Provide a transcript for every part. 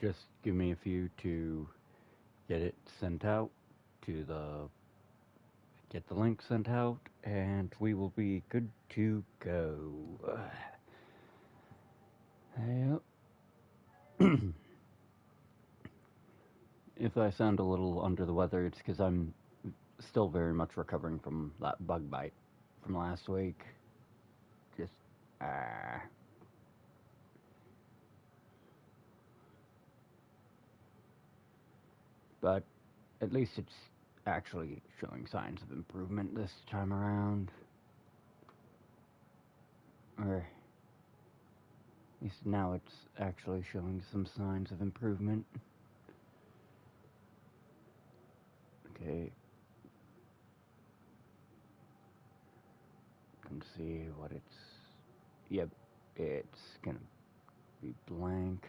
just give me a few to get it sent out to get the link sent out, and we will be good to go. Yep. If I sound a little under the weather, it's because I'm still very much recovering from that bug bite from last week. Just, ah. But at least it's actually showing signs of improvement this time around. Or at least now it's actually showing some signs of improvement. Okay. Come see what it's... Yep, it's gonna be blank.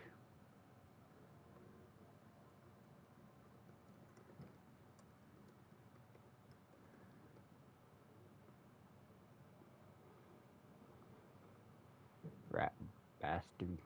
Rat bastard.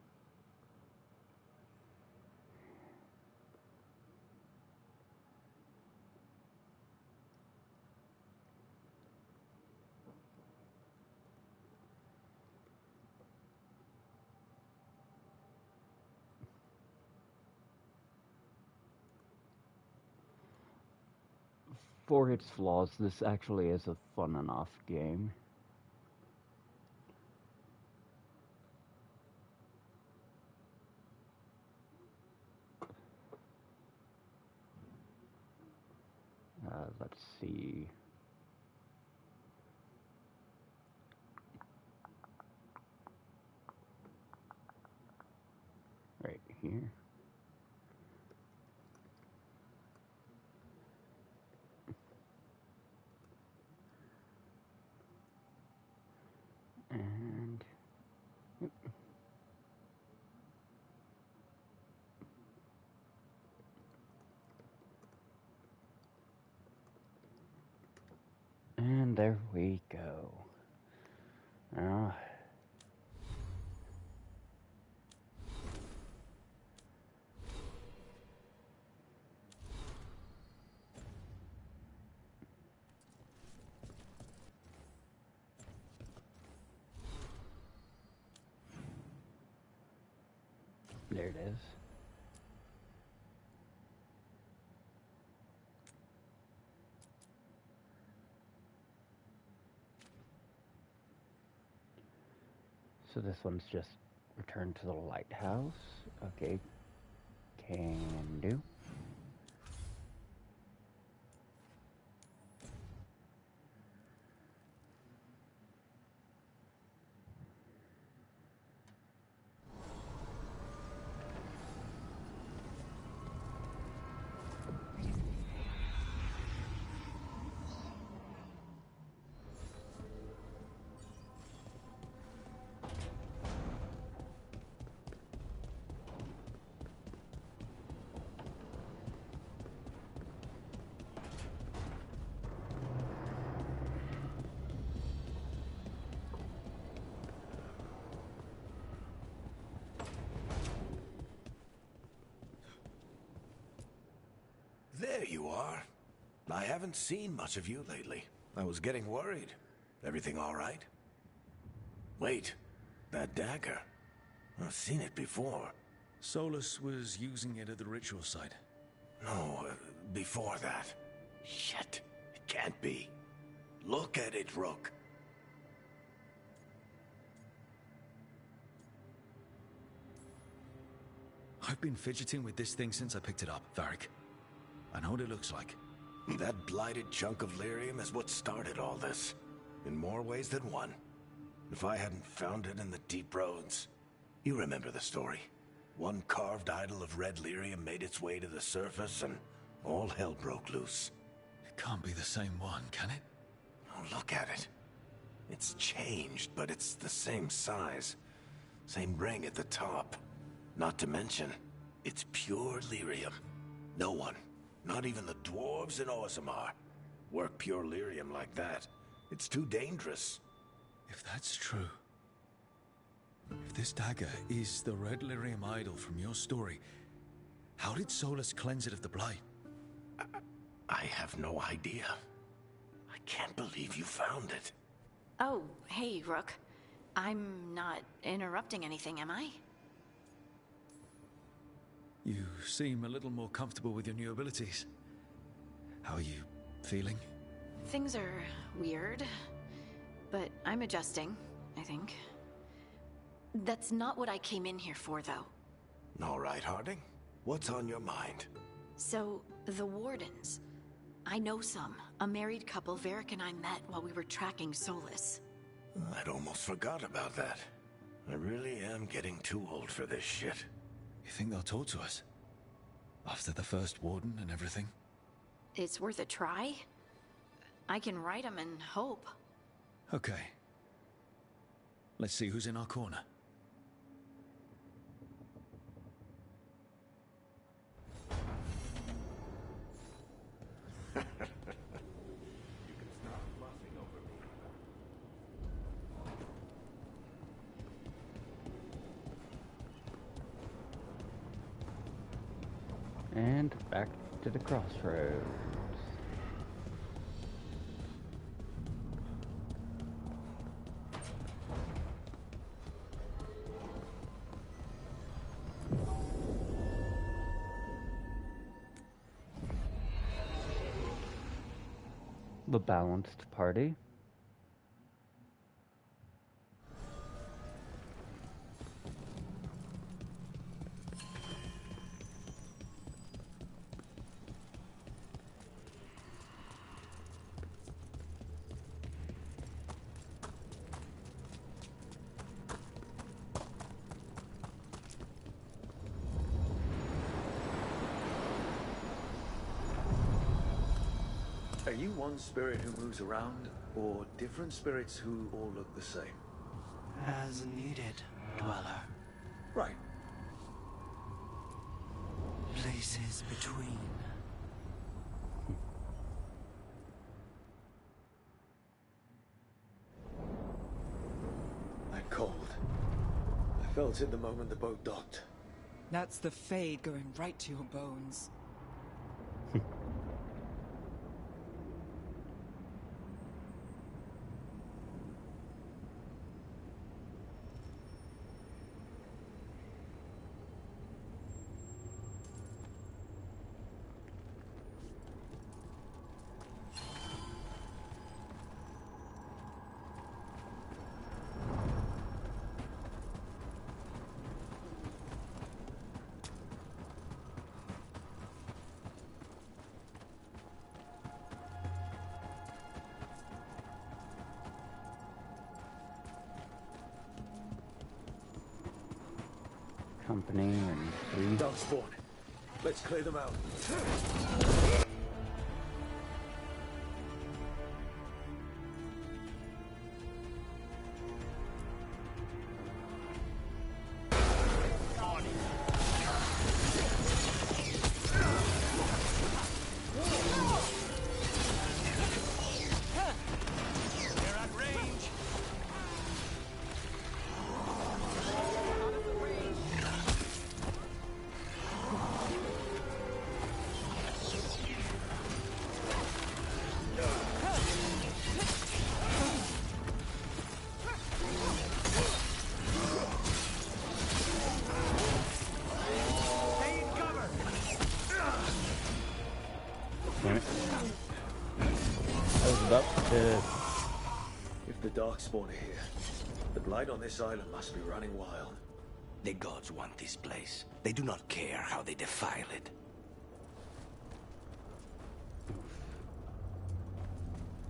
For its flaws, this actually is a fun enough game. Let's see. Right here. And yep. And there we go. Now, there it is. So this one's just return to the lighthouse. Okay, can do. There you are. I haven't seen much of you lately. I was getting worried. Everything all right? Wait, that dagger. I've seen it before. Solus was using it at the ritual site. No, before that. Shit, it can't be. Look at it, Rook. I've been fidgeting with this thing since I picked it up, Varric. I know what it looks like. That blighted chunk of lyrium is what started all this. In more ways than one. If I hadn't found it in the deep roads... You remember the story. One carved idol of red lyrium made its way to the surface and all hell broke loose. It can't be the same one, can it? Oh, look at it. It's changed, but it's the same size. Same ring at the top. Not to mention, it's pure lyrium. No one, not even the dwarves in Orzammar, work pure lyrium like that. It's too dangerous. If that's true... If this dagger is the red lyrium idol from your story, How did Solus cleanse it of the blight? I have no idea. I can't believe you found it. Oh, hey, Rook. I'm not interrupting anything, am I? You seem a little more comfortable with your new abilities. How are you feeling? Things are weird, but I'm adjusting, I think. That's not what I came in here for, though. All right, Harding. What's on your mind? So, the Wardens. I know some. A married couple Varric and I met while we were tracking Solus. I'd almost forgot about that. I really am getting too old for this shit. You think they'll talk to us? After the first Warden and everything? It's worth a try. I can write them and hope. Okay. Let's see who's in our corner. And back to the crossroads. The balanced party. Are you one spirit who moves around, or different spirits who all look the same? As needed, Dweller. Right. Places between. I'm cold. I felt it the moment the boat docked. That's the Fade going right to your bones. Company and three. Dark spawn. Let's clear them out. Damn it. I was about to... If the Darkspawn are here, the blight on this island must be running wild. The gods want this place. They do not care how they defile it.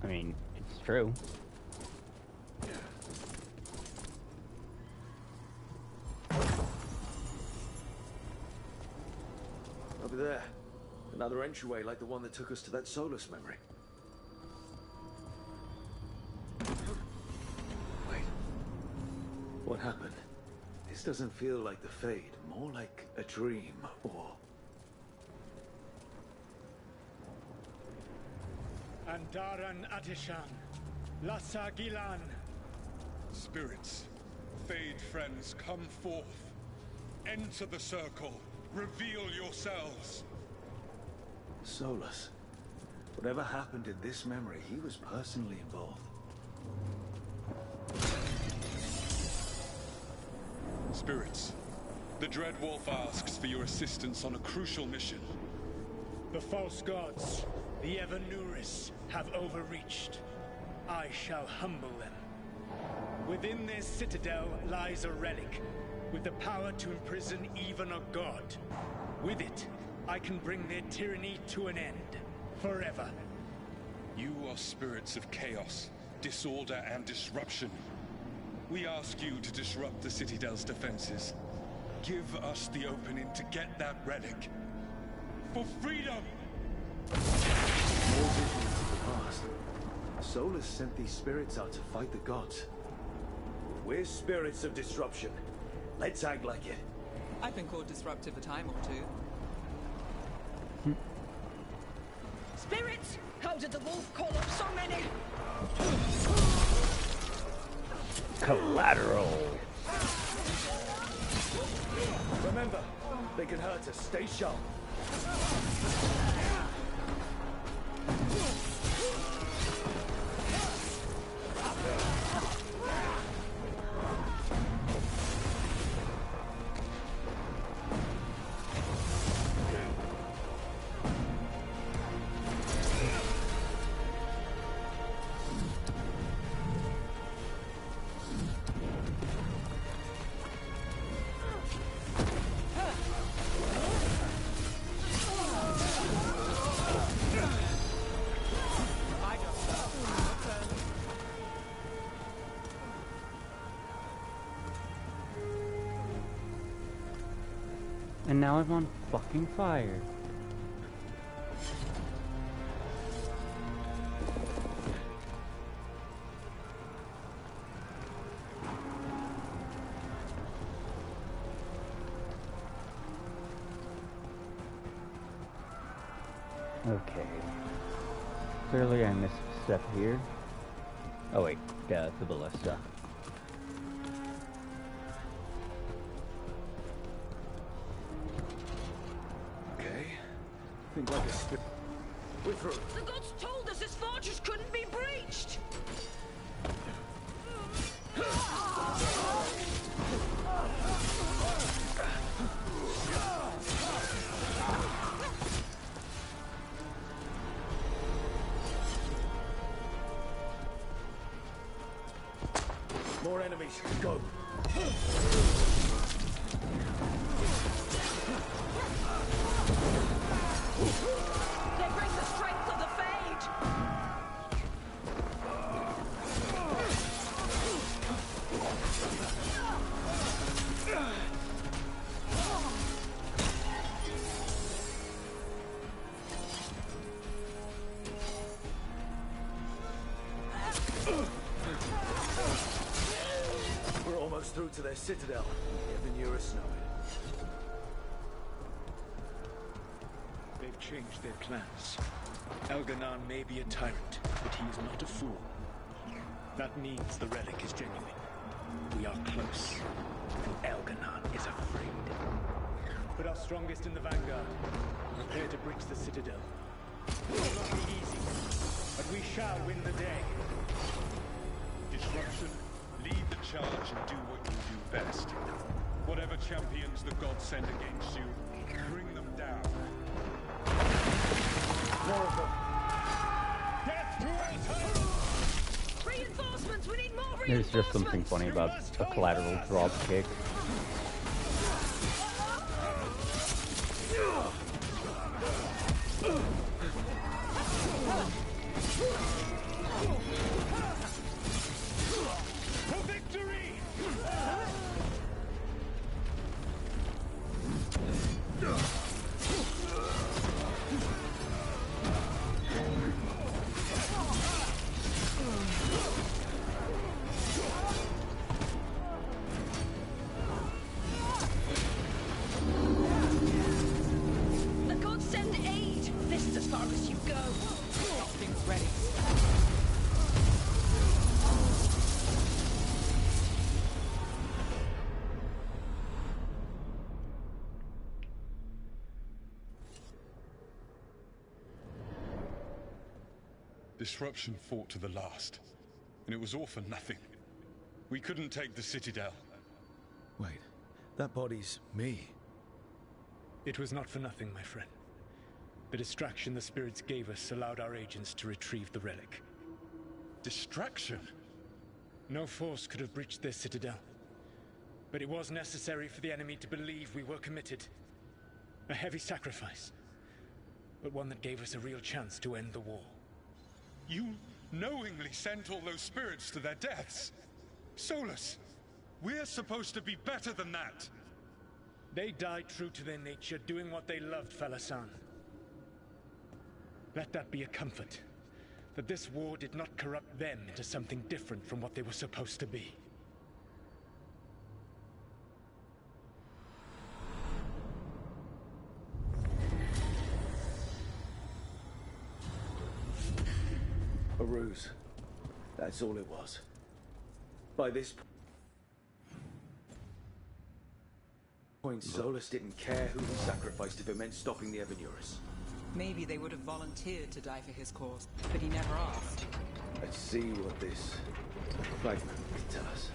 I mean, it's true. Over there. Another entryway like the one that took us to that Solus memory. Wait. What happened? This doesn't feel like the Fade. More like a dream, or... Andaran Atishan, Lassa Gilan. Spirits, Fade friends, come forth. Enter the circle. Reveal yourselves. Solus. Whatever happened in this memory, he was personally involved. Spirits, the Dread Wolf asks for your assistance on a crucial mission. The false gods, the Evanuris, have overreached. I shall humble them. Within their citadel lies a relic, with the power to imprison even a god. With it, I can bring their tyranny to an end, forever. You are spirits of chaos, disorder, and disruption. We ask you to disrupt the Citadel's defenses. Give us the opening to get that relic. For freedom! More visions of the past. Solus sent these spirits out to fight the gods. We're spirits of disruption. Let's act like it. I've been called disruptive a time or two. Spirits? How did the wolf call up so many? Collateral. Remember, they can hurt us. Stay sharp. And now I'm on fucking fire. Okay. Clearly I missed a step here. Oh wait, the ballista. Think like a spit. We're through. The gods told us this fortress couldn't be breached! More enemies. Go. They bring the strength of the Fade! We're almost through to their citadel. Evanuris know it. They've changed their plans. Elganon may be a tyrant, but he is not a fool. That means the relic is genuine. We are close, and Elganon is afraid. Put our strongest in the vanguard. Prepare to breach the citadel. It will not be easy, but we shall win the day. Disruption, lead the charge and do what you do best. Whatever champions the gods send against you, bring them down. More of them. Death to Elton! Reinforcements! We need more reinforcements! There's just something funny about a collateral drop kick. For victory! The gods send aid! This is as far as you go! Things ready. Disruption fought to the last, and it was all for nothing. We couldn't take the Citadel. Wait, that body's me. It was not for nothing, my friend. The distraction the spirits gave us allowed our agents to retrieve the relic. Distraction? No force could have breached this Citadel. But it was necessary for the enemy to believe we were committed. A heavy sacrifice, but one that gave us a real chance to end the war. You knowingly sent all those spirits to their deaths. Solus, we're supposed to be better than that. They died true to their nature, doing what they loved, Falasan. Let that be a comfort, that this war did not corrupt them into something different from what they were supposed to be. A ruse. That's all it was. By this point, Solus didn't care who he sacrificed if it meant stopping the Evanurus. Maybe they would have volunteered to die for his cause, but he never asked. Let's see what this fragment can tell us.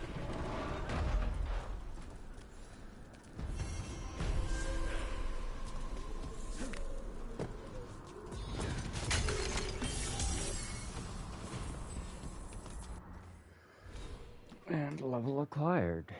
And level acquired.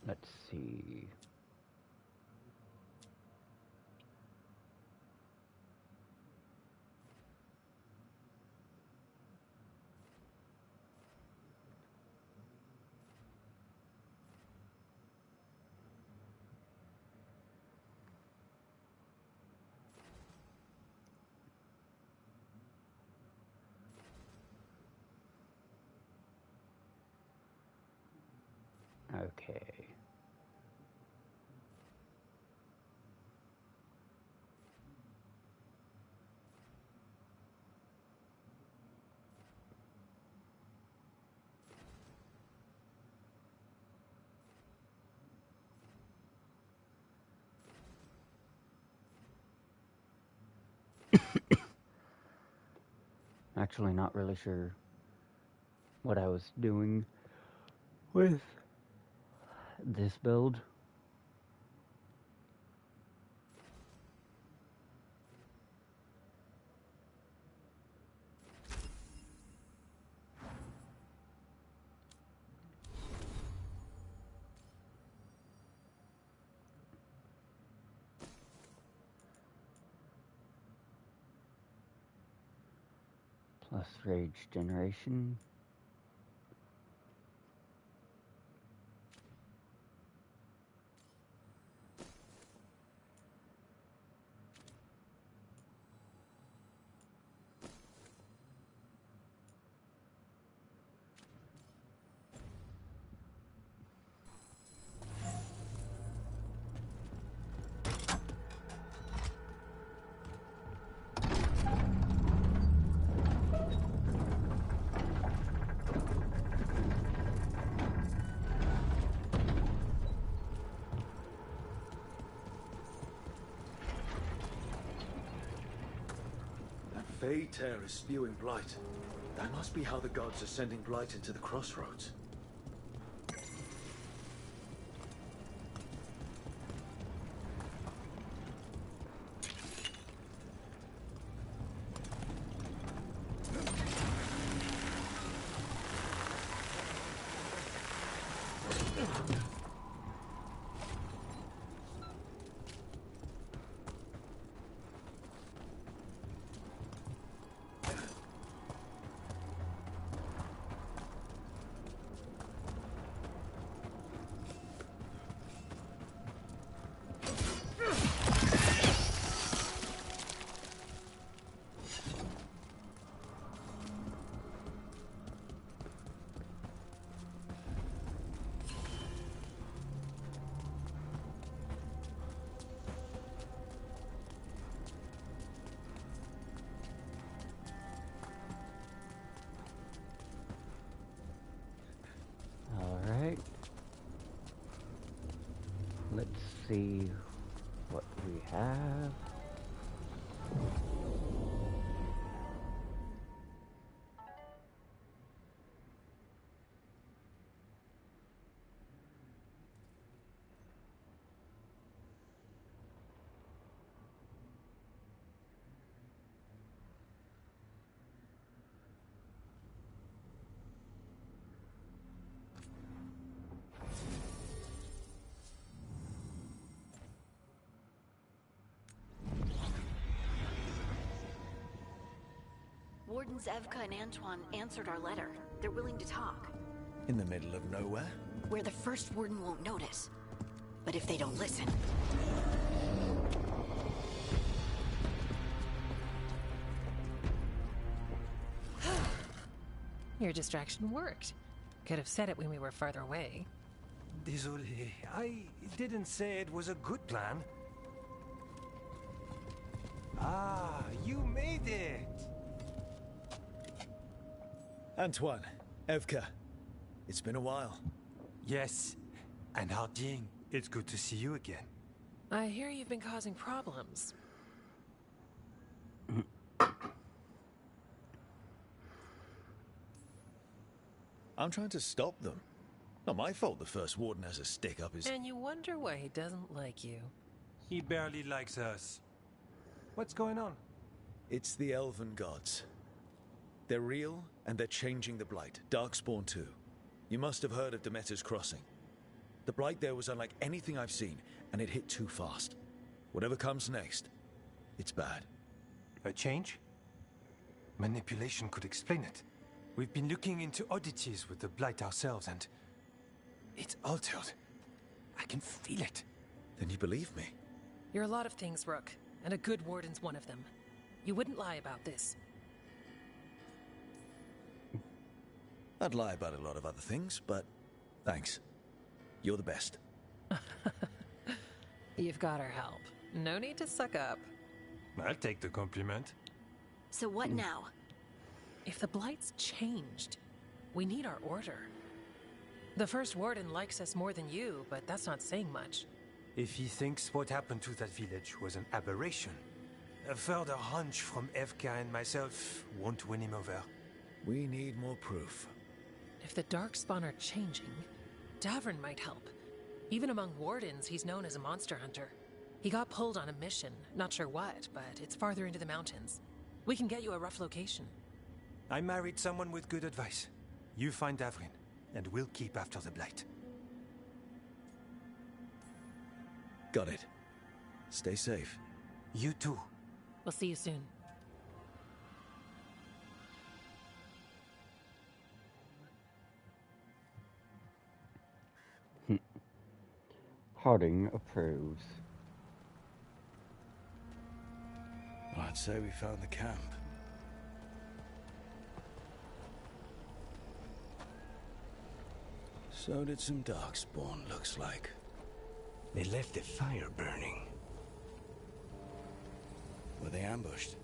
Let's see. Okay. Actually, not really sure what I was doing with this build. Plus rage generation. Fey tear is spewing blight. That must be how the gods are sending blight into the crossroads. Alright. Let's see what we have. Wardens Evka and Antoine answered our letter. They're willing to talk. In the middle of nowhere? Where the first warden won't notice. But if they don't listen... Your distraction worked. Could have said it when we were farther away. Désolé, I didn't say it was a good plan. Ah, you made it! Antoine, Evka, it's been a while. Yes, and Harding, it's good to see you again. I hear you've been causing problems. I'm trying to stop them. Not my fault the first warden has a stick up his... And you wonder why he doesn't like you. He barely likes us. What's going on? It's the Elven gods. They're real, and they're changing the Blight. Darkspawn too. You must have heard of Demeter's Crossing. The Blight there was unlike anything I've seen, and it hit too fast. Whatever comes next, it's bad. A change? Manipulation could explain it. We've been looking into oddities with the Blight ourselves, and... it's altered. I can feel it. Then you believe me? You're a lot of things, Rook, and a good warden's one of them. You wouldn't lie about this. I'd lie about a lot of other things, but thanks. You're the best. You've got our help. No need to suck up. I'll take the compliment. So what now? If the Blight's changed, we need our order. The first warden likes us more than you, but that's not saying much. If he thinks what happened to that village was an aberration, a further hunch from Evka and myself won't win him over. We need more proof. If the Darkspawn are changing, Davrin might help. Even among wardens, he's known as a monster hunter. He got pulled on a mission, not sure what, but it's farther into the mountains. We can get you a rough location. I married someone with good advice. You find Davrin, and we'll keep after the Blight. Got it. Stay safe. You too. We'll see you soon. Harding approves. Well, I'd say we found the camp. So did some Darkspawn, looks like. They left the fire burning. Were they ambushed?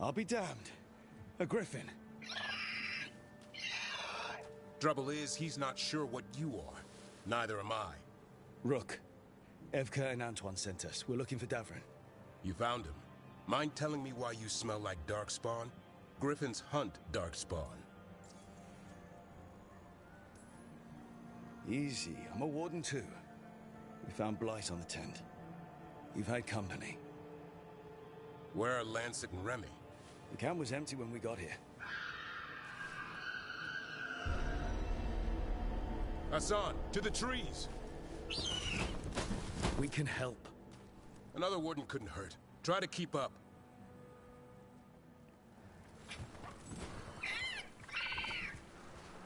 I'll be damned. A griffin. Trouble is, he's not sure what you are. Neither am I. Rook. Evka and Antoine sent us. We're looking for Davrin. You found him. Mind telling me why you smell like darkspawn? Griffins hunt darkspawn. Easy. I'm a warden too. We found blight on the tent. You've had company. Where are Lancet and Remy? The camp was empty when we got here. Hassan, to the trees! We can help. Another warden couldn't hurt. Try to keep up.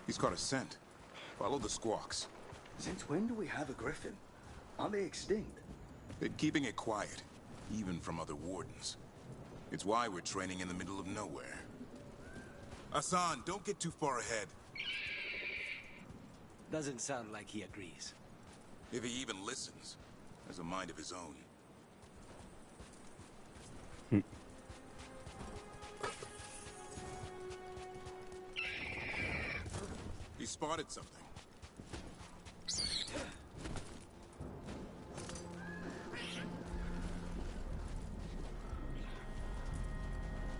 He's got a scent. Follow the squawks. Since when do we have a griffin? Aren't they extinct? Been keeping it quiet, even from other wardens. It's why we're training in the middle of nowhere. Hassan, don't get too far ahead. Doesn't sound like he agrees. If he even listens, has a mind of his own. He spotted something.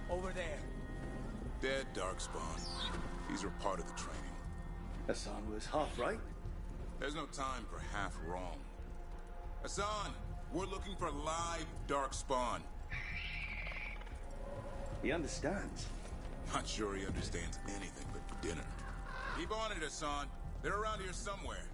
Over there. Dead darkspawn. These are part of the training. Hassan was half right. There's no time for half wrong. Hassan, we're looking for live darkspawn. He understands. Not sure he understands anything but dinner. Keep on it, Hassan. They're around here somewhere.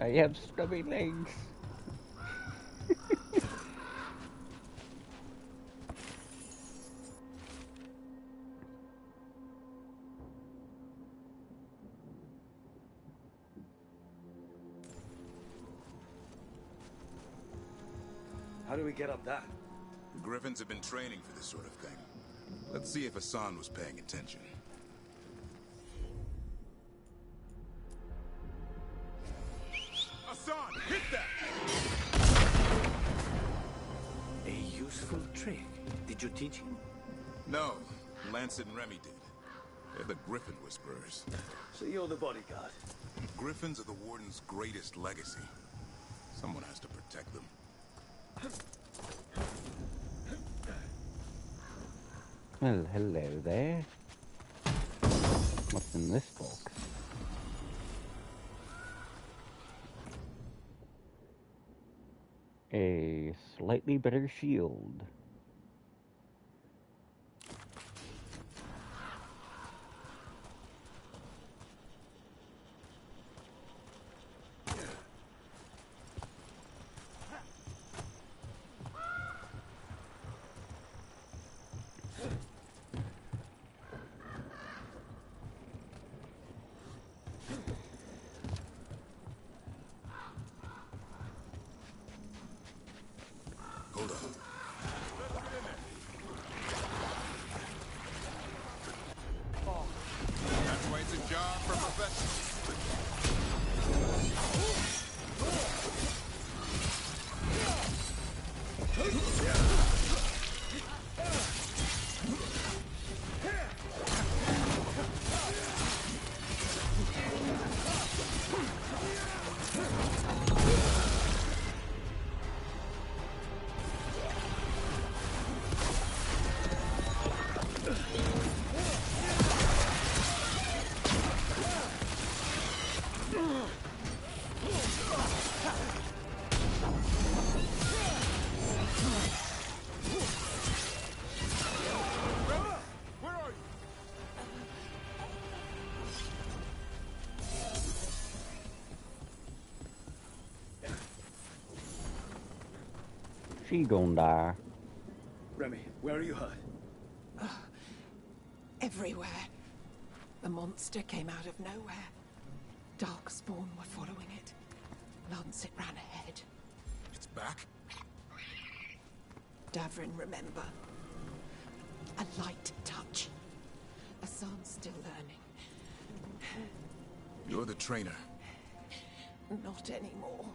I have stubby legs. How do we get up that? The Griffins have been training for this sort of thing. Let's see if Hassan was paying attention. Hassan, hit that! A useful trick. Did you teach him? No, Lancet and Remy did. They're the Griffin Whisperers. So you're the bodyguard? Griffins are the Warden's greatest legacy. Someone has to protect them. Well, hello there. What's in this box? A slightly better shield. Hold on. That's why it's a job for professionals. She gon' die. Remy, where are you hurt? Everywhere. The monster came out of nowhere. Darkspawn were following it. Lancet ran ahead. It's back? Davrin, remember? A light touch. Hassan's still learning. You're the trainer. Not anymore.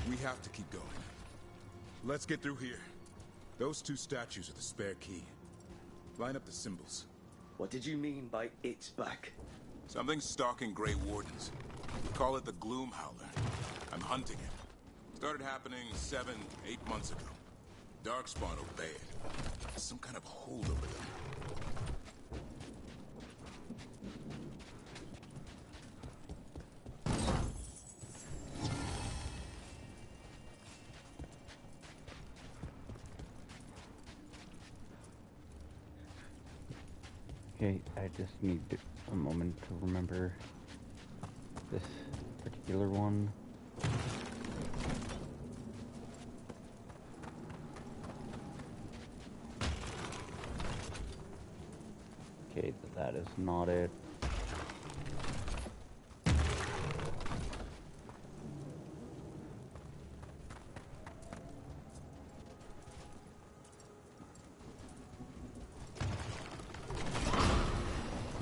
We have to keep going. Let's get through here. Those two statues are the spare key. Line up the symbols. What did you mean by it's back? Something's stalking Grey Wardens. We call it the Gloom Howler. I'm hunting it. Started happening 7, 8 months ago. Darkspawn obeyed. Some kind of hold over them. Okay, I just need a moment to remember this particular one. Okay, that is not it.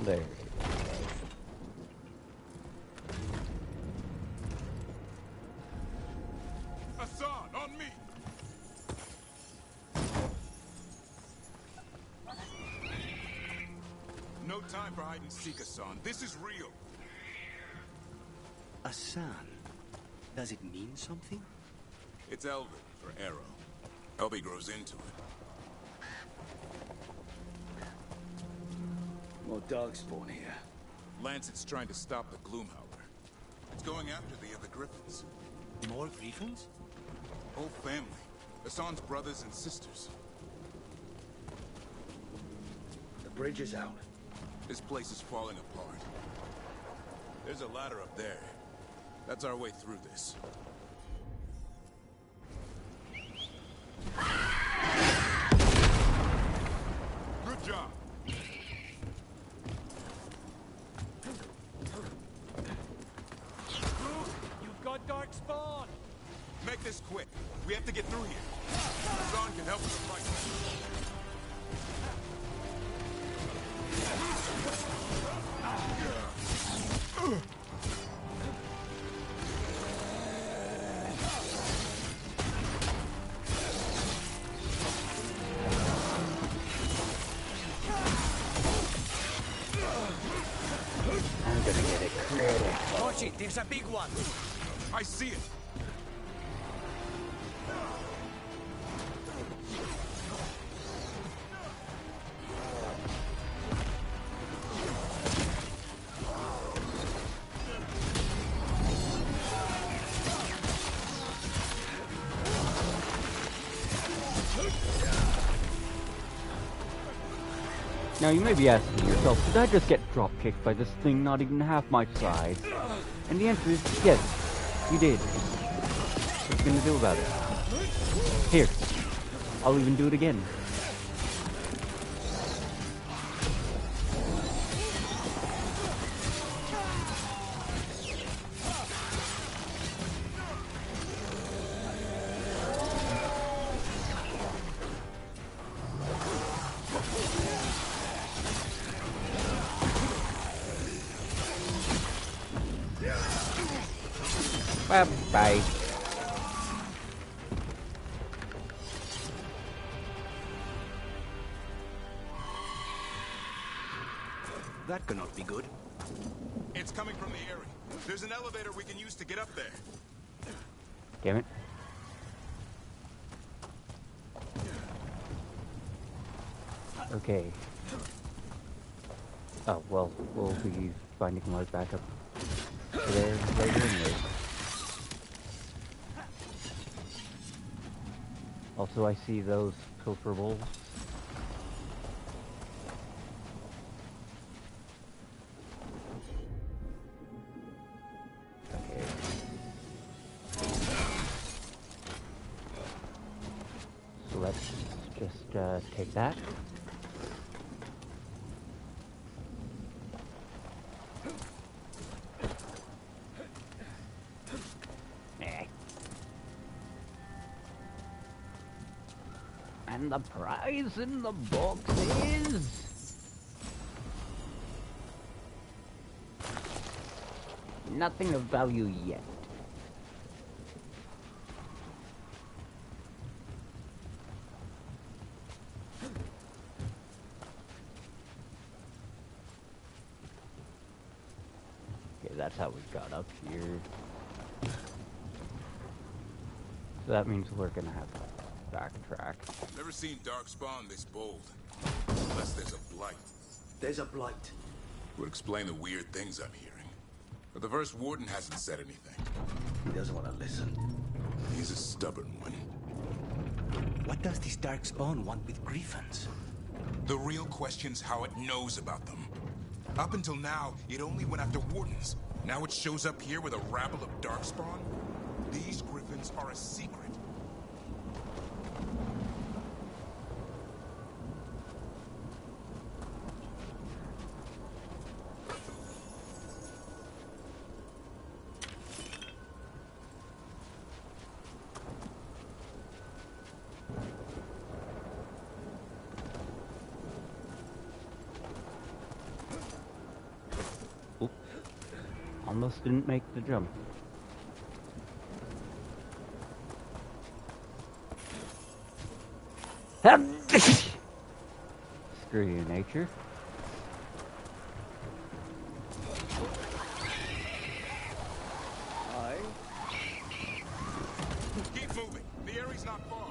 There. Hassan, on me! No time for hide and seek, Hassan. This is real. Hassan? Does it mean something? It's Elven for arrow. Elby grows into it. More Darkspawn here. Lancet's trying to stop the Gloomhowler. It's going after the other Griffins. More Griffins? Whole family. Hassan's brothers and sisters. The bridge is out. This place is falling apart. There's a ladder up there. That's our way through this. Good job. You've got Darkspawn! Make this quick. We have to get through here. Hassan can help us fight. I'm gonna get it critical. Watch it, there's a big one. I see it. Now you may be asking yourself, did I just get dropkicked by this thing not even half my size? And the answer is yes, you did. What are you gonna do about it? Here, I'll even do it again. Bye. That cannot be good. It's coming from the area. There's an elevator we can use to get up there. Damn it. Okay. Oh, well, we'll be finding light back up to there later anyway. Also, I see those pilferables. Okay. So let's just take that. And the prize in the box is... nothing of value yet. Okay, that's how we got up here. So that means we're gonna have to backtrack. Never seen Darkspawn this bold. Unless there's a blight. There's a blight. Would explain the weird things I'm hearing. But the first warden hasn't said anything. He doesn't want to listen. He's a stubborn one. What does this Darkspawn want with Griffins? The real question's how it knows about them. Up until now, it only went after wardens. Now it shows up here with a rabble of Darkspawn? These Griffins are a secret. Almost didn't make the jump. Screw you, nature. Keep moving. The area's not far.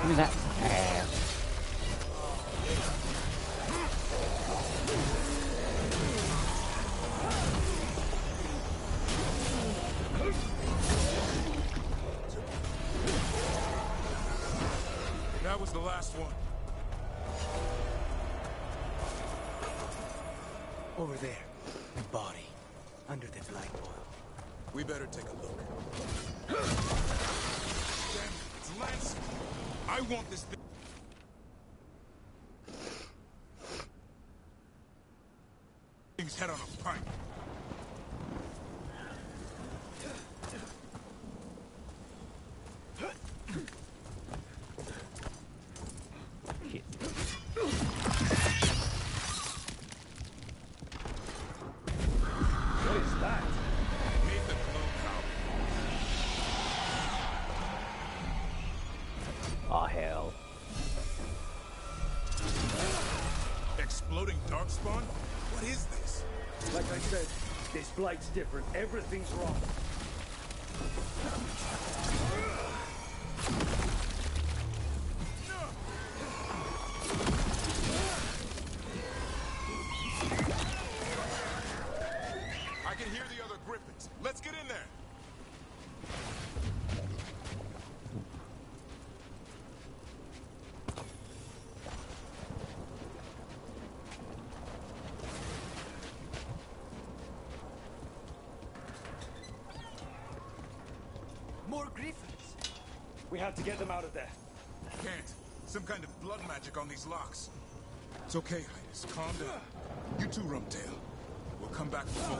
Give me that ass. That was the last one. Over there. The body. Under the blight oil. We better take a look. Damn it, it's Lance. I want this thing. Thing's head on a pike. Shit. What is that? Made the glow power. Aw, hell. Exploding Darkspawn? What is this? Like I said, this blight's different. Everything's wrong. I can hear the other Griffins. Let's get in there. More Griffins! We have to get them out of there. Can't. Some kind of blood magic on these locks. It's okay, Highness. Calm down. You too, Rumtail. We'll come back for full.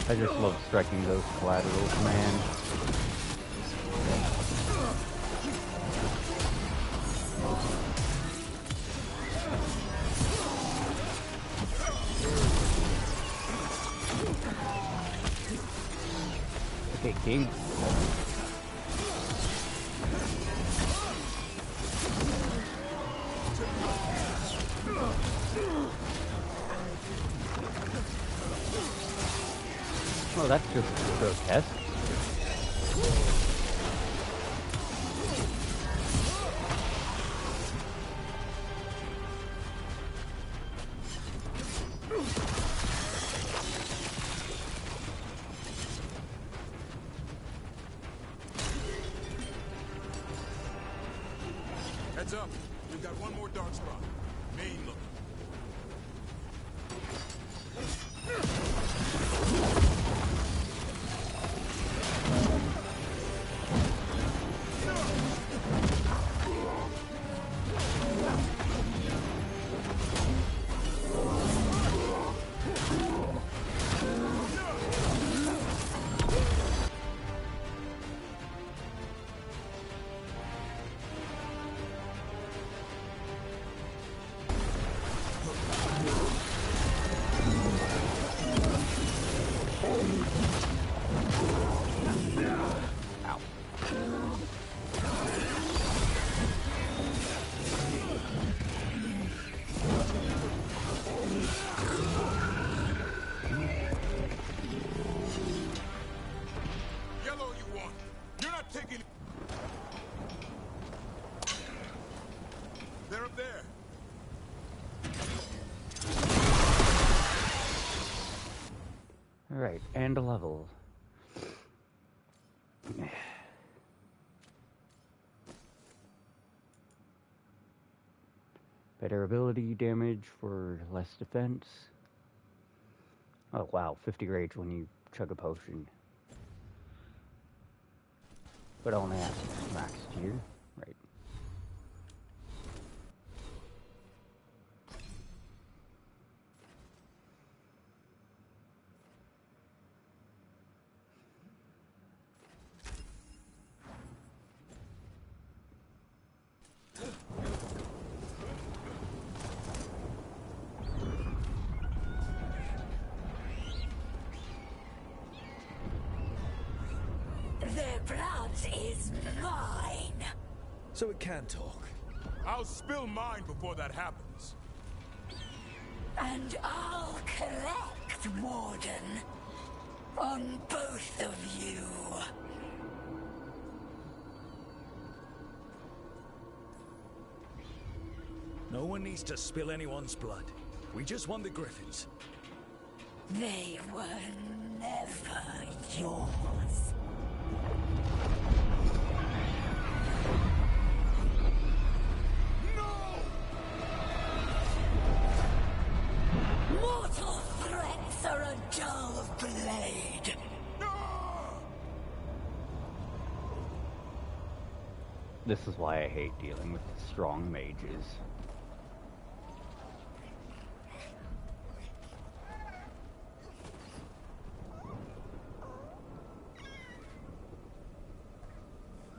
I just love striking those collaterals, man. Okay, King. Oh, that's just grotesque. Heads up. We've got one more dark spot. Main look. Yellow, you want. You're not taking. They're up there. Alright, and a level. Better ability damage for less defense. Oh wow, 50 rage when you chug a potion. But only at max tier. Right. Their blood is mine. So it can talk. I'll spill mine before that happens. And I'll collect, Warden. On both of you. No one needs to spill anyone's blood. We just want the Griffins. They were never yours. Mortal threats are a dull blade. This is why I hate dealing with strong mages.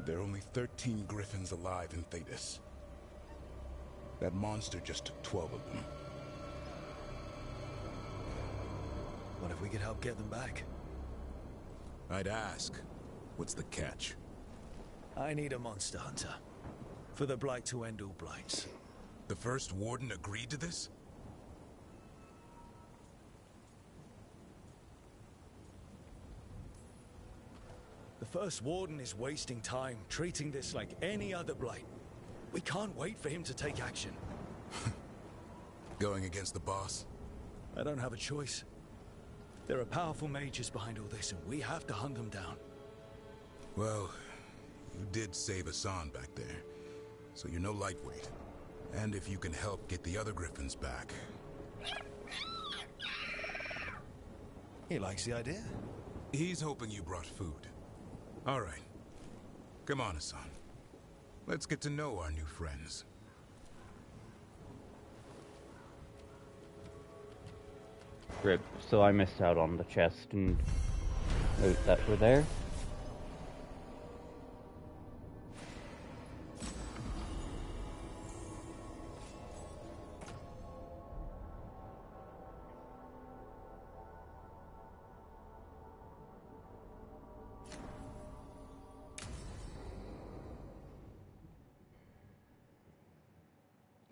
There are only 13 Griffins alive in Thetis. That monster just took 12 of them. What if we could help get them back? I'd ask, what's the catch? I need a monster hunter. For the Blight to end all blights. The first Warden agreed to this? The first Warden is wasting time treating this like any other blight. We can't wait for him to take action. Going against the boss? I don't have a choice. There are powerful mages behind all this, and we have to hunt them down. Well, you did save Hassan back there, so you're no lightweight. And if you can help get the other Griffins back... He likes the idea. He's hoping you brought food. All right. Come on, Hassan. Let's get to know our new friends. Rip, so I missed out on the chest and loot that were there.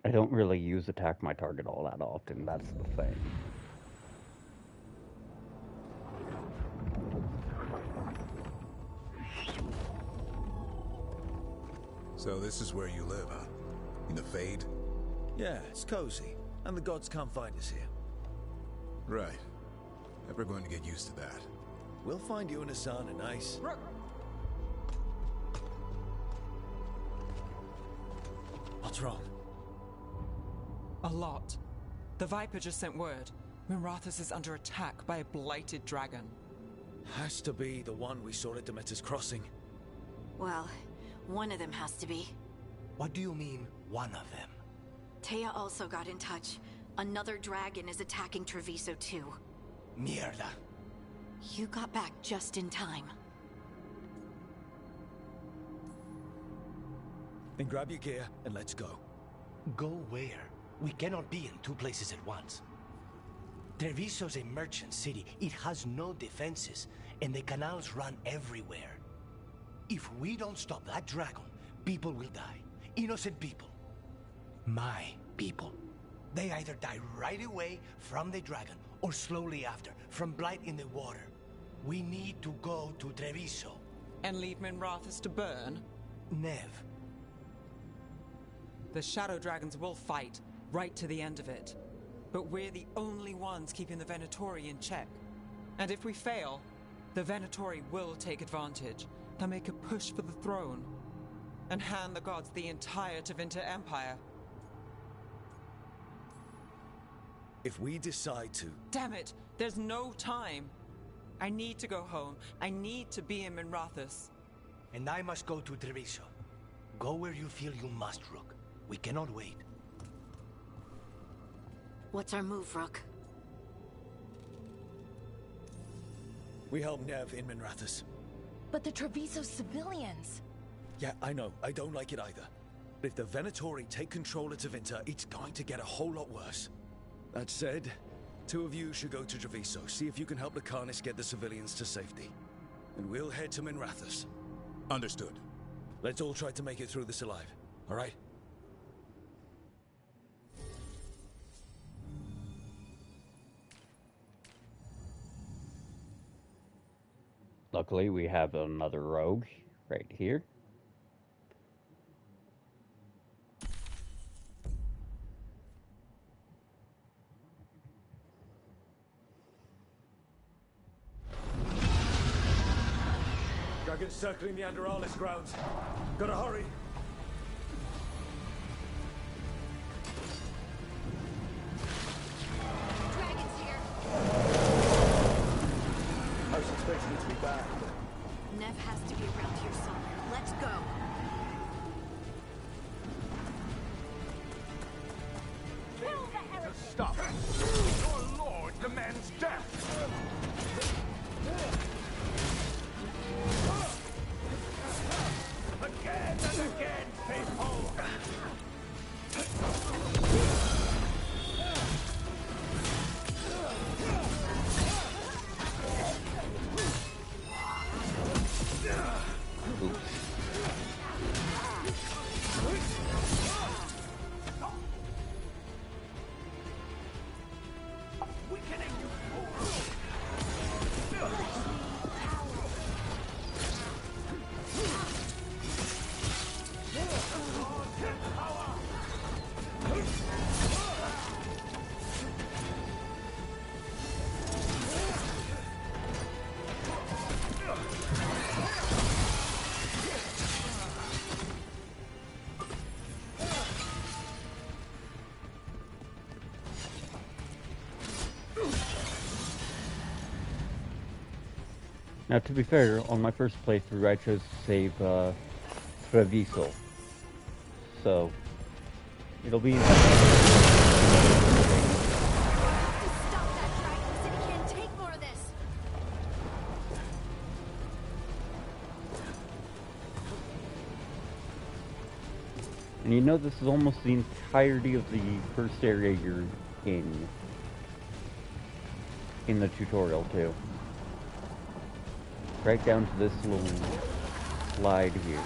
I don't really use attack my target all that often, that's the thing. So this is where you live, huh? In the Fade? Yeah, it's cozy. And the gods can't find us here. Right. Never going to get used to that. We'll find you and Hassan a nice... What's wrong? A lot. The Viper just sent word. Mirathus is under attack by a blighted dragon. Has to be the one we saw at Demeter's Crossing. Well, one of them has to be. What do you mean, one of them? Taya also got in touch. Another dragon is attacking Treviso too. Mierda. You got back just in time. Then grab your gear and let's go. Go where? We cannot be in two places at once. Treviso's a merchant city. It has no defenses, and the canals run everywhere. If we don't stop that dragon, people will die. Innocent people. My people. They either die right away from the dragon, or slowly after, from blight in the water. We need to go to Treviso. And leave Minrathus to burn? Nev. The Shadow Dragons will fight, right to the end of it. But we're the only ones keeping the Venatori in check. And if we fail, the Venatori will take advantage. They'll make a push for the throne. And hand the gods the entire Tevinter Empire. If we decide to... Damn it! There's no time! I need to go home. I need to be in Minrathus. And I must go to Treviso. Go where you feel you must, Rook. We cannot wait. What's our move, Rook? We help Nev in Minrathus. But the Treviso civilians... Yeah, I know. I don't like it either. But if the Venatori take control of Tevinter, it's going to get a whole lot worse. That said, two of you should go to Treviso, see if you can help the Carnis get the civilians to safety. And we'll head to Minrathus. Understood. Let's all try to make it through this alive, all right? Luckily, we have another rogue right here. Dragons circling the Anderalis grounds. Gotta hurry. Dragons here! I was expecting it to be bad. Nev has to be around here somewhere. Let's go. Kill the heretic! Stop! Your lord demands death! Again and again, faithful! Now, to be fair, on my first playthrough, I chose to save Treviso. So, it'll be... Stop that dragon! The city can't take more of this! And you know, this is almost the entirety of the first area you're in the tutorial, too. Right down to this little slide here.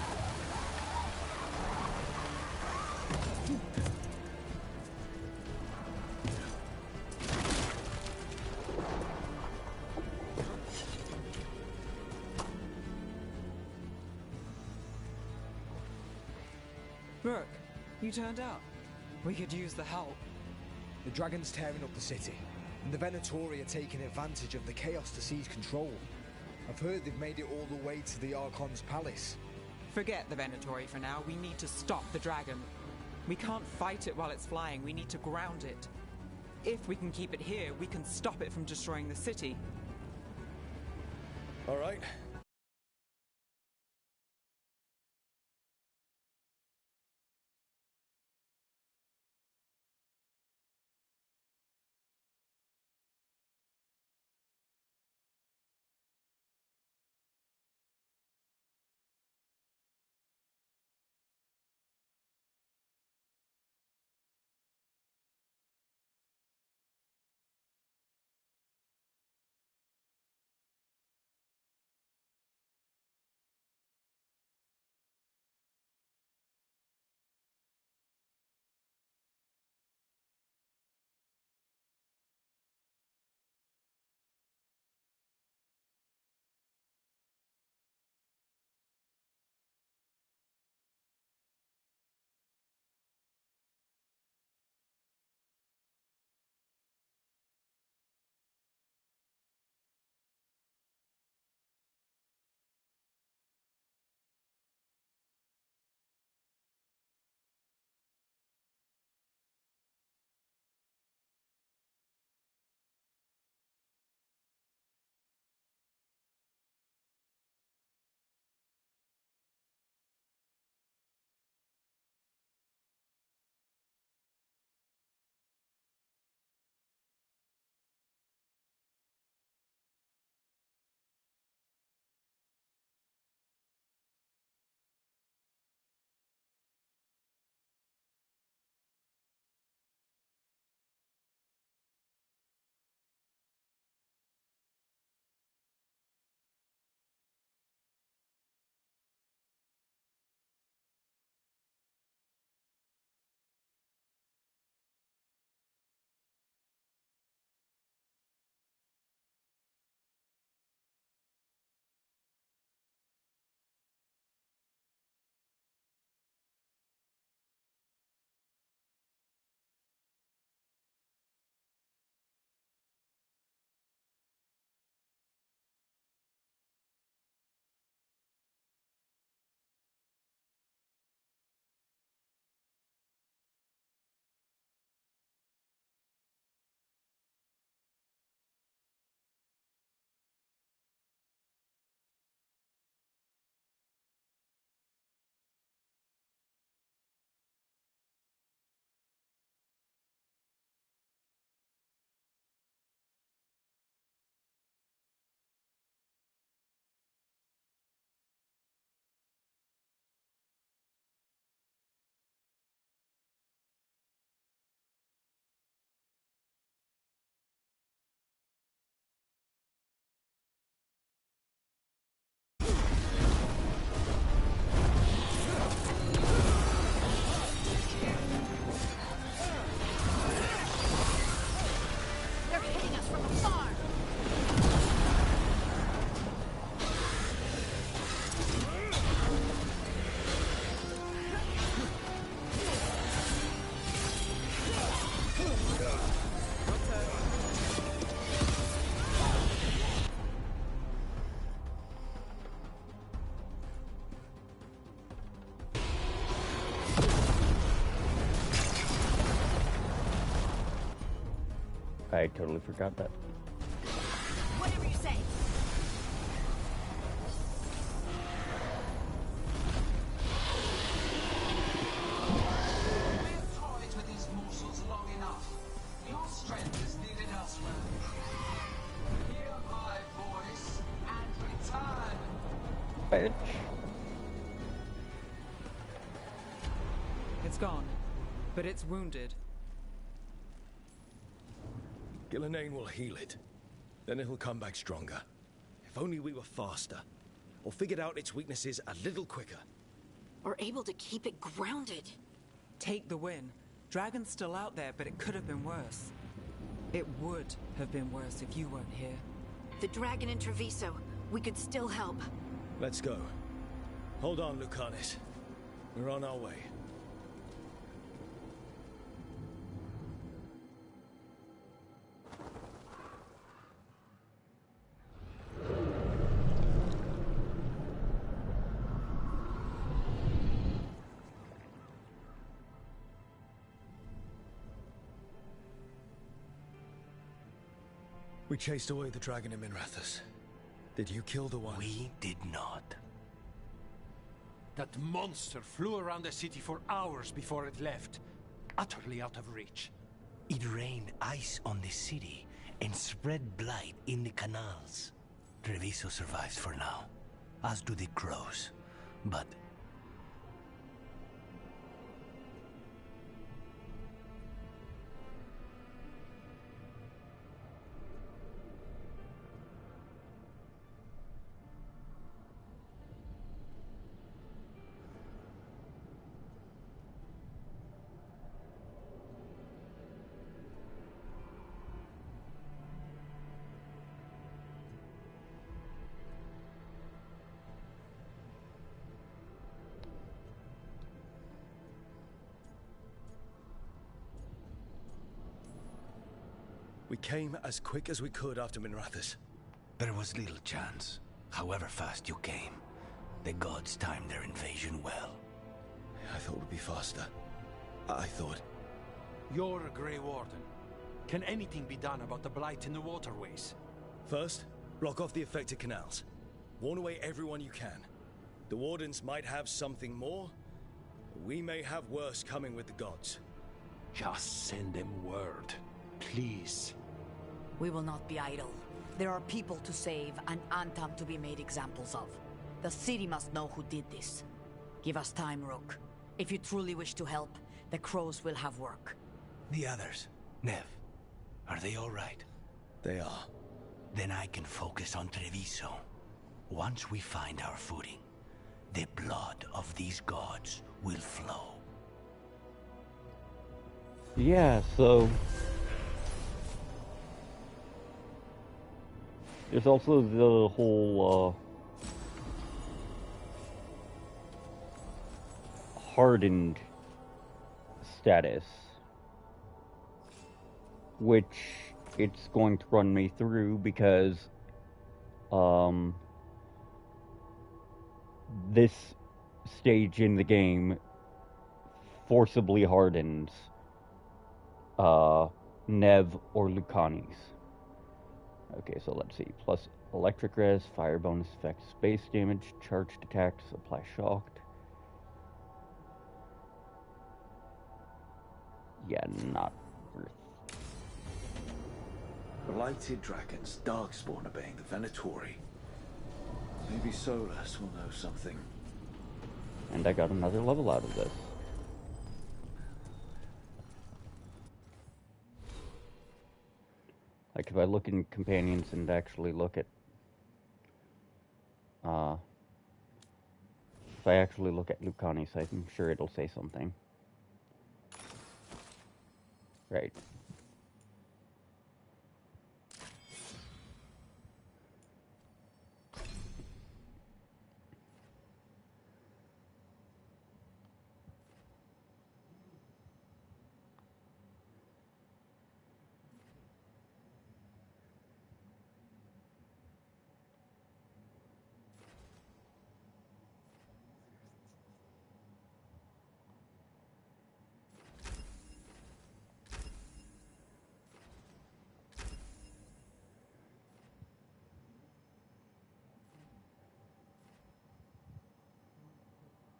Look, you turned up. We could use the help. The dragon's tearing up the city, and the Venatori are taking advantage of the chaos to seize control. I've heard they've made it all the way to the Archon's palace. Forget the Venatori for now. We need to stop the dragon. We can't fight it while it's flying. We need to ground it. If we can keep it here, we can stop it from destroying the city. All right. I totally forgot that. Whatever you say. We've toyed with these morsels long enough. Your strength is needed elsewhere. Hear my voice and return. Bitch. It's gone, but it's wounded. Gillenane will heal it. Then it'll come back stronger. If only we were faster. Or figured out its weaknesses a little quicker. Or able to keep it grounded. Take the win. Dragon's still out there, but it could have been worse. It would have been worse if you weren't here. The dragon in Treviso. We could still help. Let's go. Hold on, Lucanis. We're on our way. We chased away the dragon in Minrathous. Did you kill the one? We did not. That monster flew around the city for hours before it left, utterly out of reach. It rained ice on the city and spread blight in the canals. Treviso survives for now, as do the crows. But we came as quick as we could after Minrathous. there was little chance. However fast you came, the gods timed their invasion well. I thought we'd be faster. I thought... You're a Grey Warden. Can anything be done about the blight in the waterways? First, block off the affected canals. Warn away everyone you can. The Wardens might have something more. We may have worse coming with the gods. Just send them word, please. We will not be idle. There are people to save and Antam to be made examples of. The city must know who did this. Give us time, Rook. If you truly wish to help, the crows will have work. The others, Nev, are they all right? They are. Then I can focus on Treviso. Once we find our footing, the blood of these gods will flow. Yeah, so... there's also the whole, hardened status, which it's going to run me through because, this stage in the game forcibly hardens, Nev or Lucanis. Okay, so let's see. Plus electric res, fire bonus effects, space damage, charged attacks, apply shocked. Yeah, not worth. Blighted dragons, darkspawn obeying the Venatori. Maybe Solus will know something. And I got another level out of this. Like, if I look in companions and actually look at, if I actually look at Lucanis, I'm sure it'll say something. Right.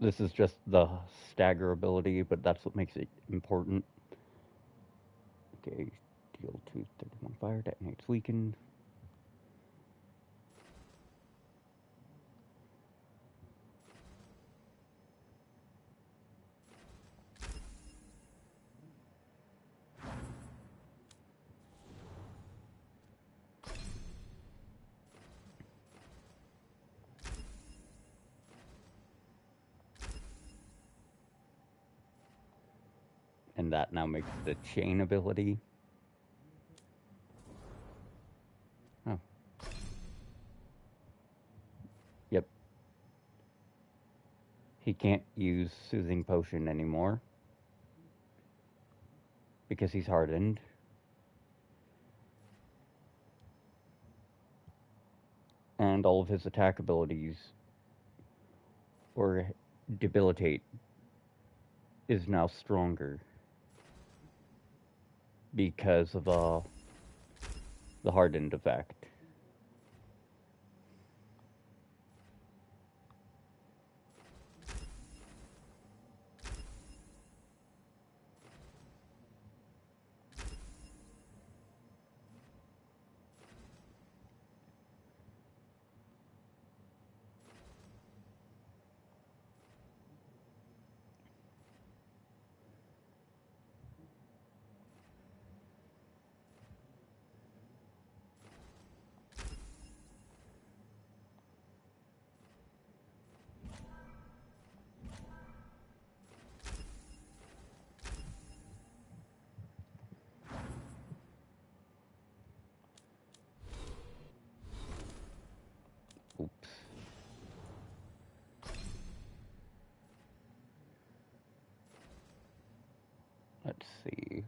This is just the stagger ability, but that's what makes it important. Okay, deal 231 fire, detonates weakened. And that now makes the chain ability. Oh. Yep. He can't use Soothing Potion anymore because he's hardened. And all of his attack abilities, or Debilitate, is now stronger because of the hardened effect. Oops. Let's see.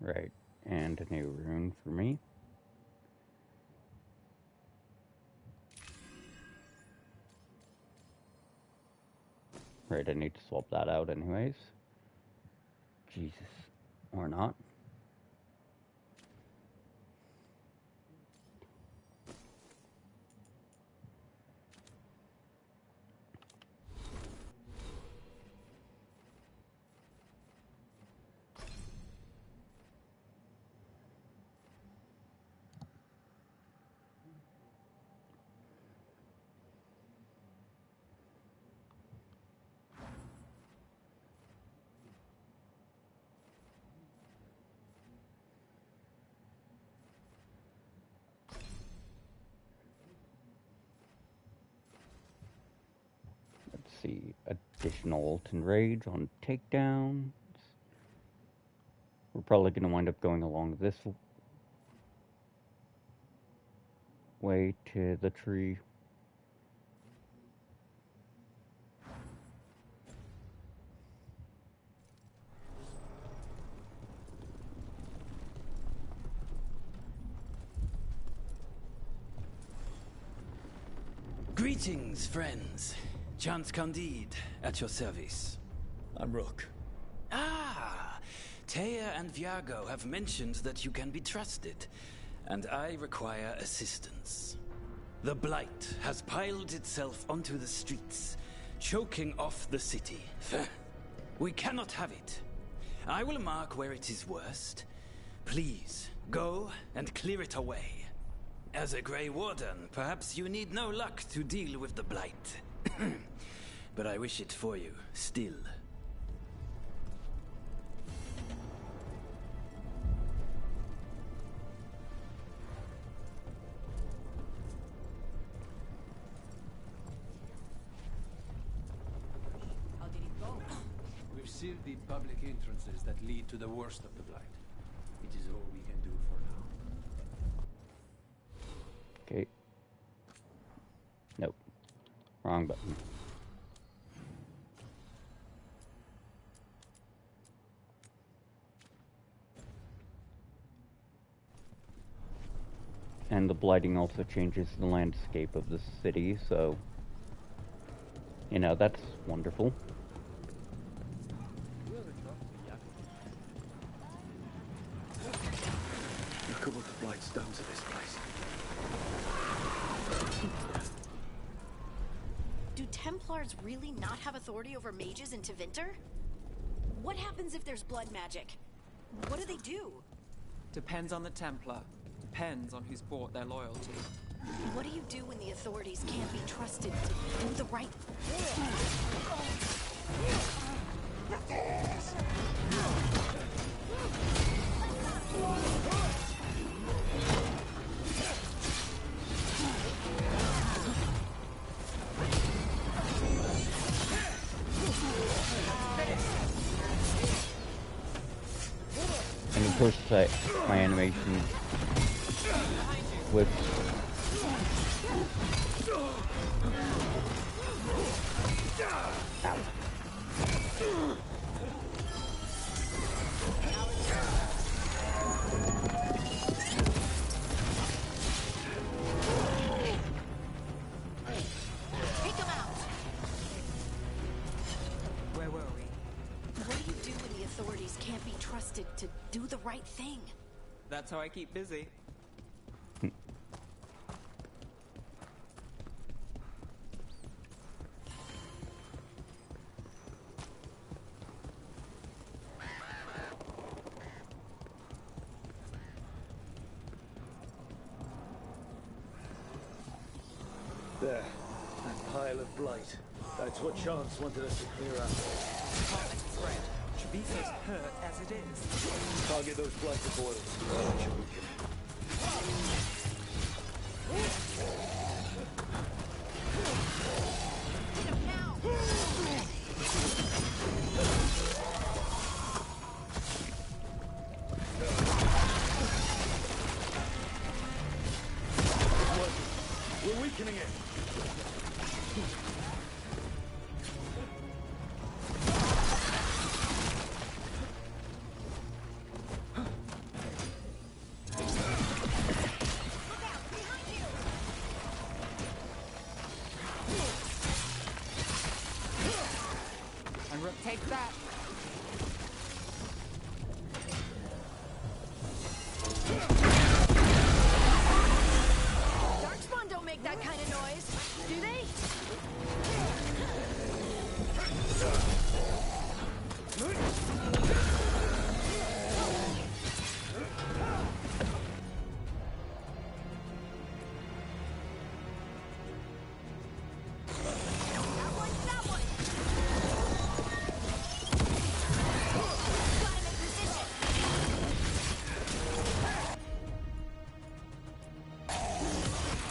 Right, and a new rune for me. Right, I need to swap that out anyways. Jesus. Or not. Let's see, additional ult and rage on takedowns. We're probably going to wind up going along this way to the tree. Greetings, friends. Chance Candide, at your service. I'm Rook. Ah! Taya and Viago have mentioned that you can be trusted, and I require assistance. The Blight has piled itself onto the streets, choking off the city. We cannot have it. I will mark where it is worst. Please, go and clear it away. As a Grey Warden, perhaps you need no luck to deal with the Blight. But I wish it for you, still. How did it go? We've sealed the public entrances that lead to the worst of the Blight. It is all we can do for now. Okay. Nope. Wrong button. And the blighting also changes the landscape of the city, so, you know, that's wonderful. Look at what the Blight's done to this place. Do Templars really not have authority over mages in Tevinter? What happens if there's blood magic? What do they do? Depends on the Templar. Depends on who's bought their loyalty. What do you do when the authorities can't be trusted to do the right thing? And of course, my animation with Take him out! Where were we? What do you do when the authorities can't be trusted to do the right thing? That's how I keep busy. There. That pile of blight. That's what Chance wanted us to clear out. Can't let it spread. Treviso's hurt as it is. Target those blighted boilers. That should weaken it. We're weakening it. And Rook takes that. Darkspawn don't make that kind of noise, do they?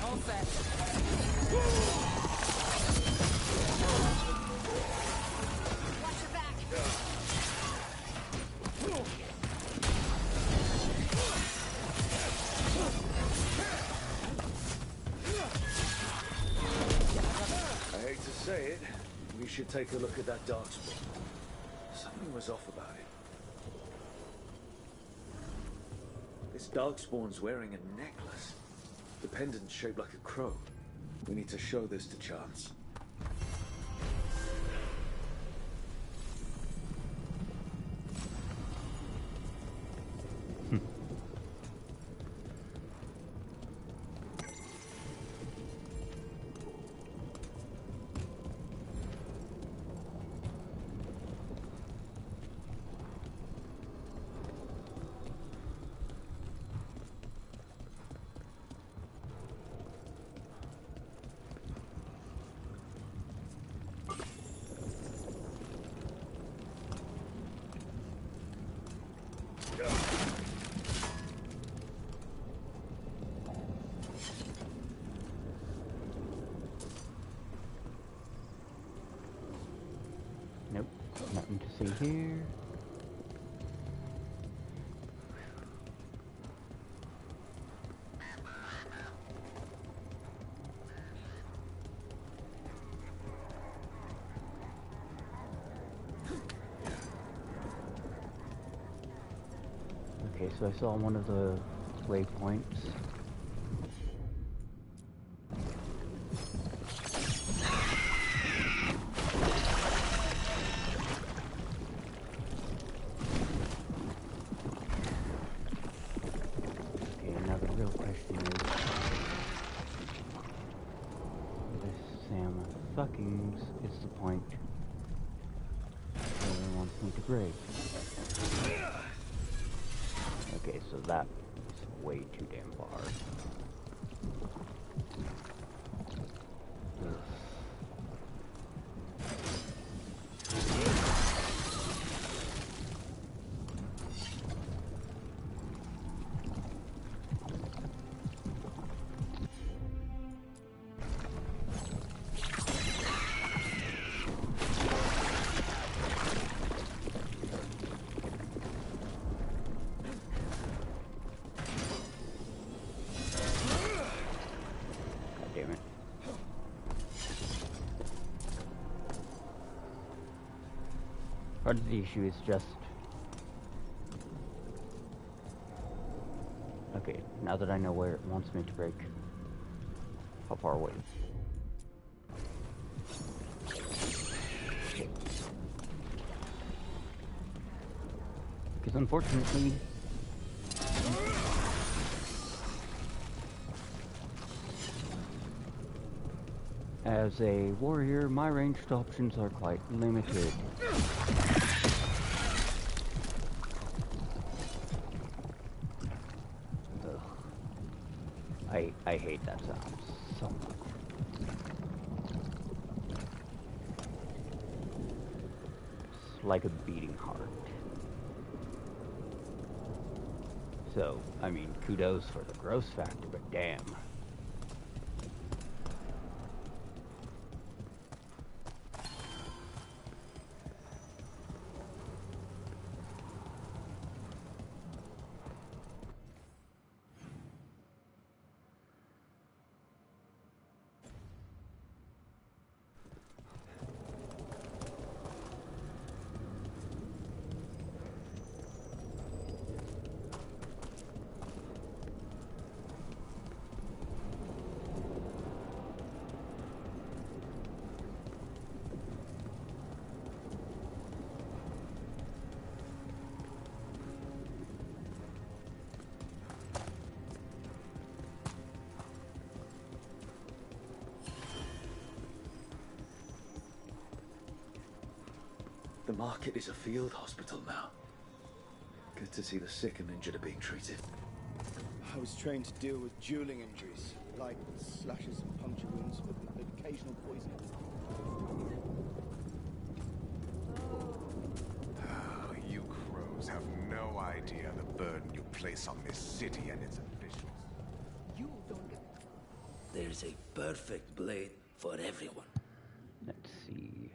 All set. Watch your back. I hate to say it, we should take a look at that darkspawn. Something was off about it. This darkspawn's wearing a necklace. The pendant's shaped like a crow. We need to show this to Chance. Nope, nothing to see here. Okay, so I saw one of the waypoints. Okay, now the real question is, this Sam fuckings is the point where he wants me to grade. Okay, so that is way too damn far. Ugh. God damn it. Part of the issue is just... Okay, now that I know where it wants me to break, how far away? Because unfortunately... as a warrior, my ranged options are quite limited. I hate that sound so much. It's like a beating heart. So, I mean, kudos for the gross factor, but damn. The market is a field hospital now. Good to see the sick and injured are being treated. I was trained to deal with dueling injuries, like slashes and puncture wounds, with occasional poisoning. Oh, you crows have no idea the burden you place on this city and its officials. You don't get... There's a perfect blade for everyone. Let's see.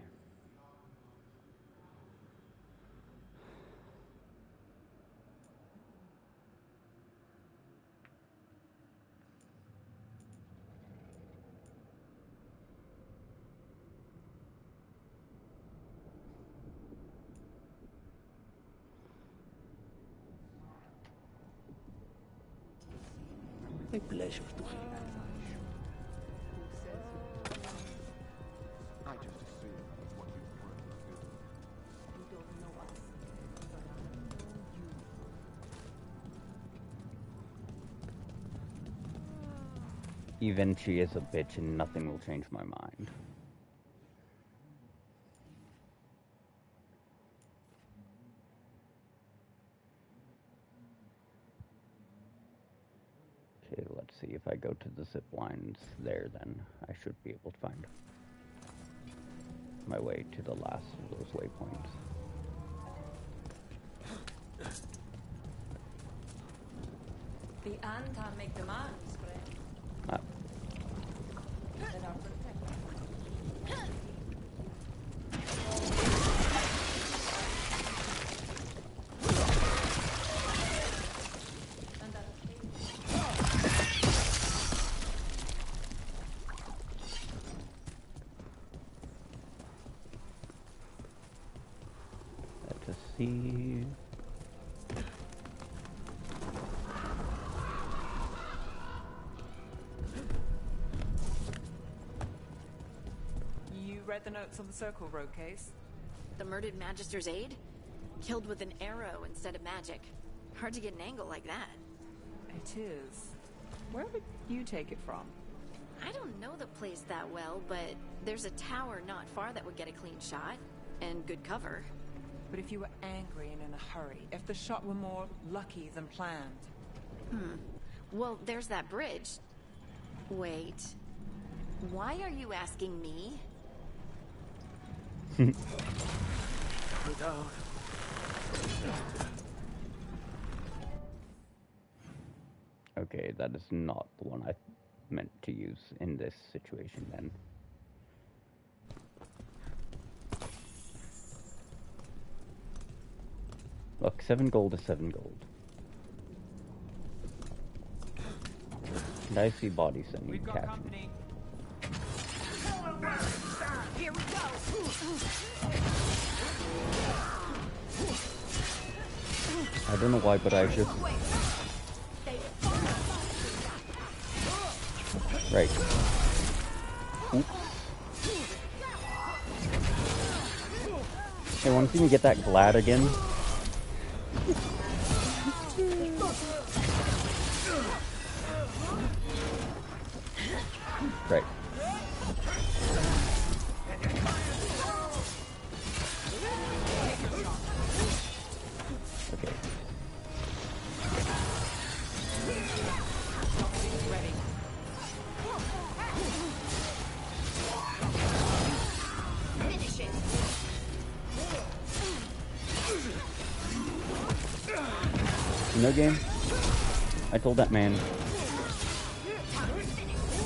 A pleasure to hear. I just assumed what you were. You don't know us, but I know you. Even she is a bitch and nothing will change my mind. Okay, let's see if I go to the zip lines there, then I should be able to find my way to the last of those waypoints. The Anta make demands, friend. Ah. That are protected. Let's see. You read the notes on the Circle Road case? The murdered Magister's aide? Killed with an arrow instead of magic. Hard to get an angle like that. It is. Where would you take it from? I don't know the place that well, but there's a tower not far that would get a clean shot. And good cover. But if you were angry and in a hurry, if the shot were more lucky than planned. Well, there's that bridge. Wait. Why are you asking me? Okay, that is not the one I meant to use in this situation then. Look, 7 gold is 7 gold. And I see bodies that need catching. Here we go. I don't know why, but I just... Right. Oops. Hey, wanna see me get that glad again? Right. Okay. Finish it. No game? I told that man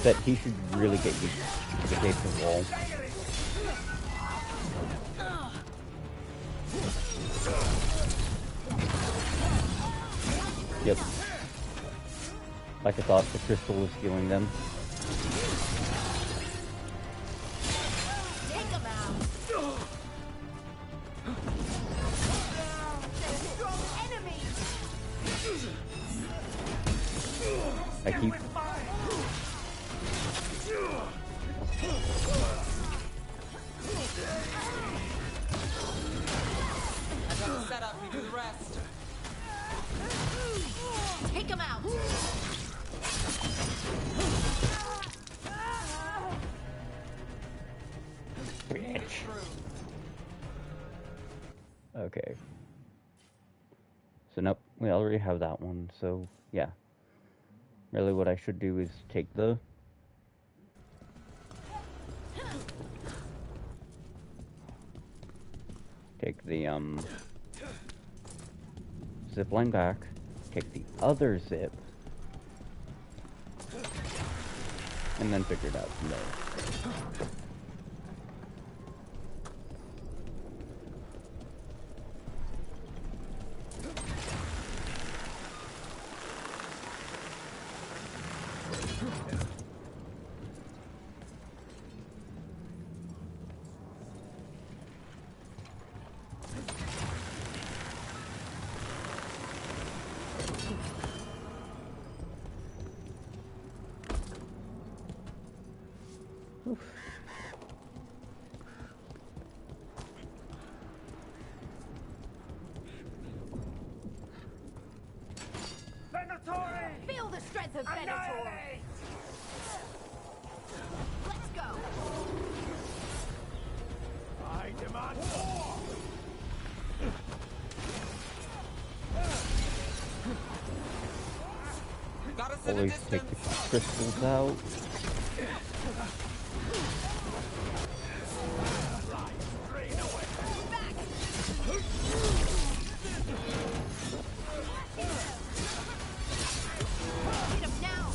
that he should really get used to the taste of wall. Yep. Like I thought the crystal was healing them. Take him out. Strong enemy. I keep... I got the setup, we do the rest. Take him out. Bitch. Okay. So nope, we already have that one, so yeah. Really what I should do is take the... Take the, zip line back, take the other zip, and then figure it out from there. Feel the strength of Venator. Let's go. I demand more. Got us at a Always distance. take the crystals out. Hit him now.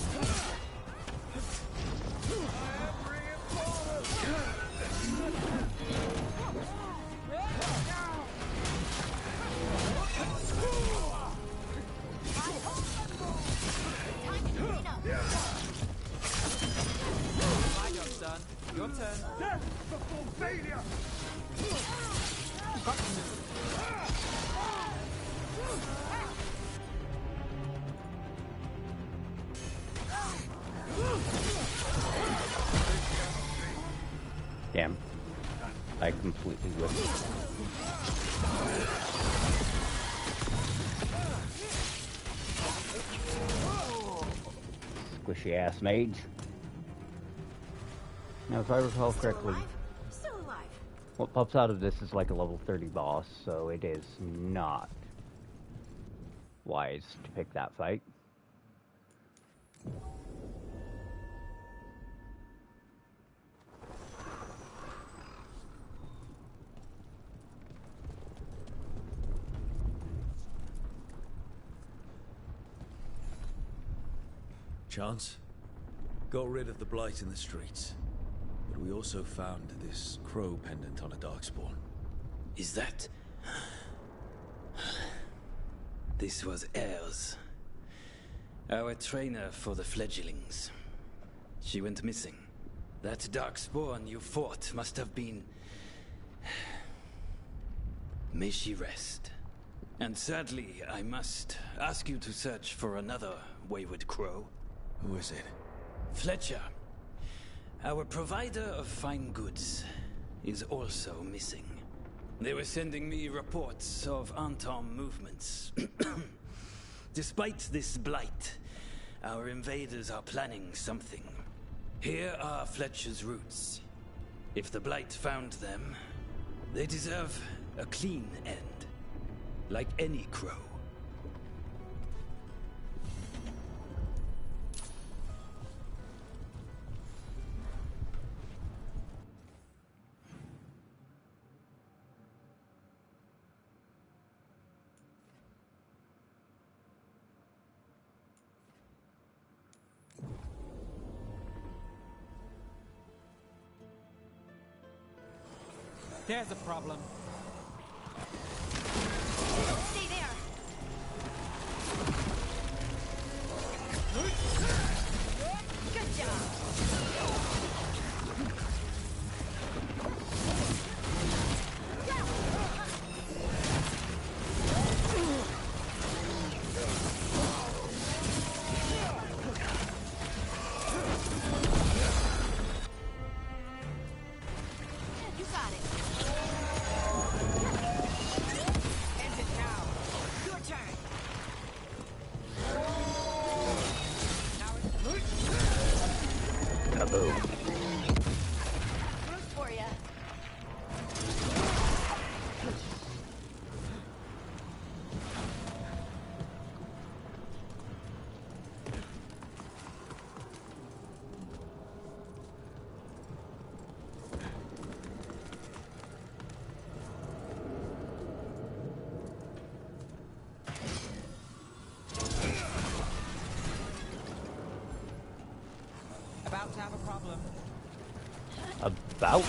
Time to clean up. My job's done. Your turn. Death before failure. Damn. I completely whiffed. Squishy ass mage. Now if I recall correctly, Still alive. what pops out of this is like a level 30 boss, so it is not wise to pick that fight. Chance? Got rid of the blight in the streets. But we also found this crow pendant on a darkspawn. Is that... This was ours. Our trainer for the fledglings. She went missing. That darkspawn you fought must have been... May she rest. And sadly, I must ask you to search for another wayward crow. Who is it? Fletcher. Our provider of fine goods is also missing. They were sending me reports of Antom movements. Despite this blight, our invaders are planning something. Here are Fletcher's roots. If the blight found them, they deserve a clean end. Like any crow. There's a problem. Stay there. Good job. You got it. End it now. Your turn. Uh-oh. Root for ya. About to have a problem. About to?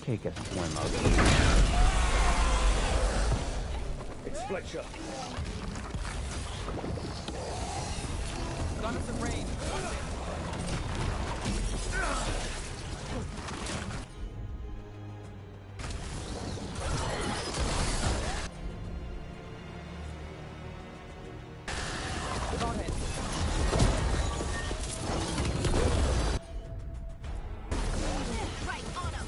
Take a swim out. It's Fletcher. Gun us a range. Got it. Right on him.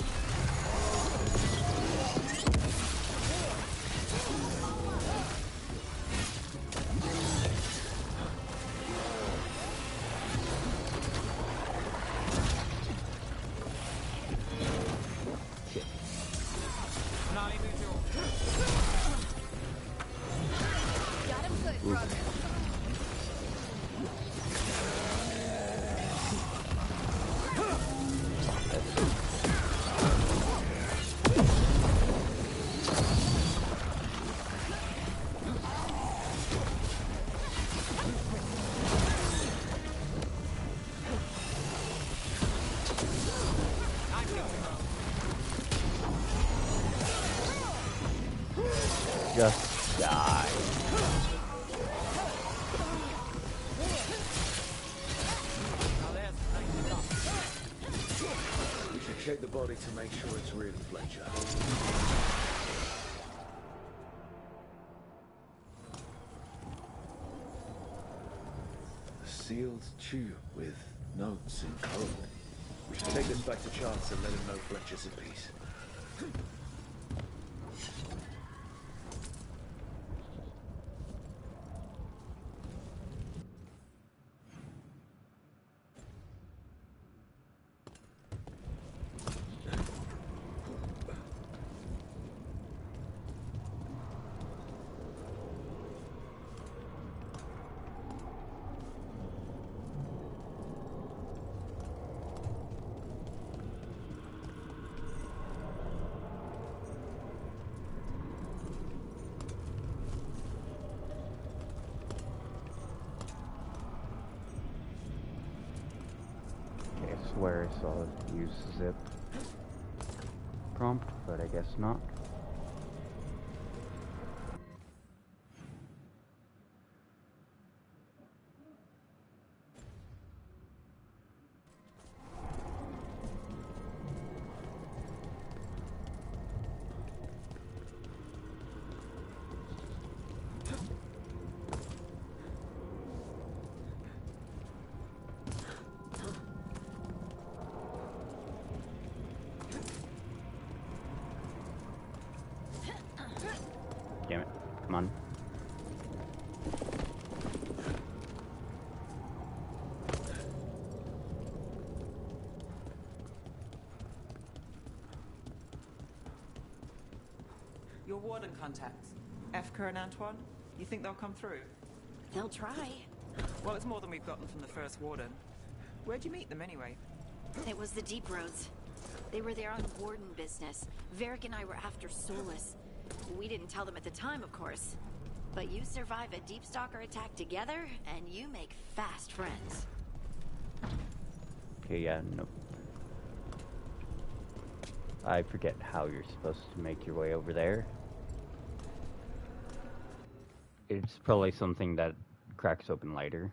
Gnarly visual. Got him good, brother. Just die. We should check the body to make sure it's really Fletcher. A sealed tube with notes in code. We should take this back to Charles and let him know Fletcher's in peace. swear I saw it use zip prompt, but I guess not. Damn it. Come on. Your warden contacts, Efka and Antoine, you think they'll come through? They'll try. Well, it's more than we've gotten from the first warden. Where'd you meet them anyway? It was the Deep Roads. They were there on warden business. Varric and I were after Solus. We didn't tell them at the time, of course. But you survive a Deep Stalker attack together, and you make fast friends. Okay, yeah, nope. I forget how you're supposed to make your way over there. It's probably something that cracks open later.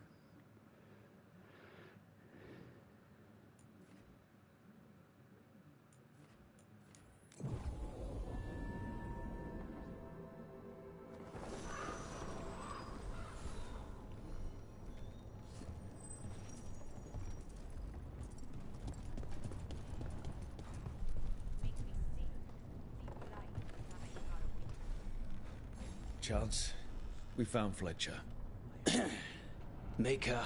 Chance, we found Fletcher. Maker,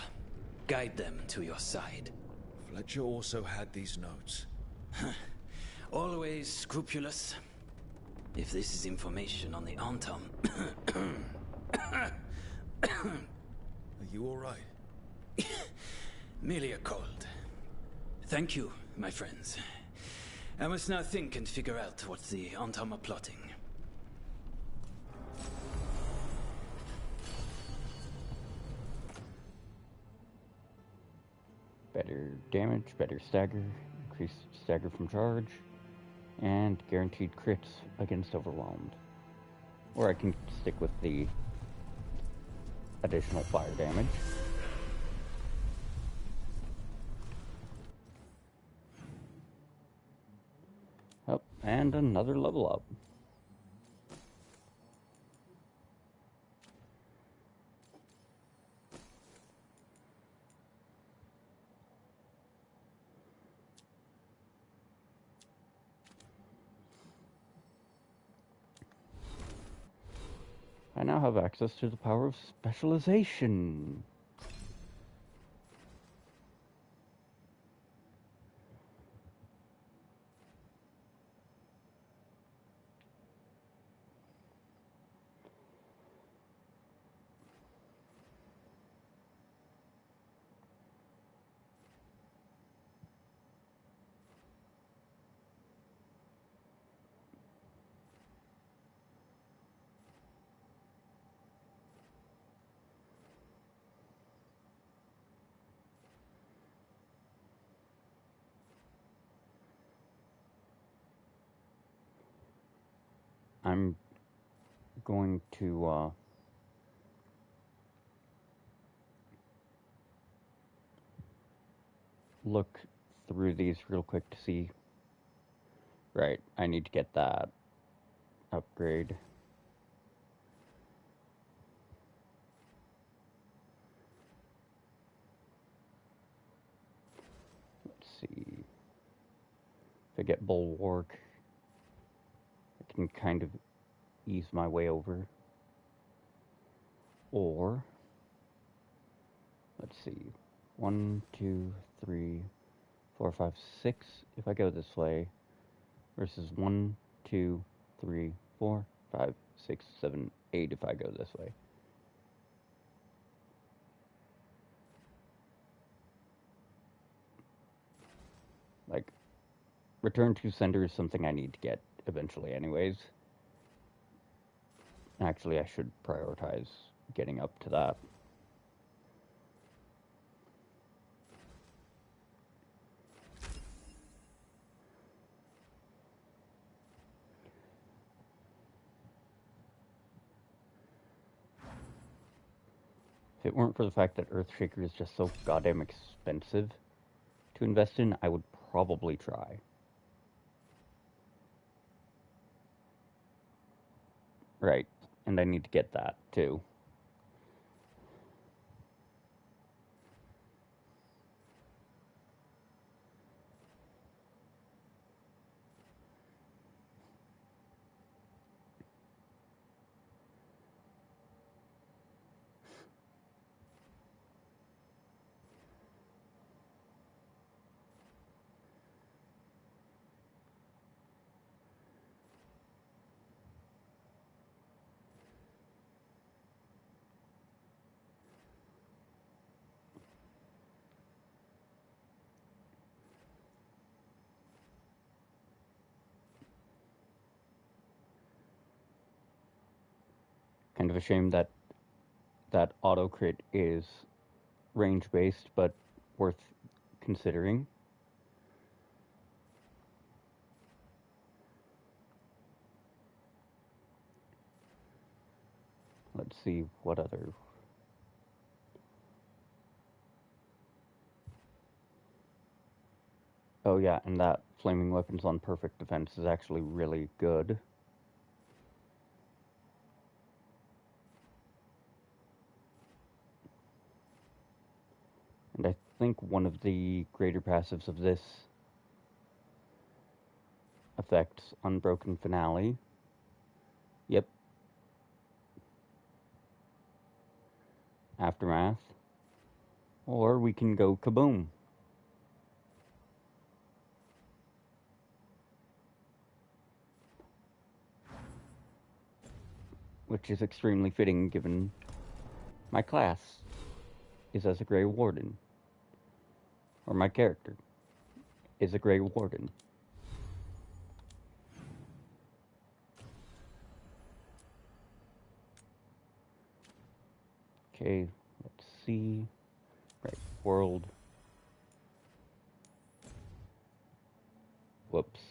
guide them to your side. Fletcher also had these notes. Always scrupulous. If this is information on the Antam... Are you alright? Merely a cold. Thank you, my friends. I must now think and figure out what the Antam are plotting. Better damage, better stagger, increased stagger from charge, and guaranteed crits against overwhelmed. Or I can stick with the additional fire damage. Oh, and another level up. I now have access to the power of specialization. I'm going to look through these real quick to see. Right, I need to get that upgrade. Let's see. If I get Bulwark, I can kind of ease my way over. Or, let's see, 1, 2, 3, 4, 5, 6 if I go this way, versus 1, 2, 3, 4, 5, 6, 7, 8 if I go this way. Like, return to sender is something I need to get eventually anyways. Actually, I should prioritize getting up to that. If it weren't for the fact that Earthshaker is just so goddamn expensive to invest in, I would probably try. Right, and I need to get that, too. Kind of a shame that that auto crit is range based, but worth considering. Let's see what other. Oh yeah, and that flaming weapons on perfect defense is actually really good. And I think one of the greater passives of this affects Unbroken Finale. Yep. Aftermath. Or we can go Kaboom. Which is extremely fitting given my class is as a Grey Warden. Or my character is a Grey Warden. Okay, let's see. Right, world. Whoops.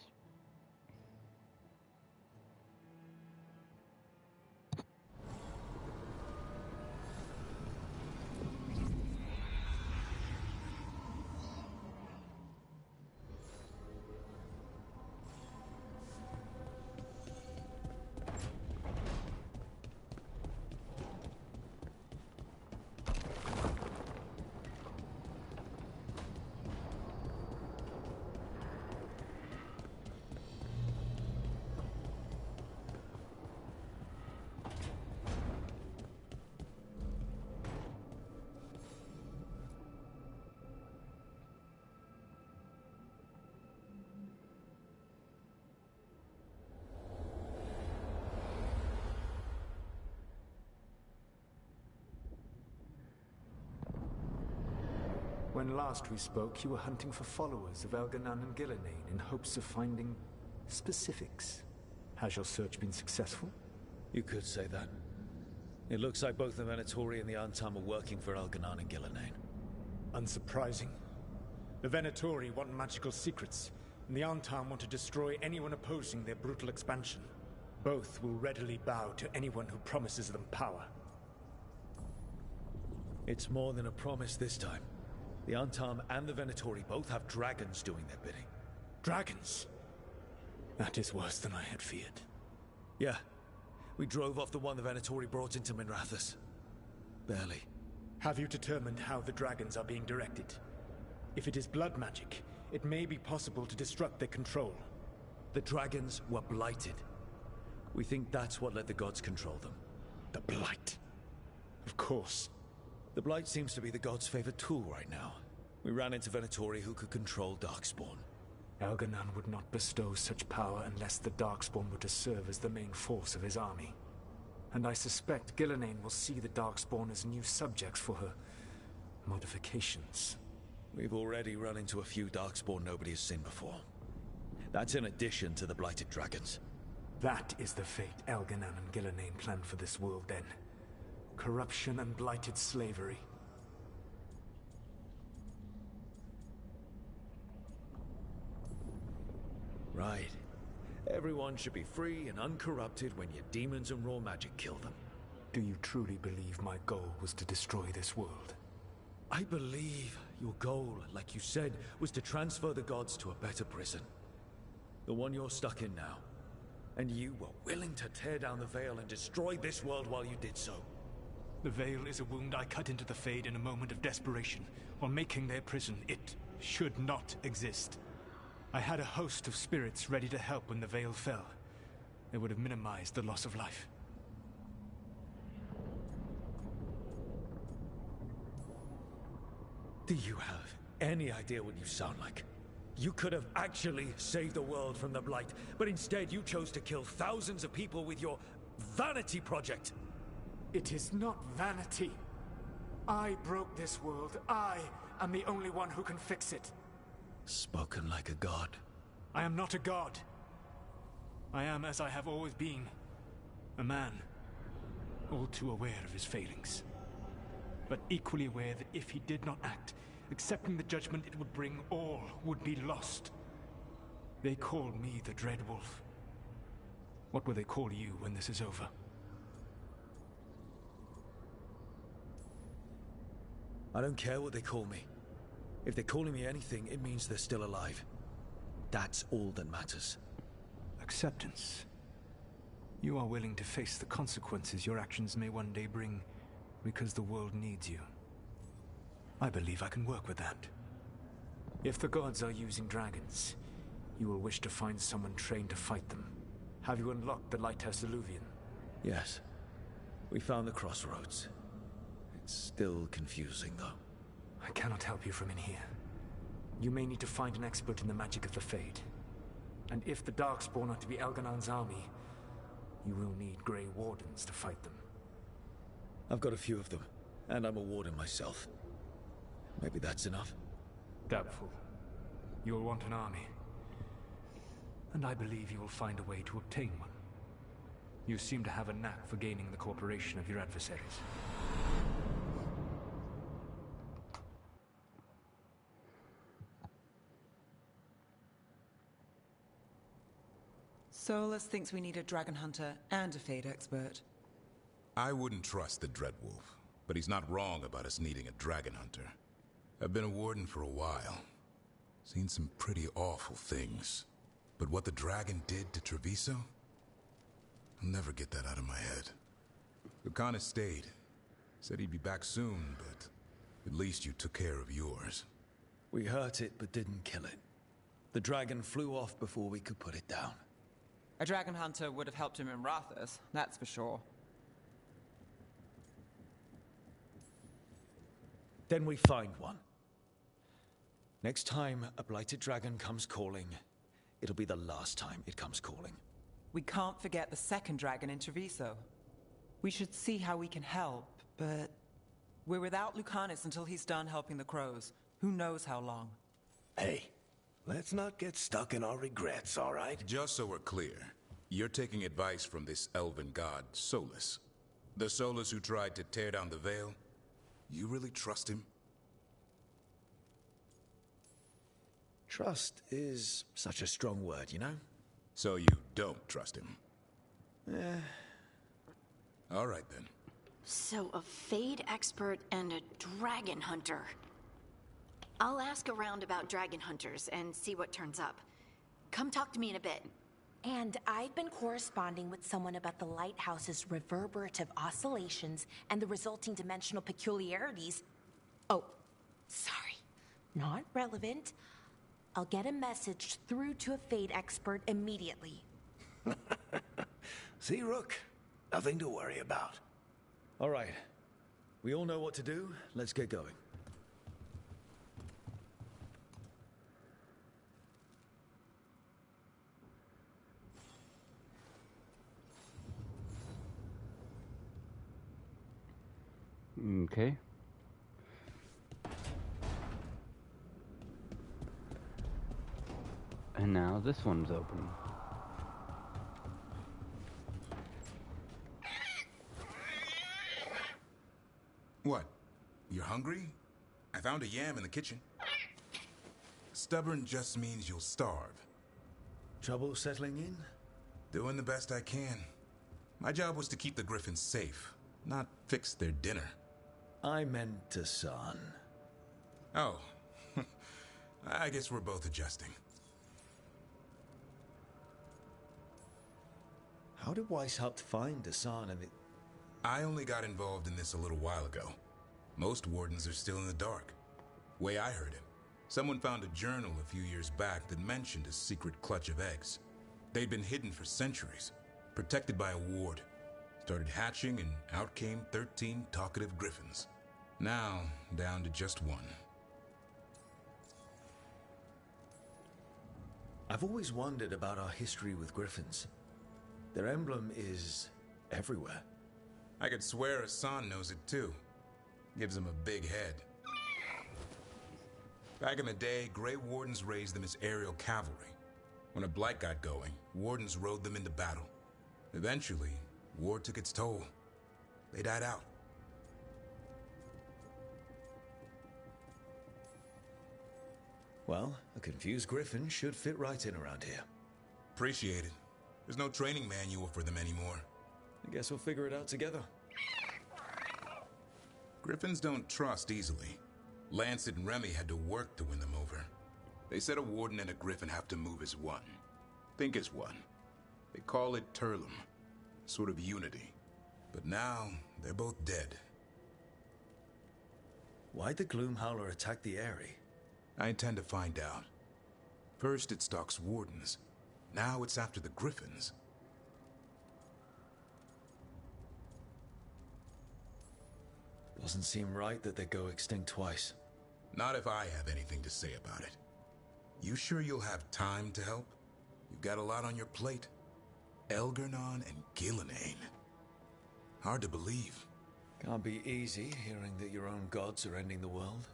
When last we spoke, you were hunting for followers of Elganan and Gillenane in hopes of finding specifics. Has your search been successful? You could say that. It looks like both the Venatori and the Antam are working for Elganan and Gillenane. Unsurprising. The Venatori want magical secrets, and the Antam want to destroy anyone opposing their brutal expansion. Both will readily bow to anyone who promises them power. It's more than a promise this time. The Antam and the Venatori both have dragons doing their bidding. Dragons? That is worse than I had feared. Yeah. We drove off the one the Venatori brought into Minrathous. Barely. Have you determined how the dragons are being directed? If it is blood magic, it may be possible to disrupt their control. The dragons were blighted. We think that's what let the gods control them. The blight? Of course. The blight seems to be the gods' favorite tool right now. We ran into Venatori who could control Darkspawn. Elganan would not bestow such power unless the Darkspawn were to serve as the main force of his army. And I suspect Gillenane will see the Darkspawn as new subjects for her modifications. We've already run into a few Darkspawn nobody has seen before. That's in addition to the blighted dragons. That is the fate Elganan and Gillenane planned for this world then. Corruption and blighted slavery. Right. Everyone should be free and uncorrupted when your demons and raw magic kill them. Do you truly believe my goal was to destroy this world? I believe your goal, like you said, was to transfer the gods to a better prison. The one you're stuck in now. And you were willing to tear down the veil and destroy this world while you did so. The veil is a wound I cut into the Fade in a moment of desperation, while making their prison. It should not exist. I had a host of spirits ready to help when the veil fell. It would have minimized the loss of life. Do you have any idea what you sound like? You could have actually saved the world from the Blight, but instead you chose to kill thousands of people with your vanity project. It is not vanity. I broke this world. I am the only one who can fix it. Spoken like a god. I am not a god. I am, as I have always been, a man, all too aware of his failings, but equally aware that if he did not act, accepting the judgment it would bring, all would be lost. They call me the Dread Wolf. What will they call you when this is over? I don't care what they call me. If they're calling me anything, it means they're still alive. That's all that matters. Acceptance. You are willing to face the consequences your actions may one day bring because the world needs you. I believe I can work with that. If the gods are using dragons, you will wish to find someone trained to fight them. Have you unlocked the Lighthouse Illuvian? Yes. We found the crossroads. It's still confusing, though. I cannot help you from in here. You may need to find an expert in the magic of the Fade. And if the Darkspawn are to be Elganon's army, you will need Grey Wardens to fight them. I've got a few of them, and I'm a warden myself. Maybe that's enough? Doubtful. You will want an army. And I believe you will find a way to obtain one. You seem to have a knack for gaining the cooperation of your adversaries. Solus thinks we need a dragon hunter and a Fade expert. I wouldn't trust the Dreadwolf, but he's not wrong about us needing a dragon hunter. I've been a warden for a while. Seen some pretty awful things. But what the dragon did to Treviso? I'll never get that out of my head. Lucana stayed. Said he'd be back soon, but at least you took care of yours. We hurt it, but didn't kill it. The dragon flew off before we could put it down. A dragon hunter would have helped him in Rathus, that's for sure. Then we find one. Next time a blighted dragon comes calling, it'll be the last time it comes calling. We can't forget the second dragon in Treviso. We should see how we can help, but we're without Lucanus until he's done helping the crows. Who knows how long? Hey, let's not get stuck in our regrets, all right? Just so we're clear, you're taking advice from this elven god, Solus. The Solus who tried to tear down the veil? You really trust him? Trust is such a strong word, you know? So you don't trust him? All right, then. So, a Fade expert and a dragon hunter. I'll ask around about dragon hunters and see what turns up. Come talk to me in a bit. And I've been corresponding with someone about the lighthouse's reverberative oscillations and the resulting dimensional peculiarities. Oh, sorry. Not relevant. I'll get a message through to a Fade expert immediately. See, Rook? Nothing to worry about. All right. We all know what to do. Let's get going. Okay. And now this one's open. What? You're hungry? I found a yam in the kitchen. Stubborn just means you'll starve. Trouble settling in? Doing the best I can. My job was to keep the Griffins safe. not fix their dinner. I meant Hassan. Oh. I guess we're both adjusting. How did Weishaupt find Hassan and it... I only got involved in this a little while ago. Most wardens are still in the dark. Way I heard it, someone found a journal a few years back that mentioned a secret clutch of eggs. They'd been hidden for centuries, protected by a ward. Started hatching and out came 13 talkative griffins. Now, down to just one. I've always wondered about our history with griffins. Their emblem is everywhere. I could swear Hassan knows it too. Gives him a big head. Back in the day, Grey Wardens raised them as aerial cavalry. When a blight got going, Wardens rode them into battle. Eventually, war took its toll. They died out. Well, a confused griffin should fit right in around here. Appreciate it. There's no training manual for them anymore. I guess we'll figure it out together. Griffins don't trust easily. Lancet and Remy had to work to win them over. They said a warden and a griffin have to move as one. Think as one. They call it Turlum. Sort of unity. But now, they're both dead. Why'd the Gloomhowler attack the Eyrie? I intend to find out. First it stalks wardens. Now it's after the griffins. Doesn't seem right that they go extinct twice. Not if I have anything to say about it. You sure you'll have time to help? You've got a lot on your plate. Elgar'nan and Gillenane. Hard to believe. Can't be easy hearing that your own gods are ending the world.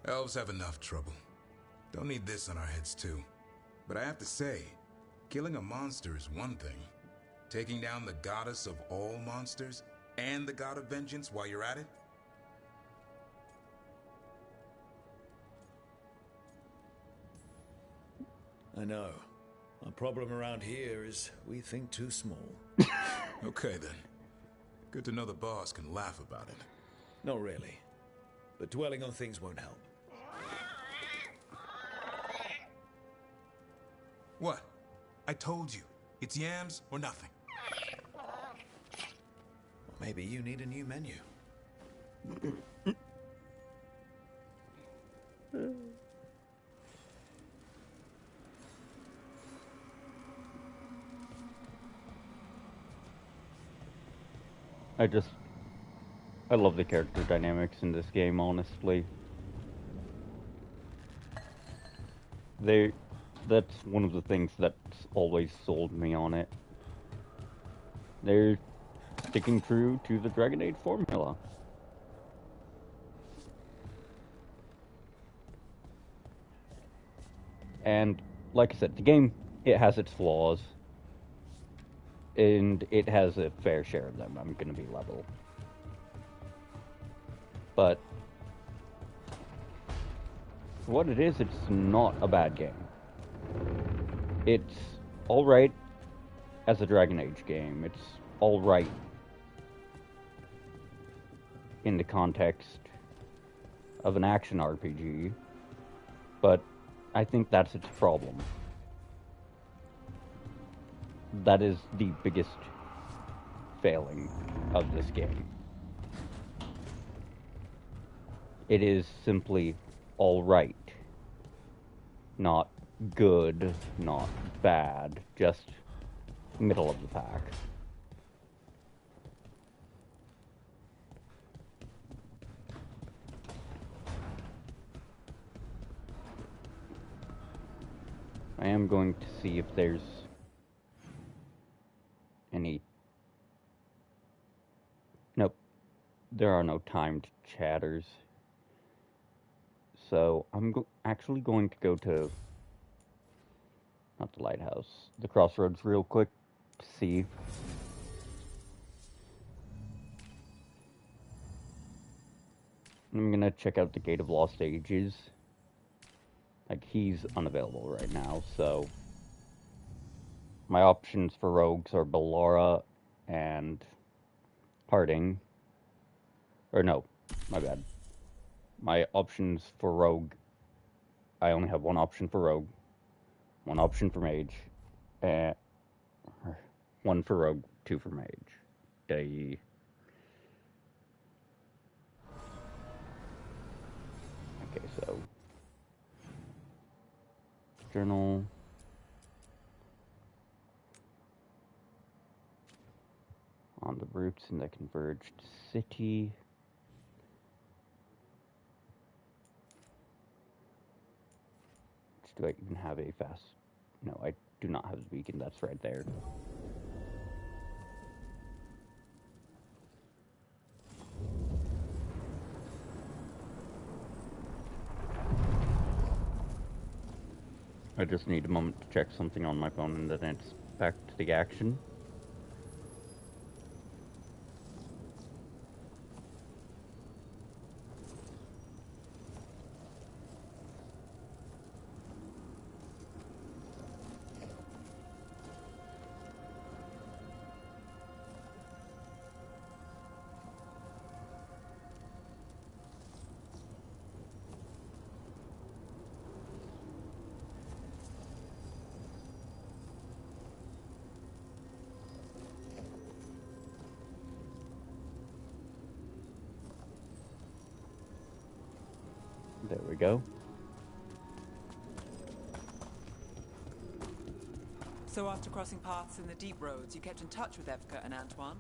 Elves have enough trouble. Don't need this on our heads too. But I have to say, killing a monster is one thing. Taking down the goddess of all monsters and the god of vengeance while you're at it? I know. Our problem around here is we think too small. Okay then. Good to know the boss can laugh about it. Not really. But dwelling on things won't help. What? I told you. It's yams or nothing. Maybe you need a new menu. I love the character dynamics in this game, honestly. That's one of the things that's always sold me on it. They're sticking true to the Dragon Age formula. And, like I said, the game, it has its flaws. And it has a fair share of them, I'm gonna be level. But, for what it is, it's not a bad game. It's alright as a Dragon Age game. It's alright in the context of an action RPG. But I think that's its problem. That is the biggest failing of this game. It is simply alright. Not good, not bad, just middle of the pack. I am going to see if there's any... Nope. There are no timed chatters. So, I'm actually going to go to... Not the lighthouse. The crossroads real quick. To see. I'm gonna check out the Gate of Lost Ages. Like, he's unavailable right now, so... My options for rogues are Ballora and Harding, Or no, my bad. My options for rogue, I only have one option for rogue, one option for mage, one for rogue, two for mage. Okay, so journal. On the routes in the converged city. Do I even have a fast? No, I do not have the beacon. That's right there. I just need a moment to check something on my phone and then it's back to the action. There we go. So after crossing paths in the deep roads, you kept in touch with Evka and Antoine?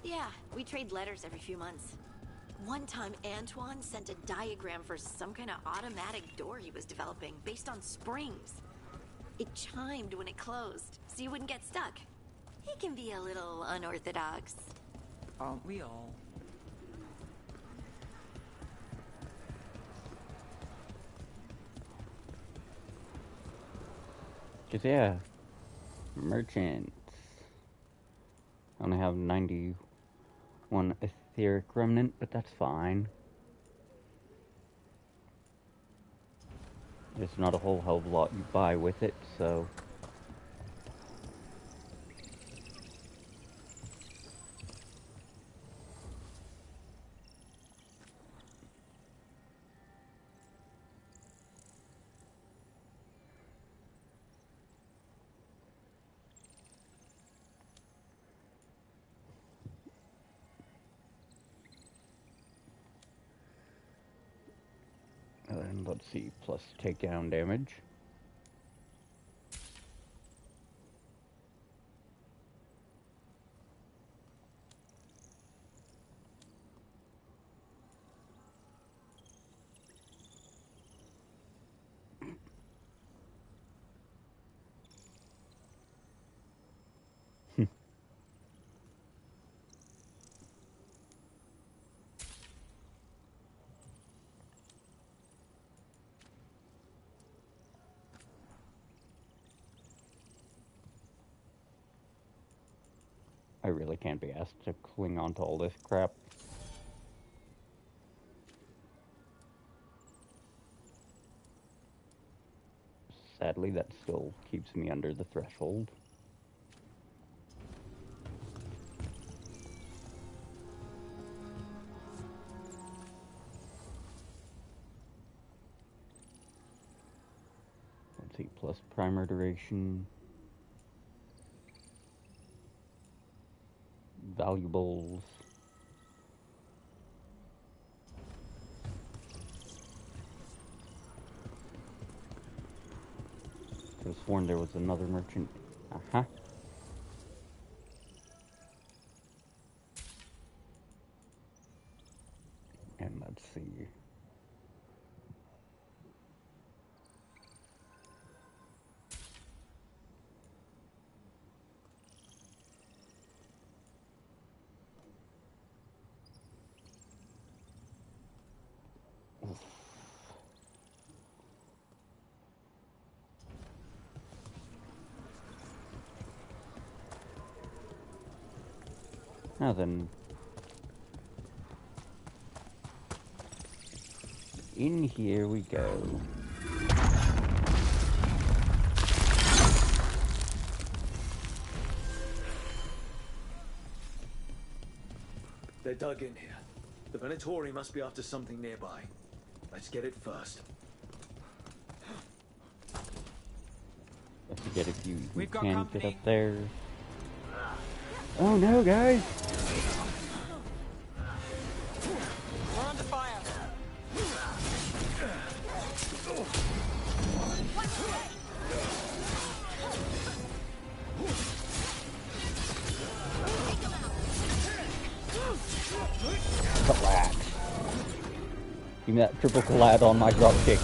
Yeah, we trade letters every few months. One time, Antoine sent a diagram for some kind of automatic door he was developing based on springs. It chimed when it closed, so you wouldn't get stuck. He can be a little unorthodox. Aren't we all? Cause yeah, merchants. I only have 91 etheric remnant, but that's fine. There's not a whole hell of a lot you buy with it, so. And let's see, plus takedown damage. I really can't be asked to cling on to all this crap. Sadly, that still keeps me under the threshold. Let's see, plus primer duration. Valuables. I could have sworn there was another merchant. Uh-huh. And let's see. Now then, in here we go. They're dug in here. The Venatori must be after something nearby. Let's get it first. Let's get if you We've got can company. get up there. Oh no, guys! We're under fire. Collad. Give me that triple collad on my dropkick.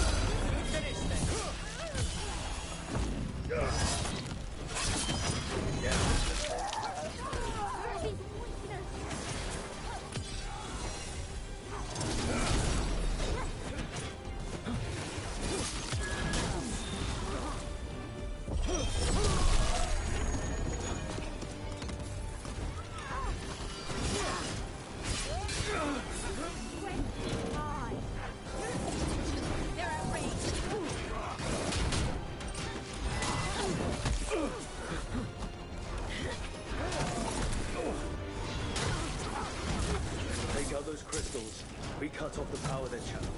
Take out those crystals. We cut off the power they're channeling.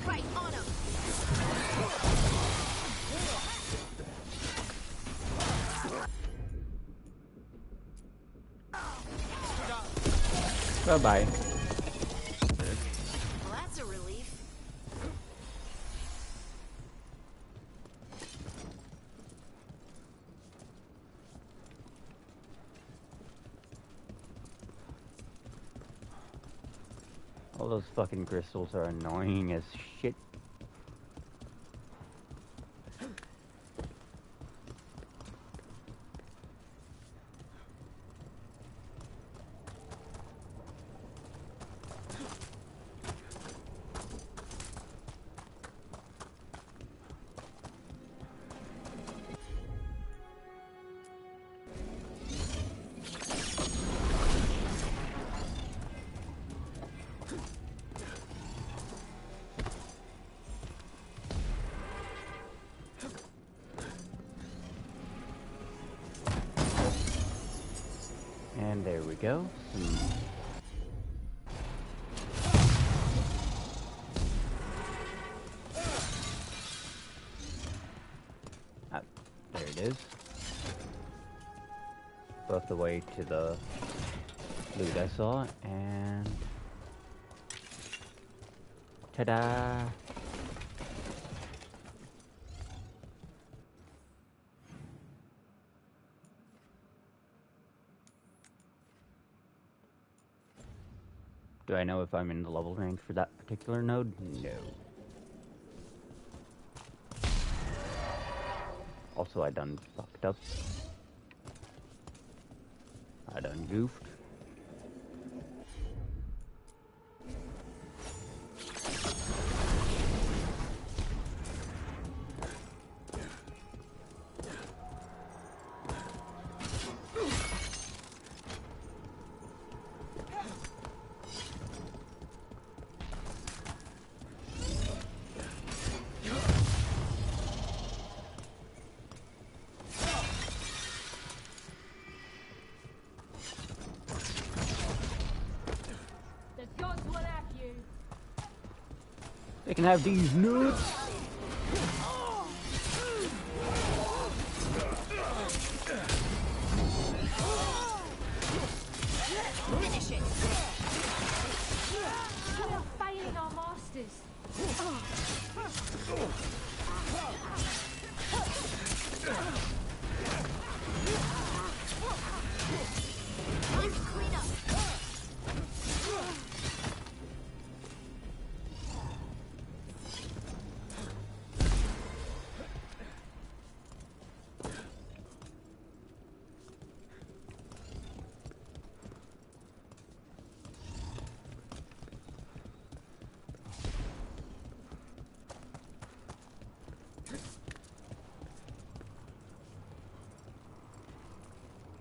Right on him. Bye-bye. Well, that's a relief. All those fucking crystals are annoying as shit. And there we go. There it is. Both the way to the loot I saw, and ta-da! Do I know if I'm in the level range for that particular node? No. Also, I done fucked up. I done goofed. They can have these nuts. Finish it. We are failing our masters. Time to clean up.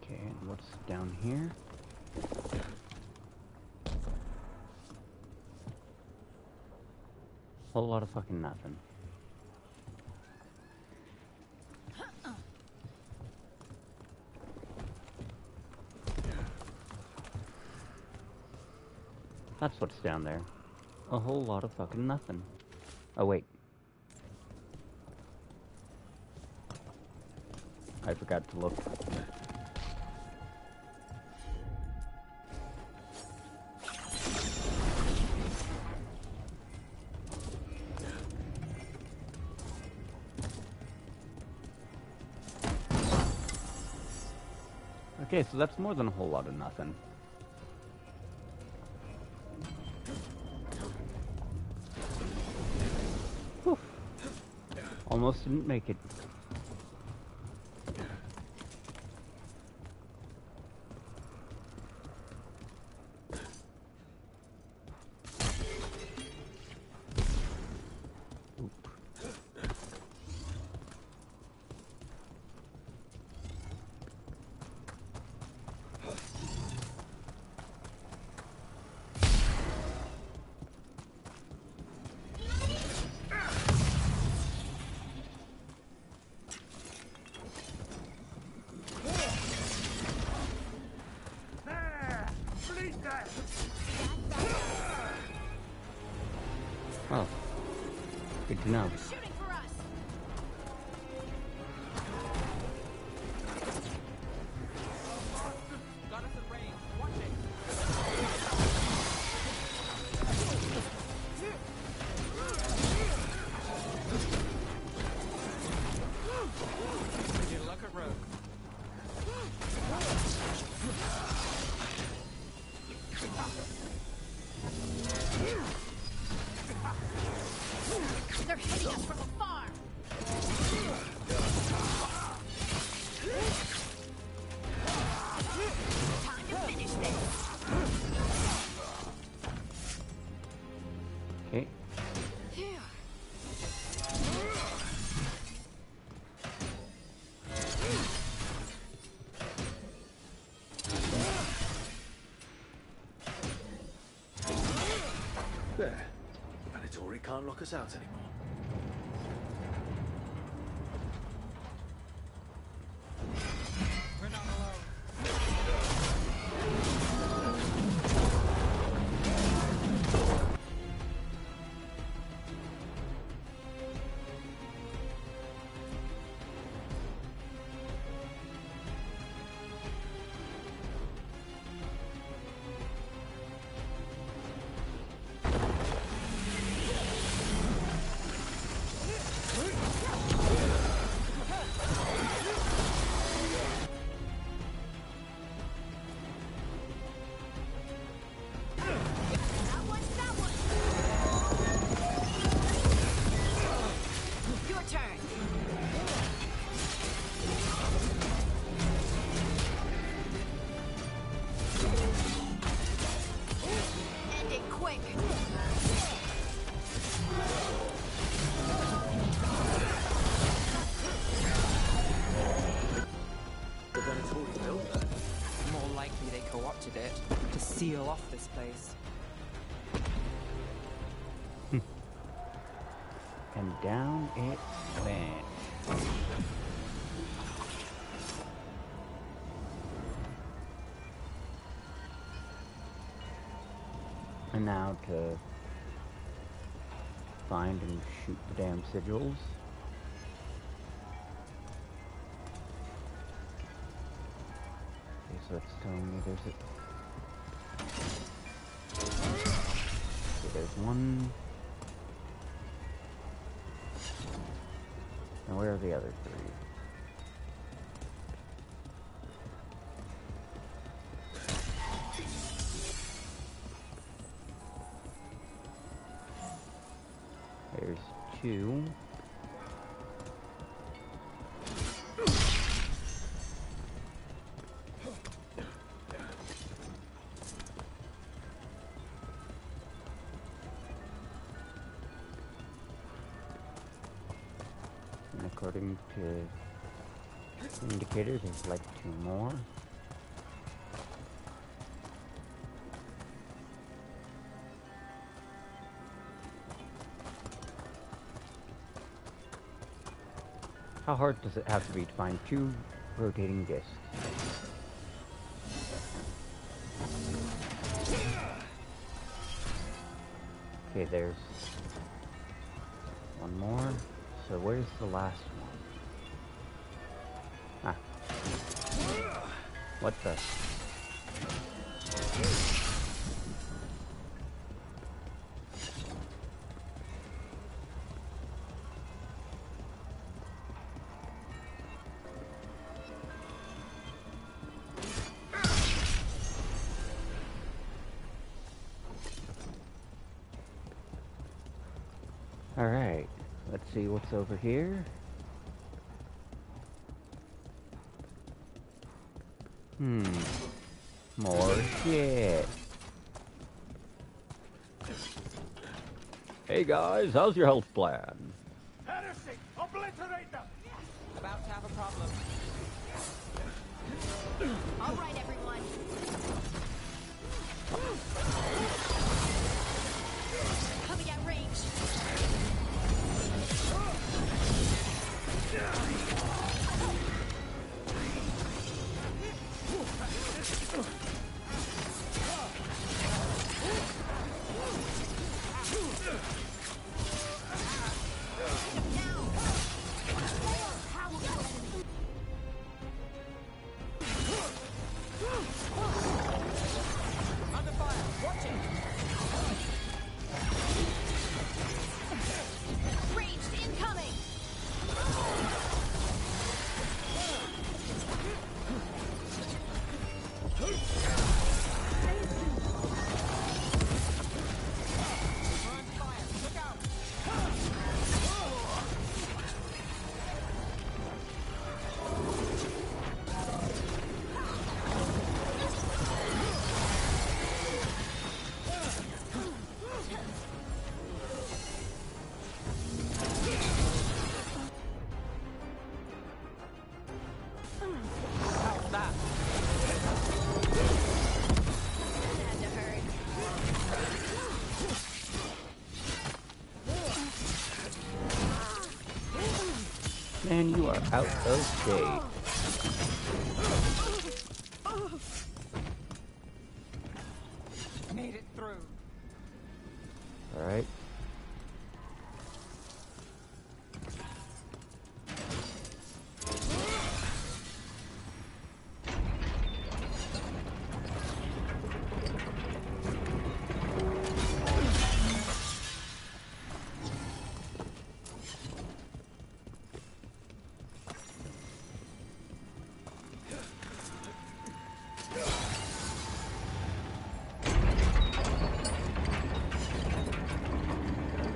Okay, and what's down here? Whole lot of fucking nothing. That's what's down there. A whole lot of fucking nothing. Oh, wait. I forgot to look. Okay, so that's more than a whole lot of nothing. Whew. Almost didn't make it. Oh, good to know. They're hitting us from afar. Time to finish this. Okay. There. Venatori can't lock us out anymore. We're not alone. Your turn. End it quick. The Venatori built that. More likely they co-opted it to seal off this place. And down it went. And now to find and shoot the damn sigils. Okay, so that's telling me there's okay, there's one. And where are the other three? There's two. And according to indicators, there's like two more. How hard does it have to be to find two rotating discs? Okay, there's one more. So where's the last one? Ah. What the? Alright, let's see what's over here. More shit. Hey guys, how's your health plan? Heresy! Obliterate them! About to have a problem. All right, everyone. Coming at range. Under fire! Watch it! Ranged incoming. How's that? Had to hurt. Man, you are out of date. Made it through. Alright.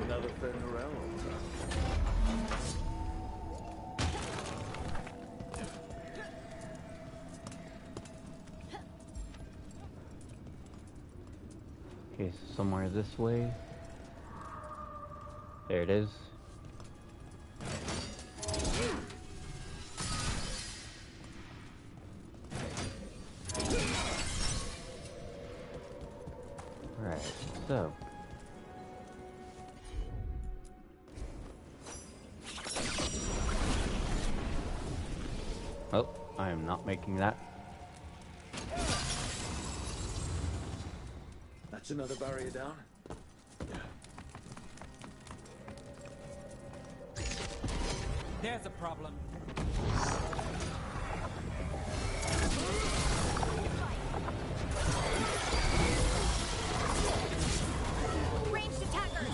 Another Fenrirel. Okay, so somewhere this way. There it is. Alright, so. Oh, I am not making that. That's another barrier down. There's a problem. Ranged attackers.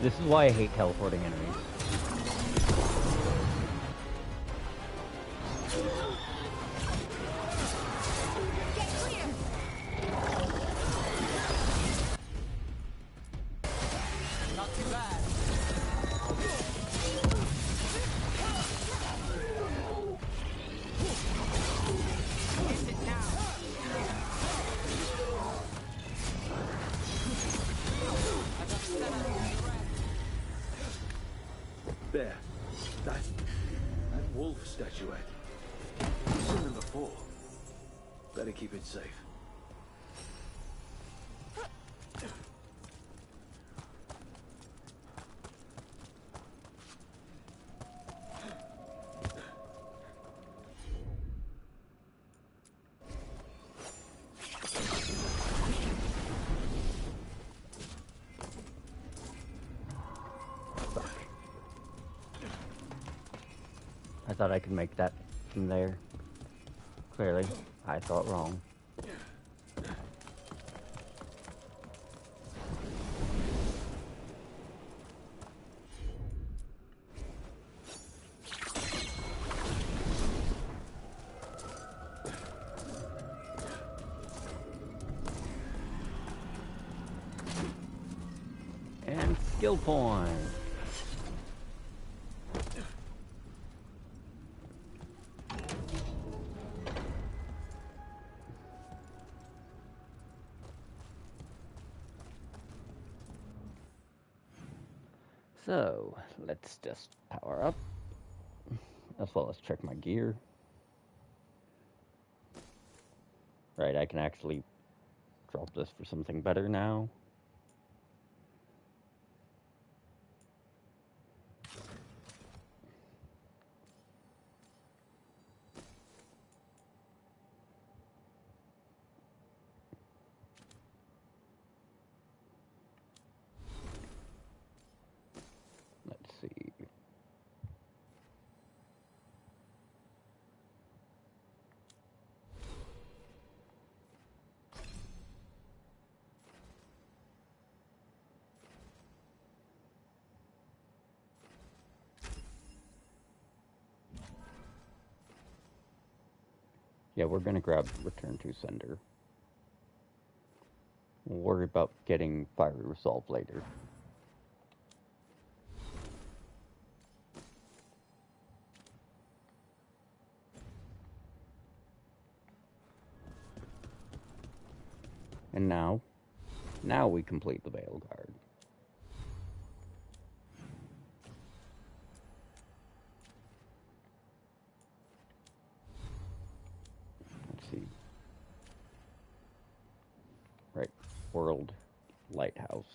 This is why I hate teleporting enemies. Not too bad. Is it now? There. That wolf statuette. I've seen them before. Better keep it safe. I thought I could make that from there. Clearly, I thought wrong. And skill point. So, let's just power up, as well as check my gear. Right, I can actually drop this for something better now. Let's see. Yeah, we're gonna grab Return to Sender. We'll worry about getting Fiery Resolve later. And now we complete the Veil Guard. Let's see. Right, World Lighthouse.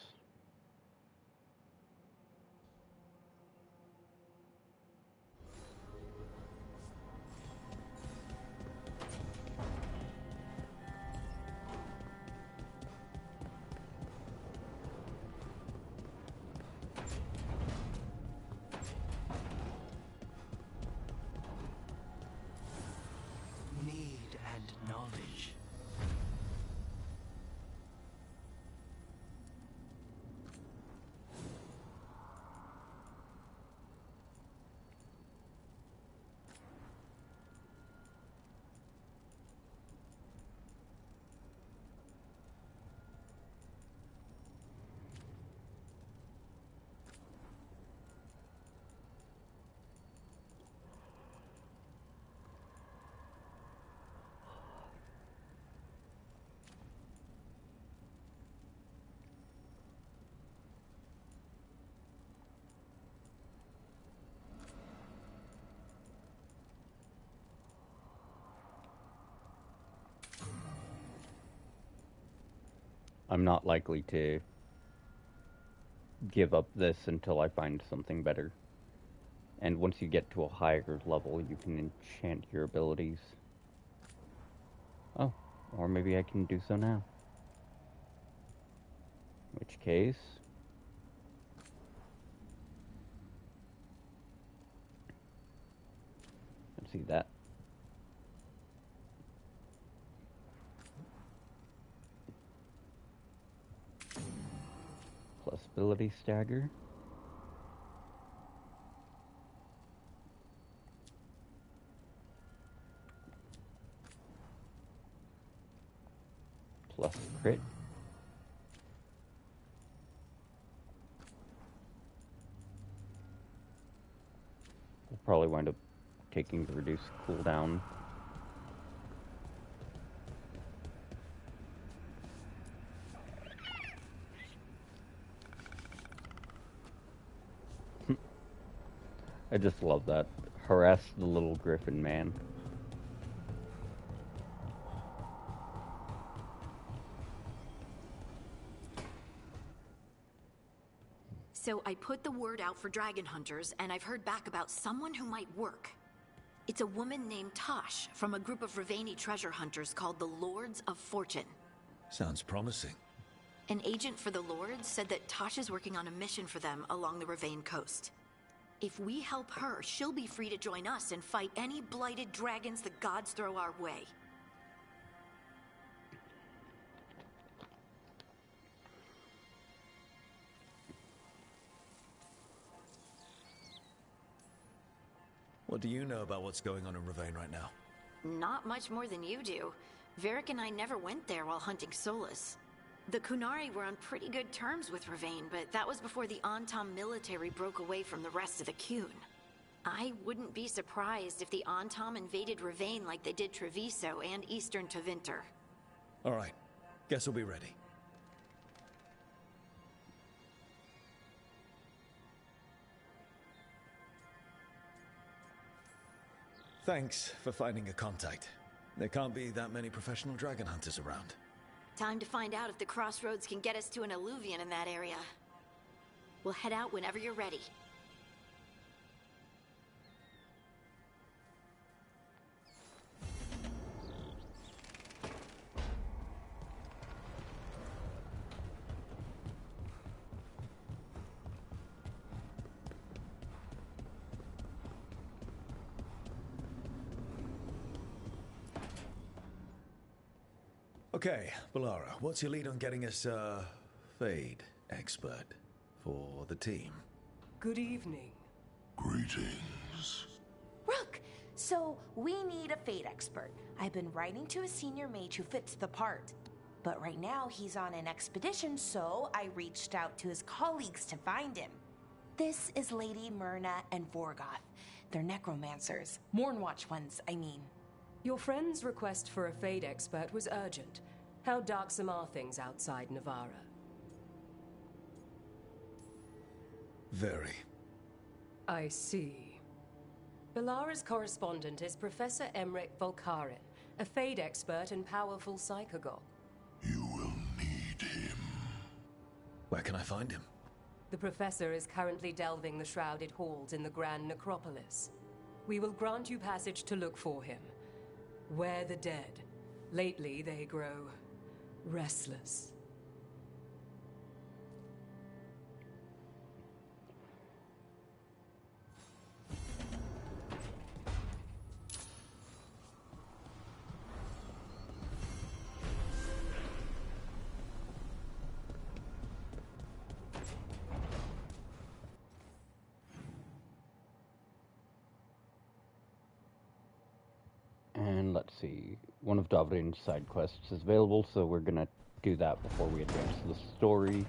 Need and knowledge. I'm not likely to give up this until I find something better. And once you get to a higher level, you can enchant your abilities. Oh, or maybe I can do so now. In which case... let's see that. Plus ability stagger. crit. We'll probably wind up taking the reduced cooldown. I just love that. Harass the little griffin man. So I put the word out for dragon hunters, and I've heard back about someone who might work. It's a woman named Tosh from a group of Ravani treasure hunters called the Lords of Fortune. Sounds promising. An agent for the Lords said that Tosh is working on a mission for them along the Ravane coast. If we help her, she'll be free to join us and fight any blighted dragons the gods throw our way. What do you know about what's going on in Ravane right now? Not much more than you do. Varric and I never went there while hunting Solus. The Kunari were on pretty good terms with Ravane, but that was before the Antam military broke away from the rest of the Kun. I wouldn't be surprised if the Antam invaded Ravane like they did Treviso and Eastern Tevinter. All right. Guess we'll be ready. Thanks for finding a contact. There can't be that many professional dragon hunters around. Time to find out if the crossroads can get us to an alluvion in that area. We'll head out whenever you're ready. Okay, Balara, what's your lead on getting us a Fade expert for the team? Good evening. Greetings. Rook, so we need a fate expert. I've been writing to a senior mage who fits the part. But right now he's on an expedition, so I reached out to his colleagues to find him. This is Lady Myrna and Vorgoth. They're necromancers. Mournwatch ones, I mean. Your friend's request for a Fade expert was urgent. How darksome are things outside Navarra? Very. I see. Balara's correspondent is Professor Emmerich Volkarin, a Fade expert and powerful psychagog. Where can I find him? The Professor is currently delving the shrouded halls in the Grand Necropolis. We will grant you passage to look for him. Where the dead. Lately they grow restless. And let's see, one of Davrin's side quests is available, so we're gonna do that before we advance the story.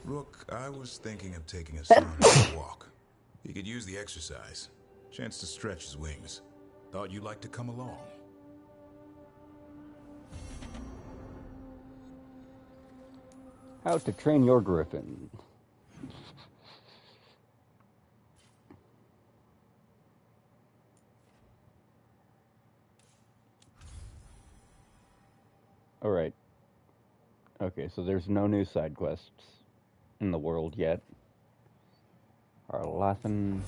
Rook, I was thinking of taking a son for a walk. He could use the exercise. Chance to stretch his wings. Thought you'd like to come along. How to train your griffin. Alright. Okay, so there's no new side quests in the world yet. Arlathan.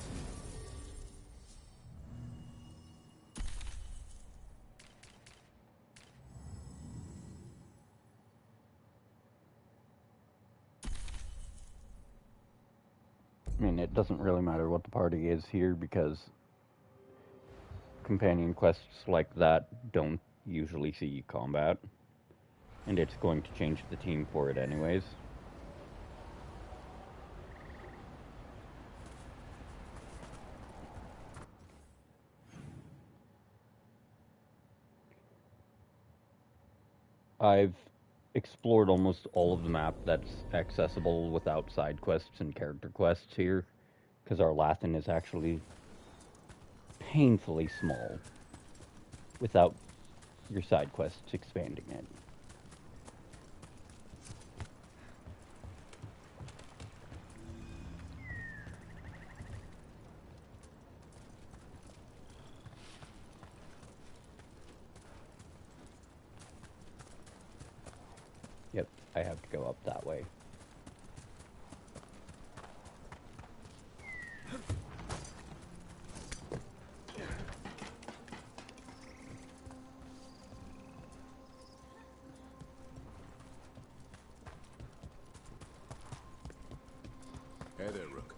I mean, it doesn't really matter what the party is here because companion quests like that don't usually see combat. And it's going to change the team for it anyways. I've explored almost all of the map that's accessible without side quests and character quests here, because our Lathan is actually painfully small without your side quests expanding it. Yep, I have to go up that way. Hey there, Rook.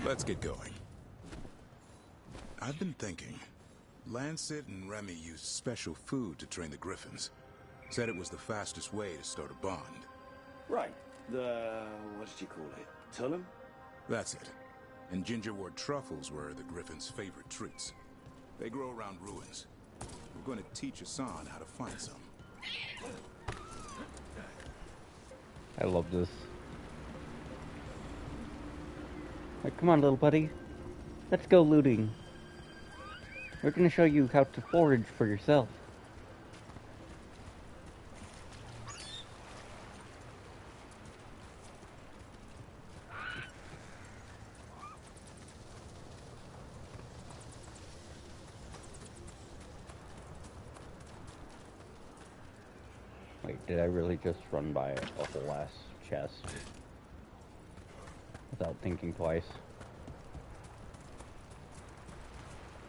Let's get going. I've been thinking. Lancet and Remy used special food to train the Griffins. Said it was the fastest way to start a bond. Right. What did you call it? Tullum? That's it. And gingerwort truffles were the Griffins' favorite treats. They grow around ruins. We're going to teach Hassan how to find some. I love this. Like, come on, little buddy. Let's go looting. We're gonna show you how to forage for yourself. Wait, did I really just run by a whole ass chest? Without thinking twice.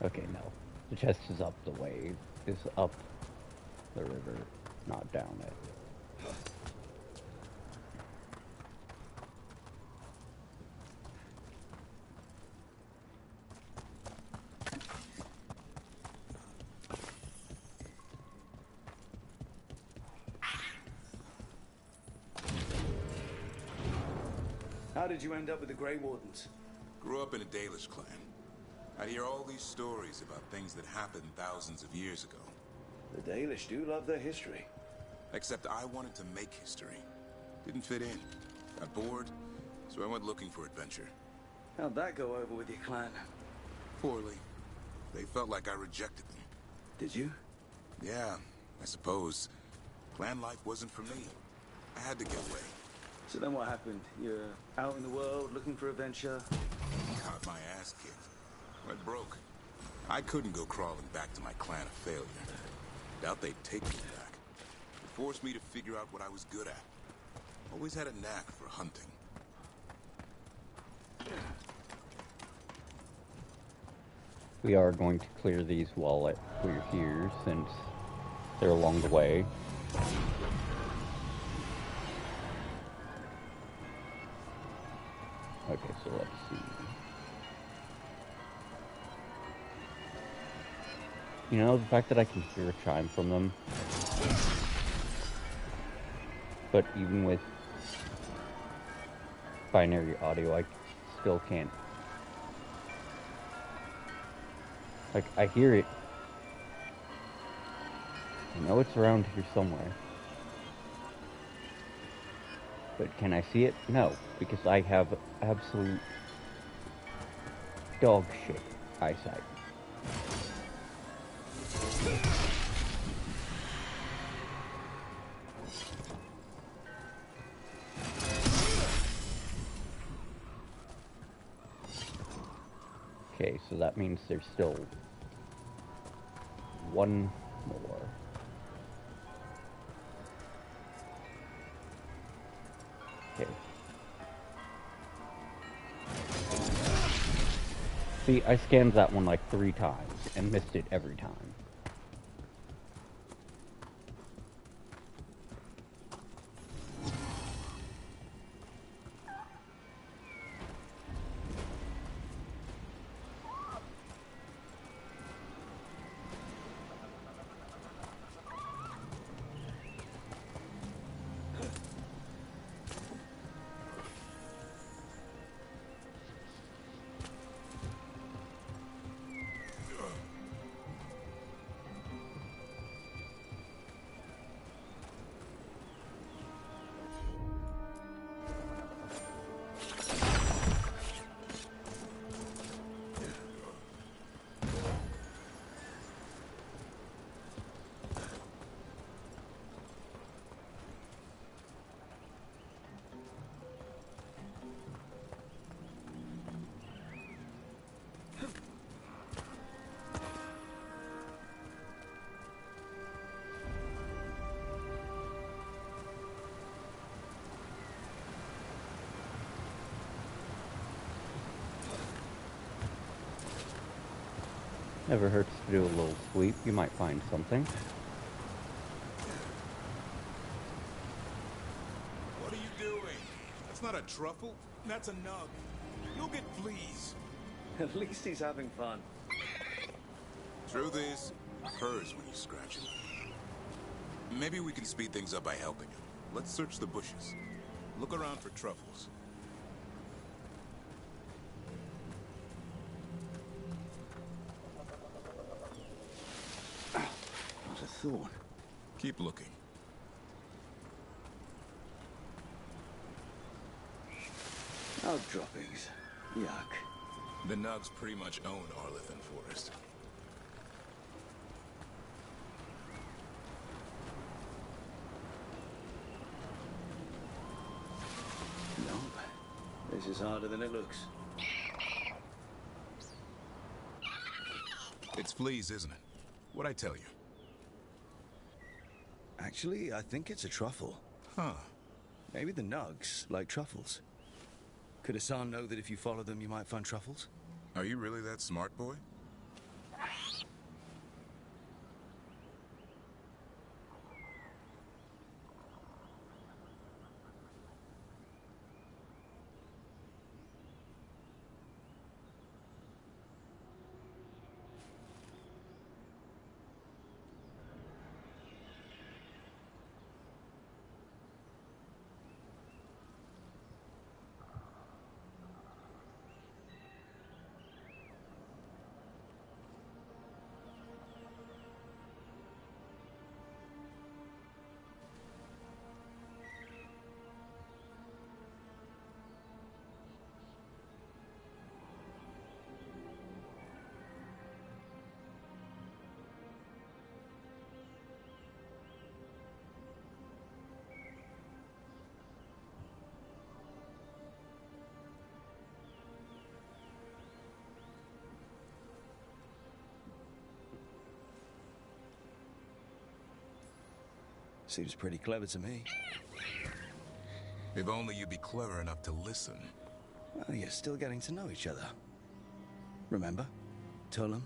Okay, no. The chest is up the way. Is up the river, not down it. How did you end up with the Grey Wardens? Grew up in a Dalish clan. I'd hear all these stories about things that happened thousands of years ago. The Dalish do love their history. Except I wanted to make history. Didn't fit in. Got bored, so I went looking for adventure. How'd that go over with your clan? Poorly. They felt like I rejected them. Did you? Yeah, I suppose. Clan life wasn't for me. I had to get away. So then what happened? You're out in the world looking for adventure? Got my ass kicked. Went broke. I couldn't go crawling back to my clan a failure. Doubt they'd take me back. It forced me to figure out what I was good at. Always had a knack for hunting. We are going to clear these while we're here, since they're along the way. Okay, so let's see. You know, the fact that I can hear a chime from them. But even with binary audio, I still can't. Like, I hear it. I know it's around here somewhere. But can I see it? No, because I have absolute dog shit eyesight. Okay, so that means there's still one more. Okay. See, I scanned that one like 3 times and missed it every time. Never hurts to do a little sweep. You might find something. What are you doing? That's not a truffle. That's a nug. You'll get fleas. At least he's having fun. Truth is, it hurts when you scratch him. Maybe we can speed things up by helping him. Let's search the bushes. Look around for truffles. Not a thorn. Keep looking. Out droppings. Yuck. The Nugs pretty much own Arlithan Forest. Nope. This is harder than it looks. It's fleas, isn't it? What'd I tell you? Actually, I think it's a truffle. Huh. Maybe the Nugs like truffles. Could Hassan know that if you follow them, you might find truffles? Are you really that smart, boy? Seems pretty clever to me. If only you'd be clever enough to listen. Well, you're still getting to know each other. Remember? Tolam?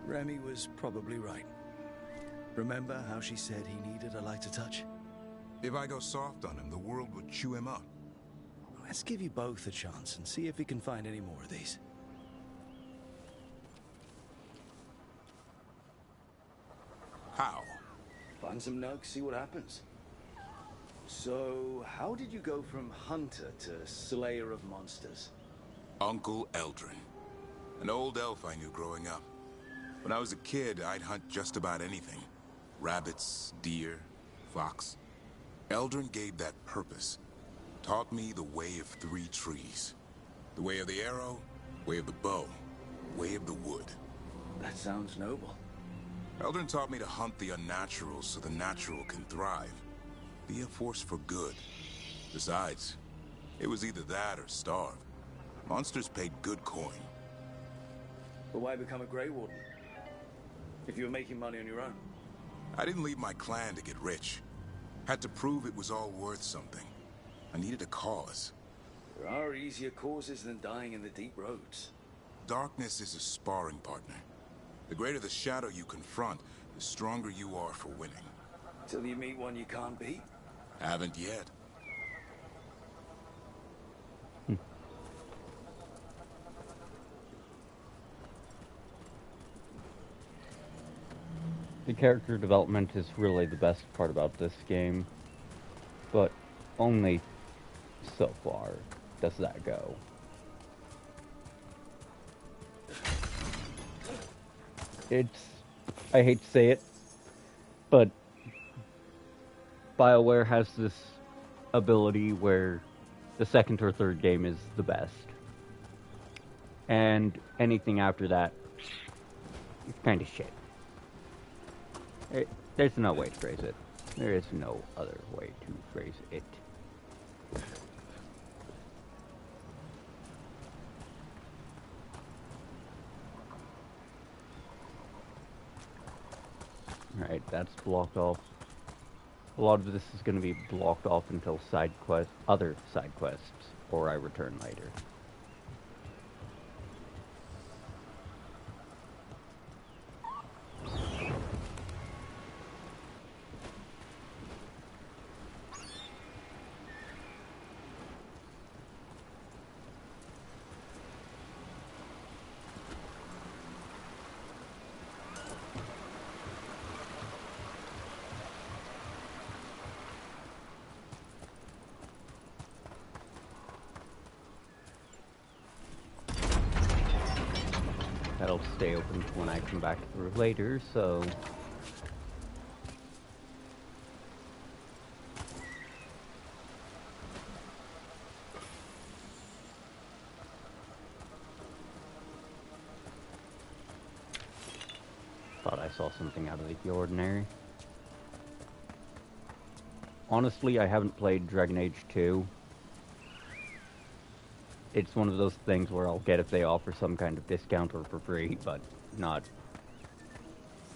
Remy was probably right. Remember how she said he needed a lighter touch? If I go soft on him, the world would chew him up. Let's give you both a chance and see if we can find any more of these. How? Find some nugs, see what happens. So, how did you go from hunter to slayer of monsters? Uncle Eldrin. An old elf I knew growing up. When I was a kid, I'd hunt just about anything. Rabbits, deer, fox. Eldrin gave that purpose. Taught me the way of 3 trees. The way of the arrow, way of the bow, way of the wood. That sounds noble. Eldrin taught me to hunt the unnatural so the natural can thrive. Be a force for good. Besides, it was either that or starve. Monsters paid good coin. But why become a Grey Warden? If you were making money on your own. I didn't leave my clan to get rich. Had to prove it was all worth something. I needed a cause. There are easier causes than dying in the deep roads. Darkness is a sparring partner. The greater the shadow you confront, the stronger you are for winning. Till you meet one you can't beat? Haven't yet. The character development is really the best part about this game, but only so far does that go. I hate to say it, but BioWare has this ability where the second or third game is the best. And anything after that is kind of shit. There's no way to phrase it. There is no other way to phrase it. Alright, that's blocked off. A lot of this is going to be blocked off until other side quests, or I return later. That'll stay open when I come back through later, so... Thought I saw something out of the ordinary. Honestly, I haven't played Dragon Age 2. It's one of those things where I'll get if they offer some kind of discount or for free, but not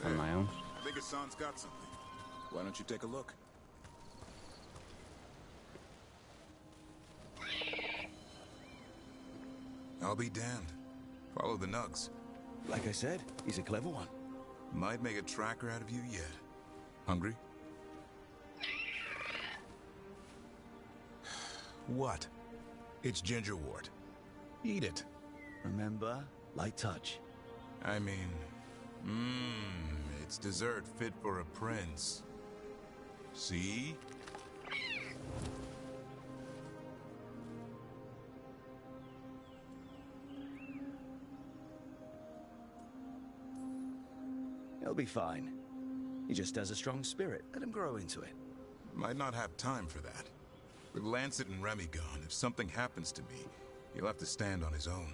on my own. I think Hassan's got something. Why don't you take a look? I'll be damned. Follow the nugs. Like I said, he's a clever one. Might make a tracker out of you yet. Hungry? What? It's gingerwort. Eat it. Remember, light touch. I mean, it's dessert fit for a prince. See? He'll be fine. He just has a strong spirit. Let him grow into it. Might not have time for that. With Lancet and Remy gone, if something happens to me, he'll have to stand on his own.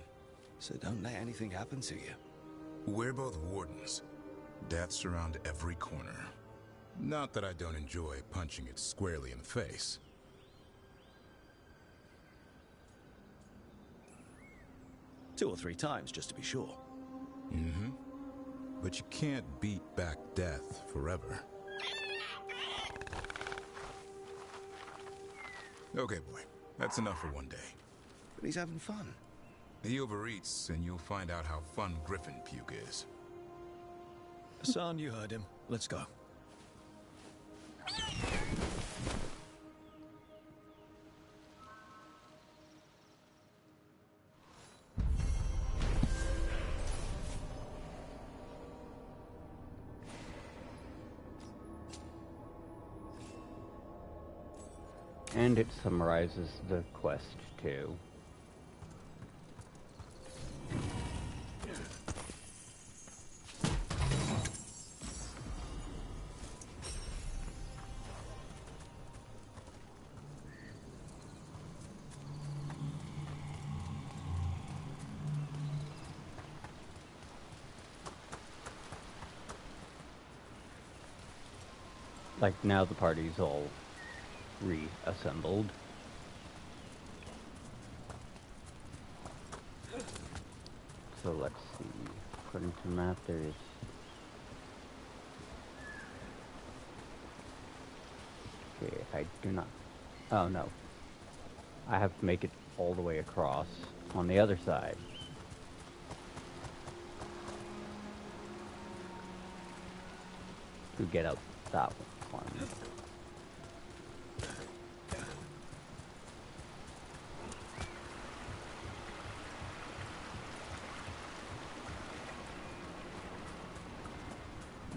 So don't let anything happen to you. We're both wardens. Death's around every corner. Not that I don't enjoy punching it squarely in the face. Two or three times, just to be sure. Mm-hmm. But you can't beat back death forever. Okay, boy. That's enough for one day. But he's having fun. He overeats, and you'll find out how fun Griffin puke is. Hassan, you heard him. Let's go. And it summarizes the quest too. Like now the party's all reassembled. So let's see. According to the map, there is... Okay, I do not... Oh, no. I have to make it all the way across on the other side. To get out that one.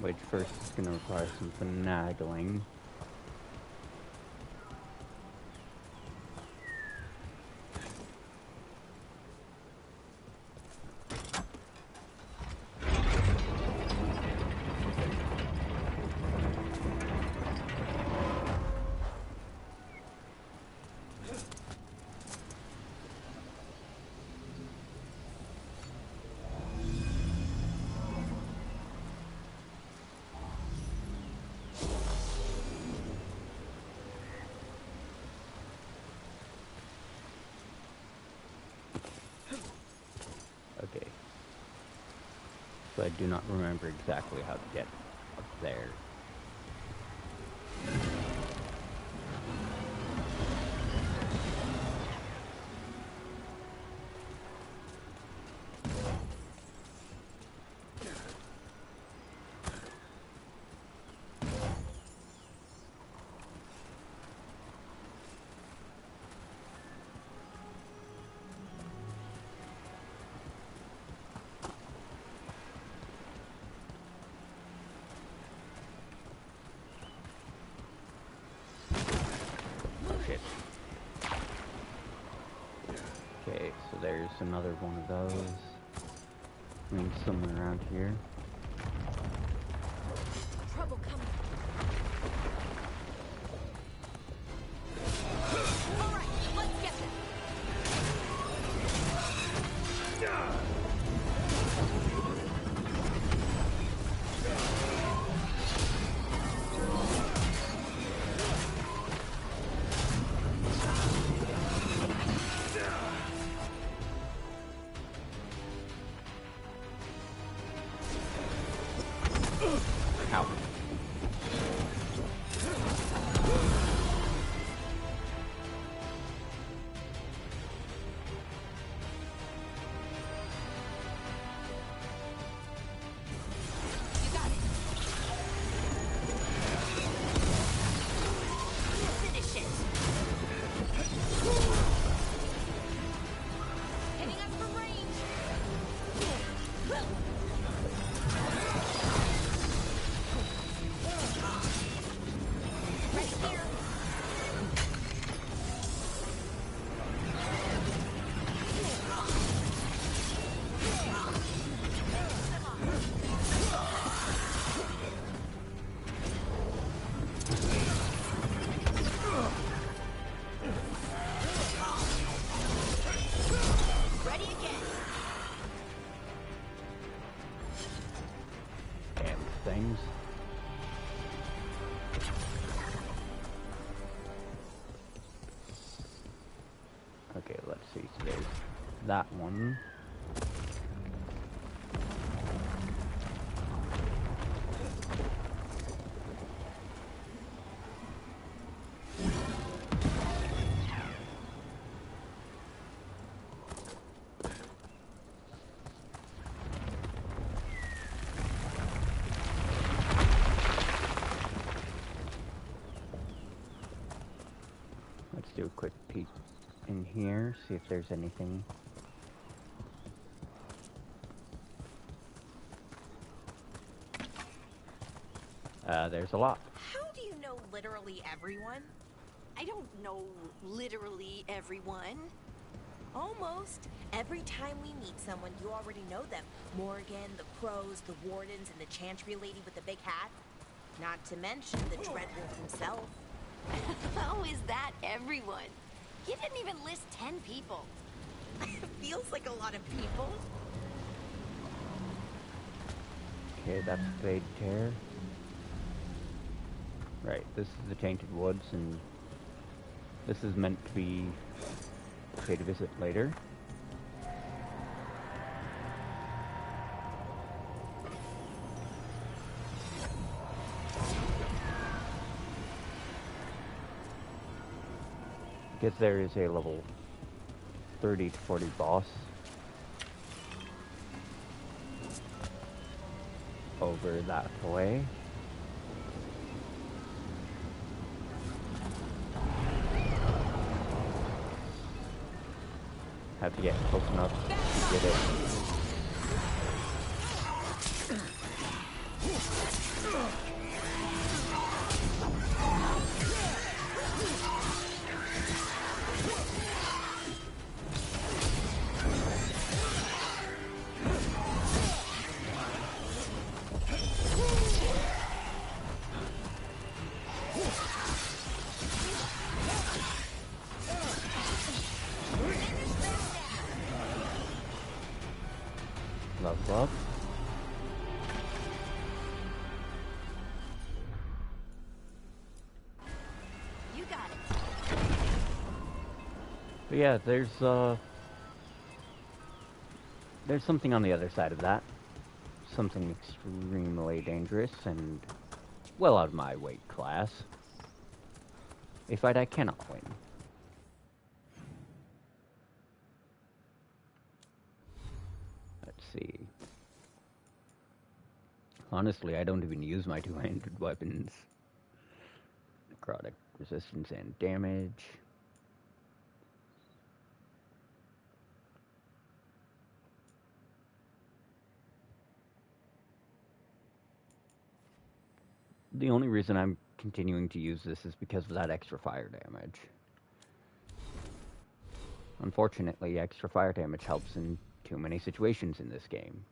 Which first is going to require some finagling. Okay. So I do not remember exactly how to get up there. Okay, so there's another one of those. I mean, somewhere around here. Trouble coming. All right, let's get this. Ow. You got it. Finish it. Hitting us from range. Right here. Ready again. Damn things. Okay, let's see. So there's that one. Let's do a quick peek in here, see if there's anything. There's a lot. How do you know literally everyone? I don't know literally everyone. Almost. Every time we meet someone, you already know them. Morgan, the crows, the wardens, and the chantry lady with the big hat. Not to mention the Dreadwolf himself. How is that everyone? You didn't even list 10 people. Feels like a lot of people. Okay, that's Fade Terror. Right, this is the Tainted Woods, and this is meant to be okay to visit later. Because there is a level 30 to 40 boss over that way. Have to get close enough to get it. Level up. You got it. But yeah, there's something on the other side of that. Something extremely dangerous and well out of my weight class. A fight I cannot win. Let's see. Honestly, I don't even use my two-handed weapons. Necrotic resistance and damage. The only reason I'm continuing to use this is because of that extra fire damage. Unfortunately, extra fire damage helps in too many situations in this game.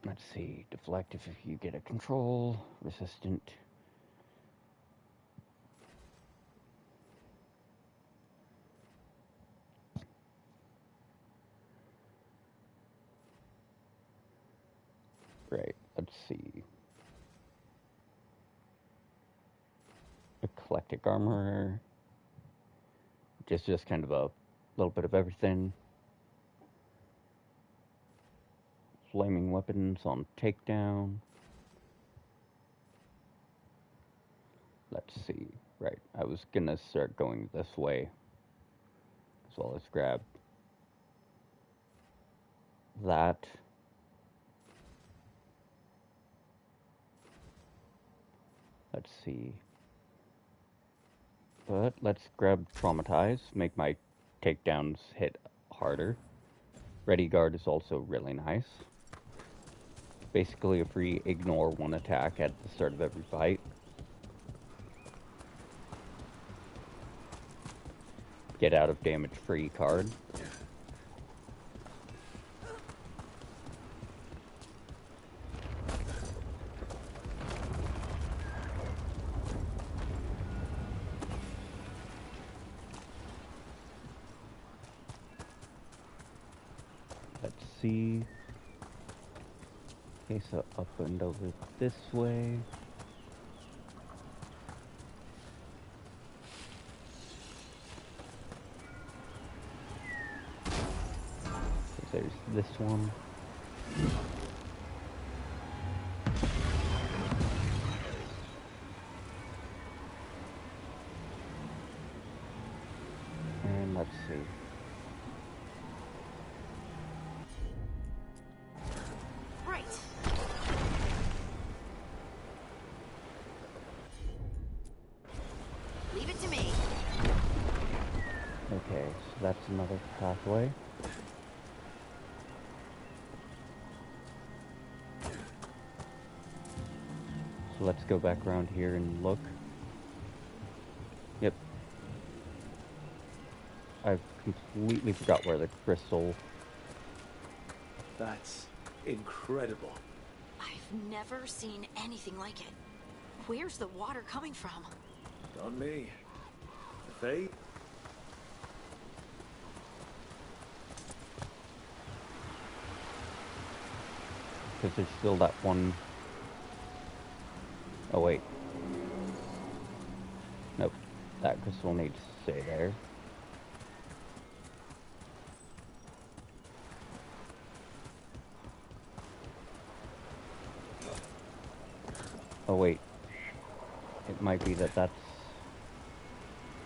Let's see, deflect if you get a control, resistant. Right, let's see. Eclectic armor. Just kind of a little bit of everything. Flaming weapons on takedown. Let's see. Right, I was gonna start going this way. So let's grab that. Let's see. But let's grab Traumatize, make my takedowns hit harder. Ready Guard is also really nice. Basically a free ignore one attack at the start of every fight. Get out of damage free card. Let's see. Okay, so up and over this way. So there's this one. And let's see. Right. Leave it to me. Okay, so that's another pathway. So let's go back around here and look. Yep. I've completely forgot where the crystal... That's incredible. I've never seen anything like it. Where's the water coming from? On me. They... Because there's still that one... Oh wait. Nope. That crystal needs to stay there. Oh wait. It might be that that's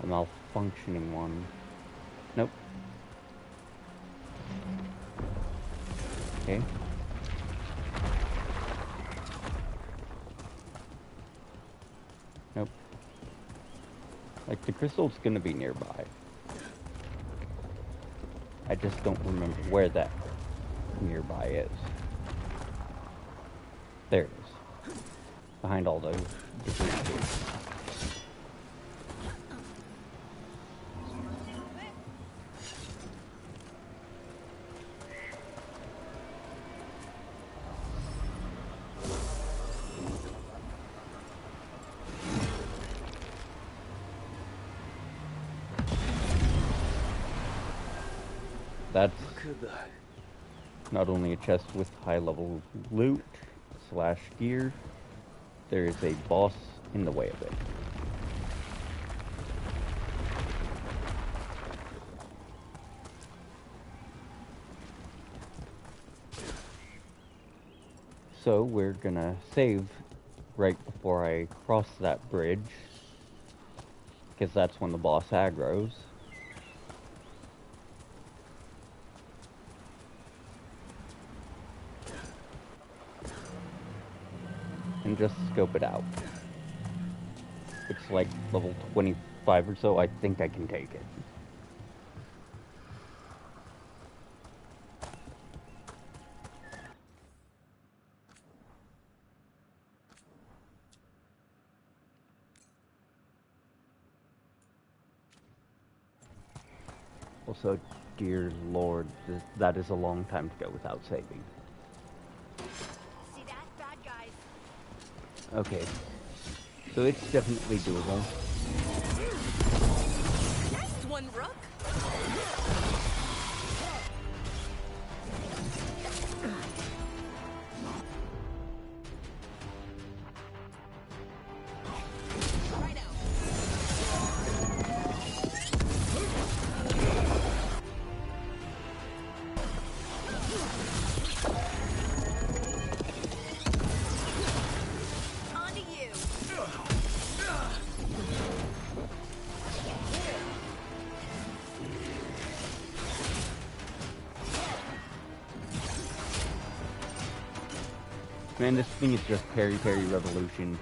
a malfunctioning one. Nope. Okay. Nope. Like, the crystal's gonna be nearby. I just don't remember where that nearby is. There it is. Behind all those debris. That's not only a chest with high-level loot / gear, there is a boss in the way of it. So we're gonna save right before I cross that bridge, because that's when the boss aggroes. And just scope it out. It's like level 25 or so. I think I can take it. Also, dear Lord, that is a long time to go without saving. See that? Bad guys. Okay, so it's definitely doable. Nice one, Rook. Man, this thing is just parry revolution.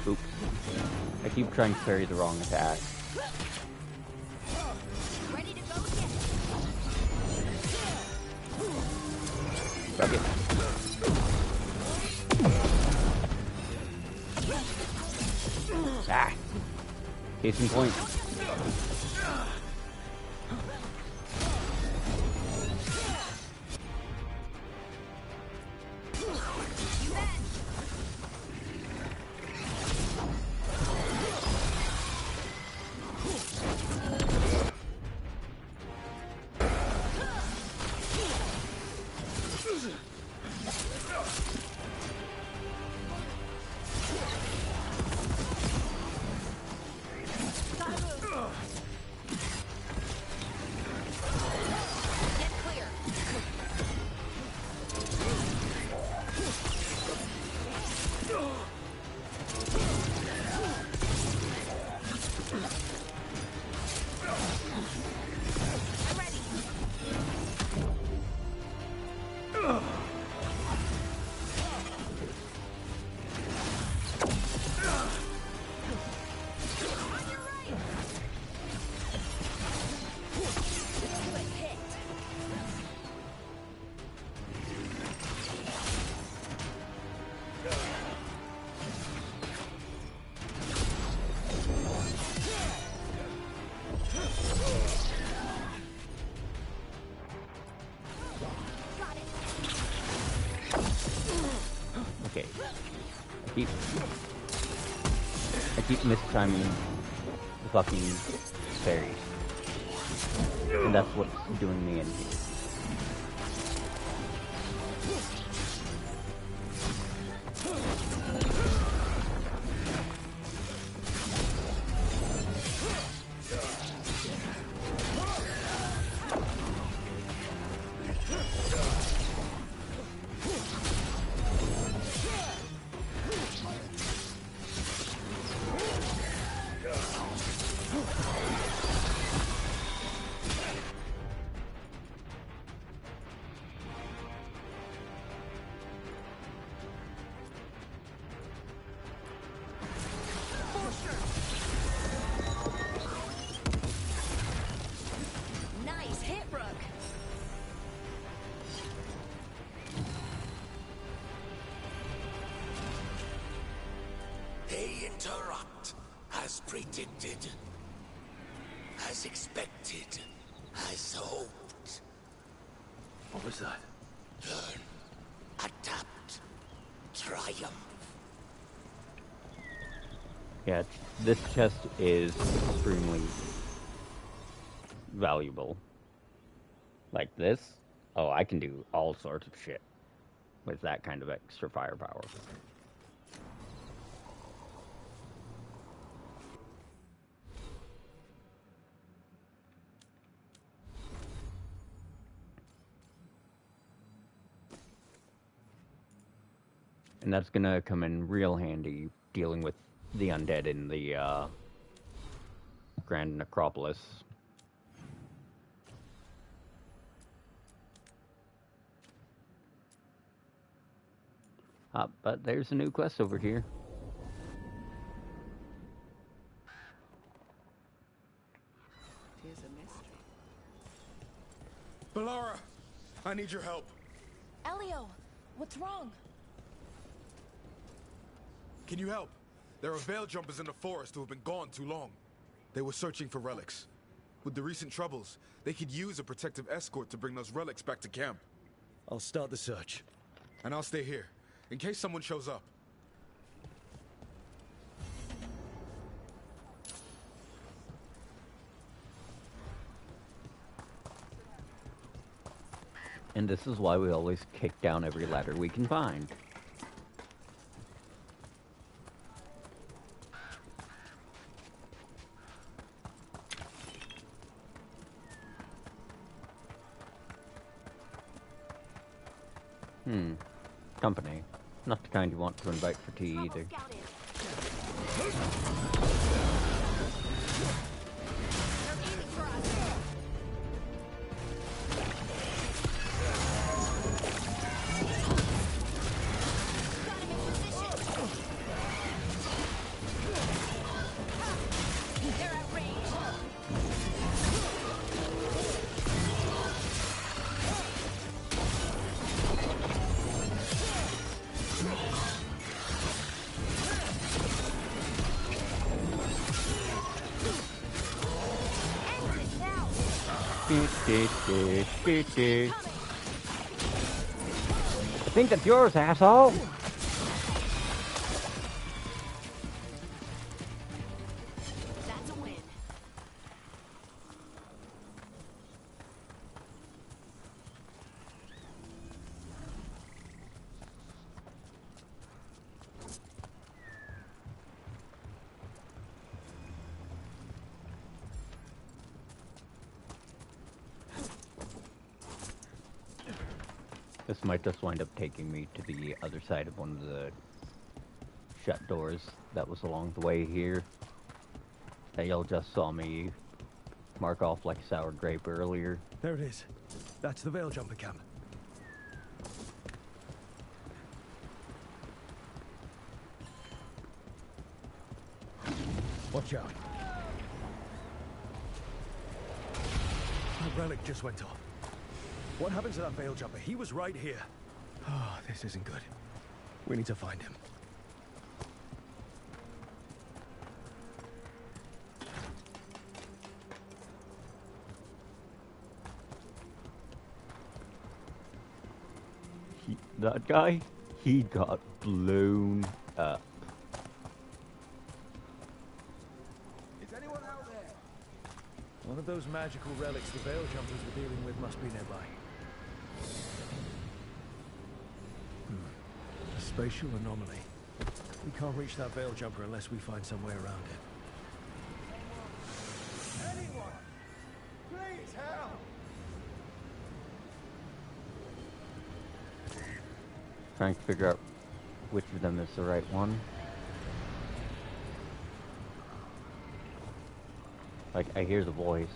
Oops. I keep trying to parry the wrong attack. Ready to go again. Fuck it. Ah! Case in point. Okay. I keep mistiming the fucking fairies. And that's what's doing me in here. interrupt, as predicted, as expected, as hoped. What was that? Learn, adapt, triumph. Yeah, this chest is extremely valuable. Like this? Oh, I can do all sorts of shit with that kind of extra firepower. And that's gonna come in real handy dealing with the undead in the Grand Necropolis. But there's a new quest over here. Tis a mystery. Bellara, I need your help. Elio, what's wrong? Can you help? There are veil jumpers in the forest who have been gone too long. They were searching for relics. With the recent troubles, they could use a protective escort to bring those relics back to camp. I'll start the search. And I'll stay here, in case someone shows up. And this is why we always kick down every ladder we can find. Company. Not the kind you want to invite for tea either. I think that's yours, asshole! That's a win. This might just wind up taking me to the other side of one of the shut doors that was along the way here. That y'all just saw me mark off like a sour grape earlier. There it is. That's the Veil Jumper camp. Watch out. That relic just went off. What happened to that Veil Jumper? He was right here. Oh, this isn't good. We need to find him. That guy, he got blown up. Is anyone out there? One of those magical relics the Veil Jumpers were dealing with must be nearby. A spatial anomaly. We can't reach that Veil Jumper unless we find some way around it. Anyone! Please help! Trying to figure out which of them is the right one. Like, I hear the voice.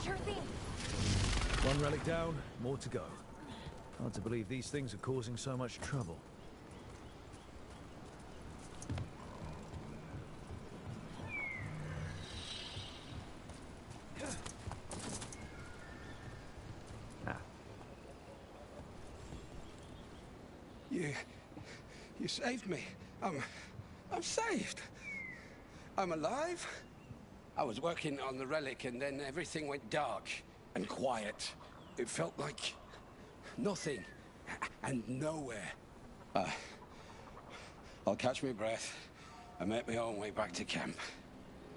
Sure thing. One relic down, more to go. Hard to believe these things are causing so much trouble. You saved me. I'm saved. I'm alive. I was working on the relic and then everything went dark and quiet. It felt like nothing and nowhere. I'll catch my breath and make my own way back to camp.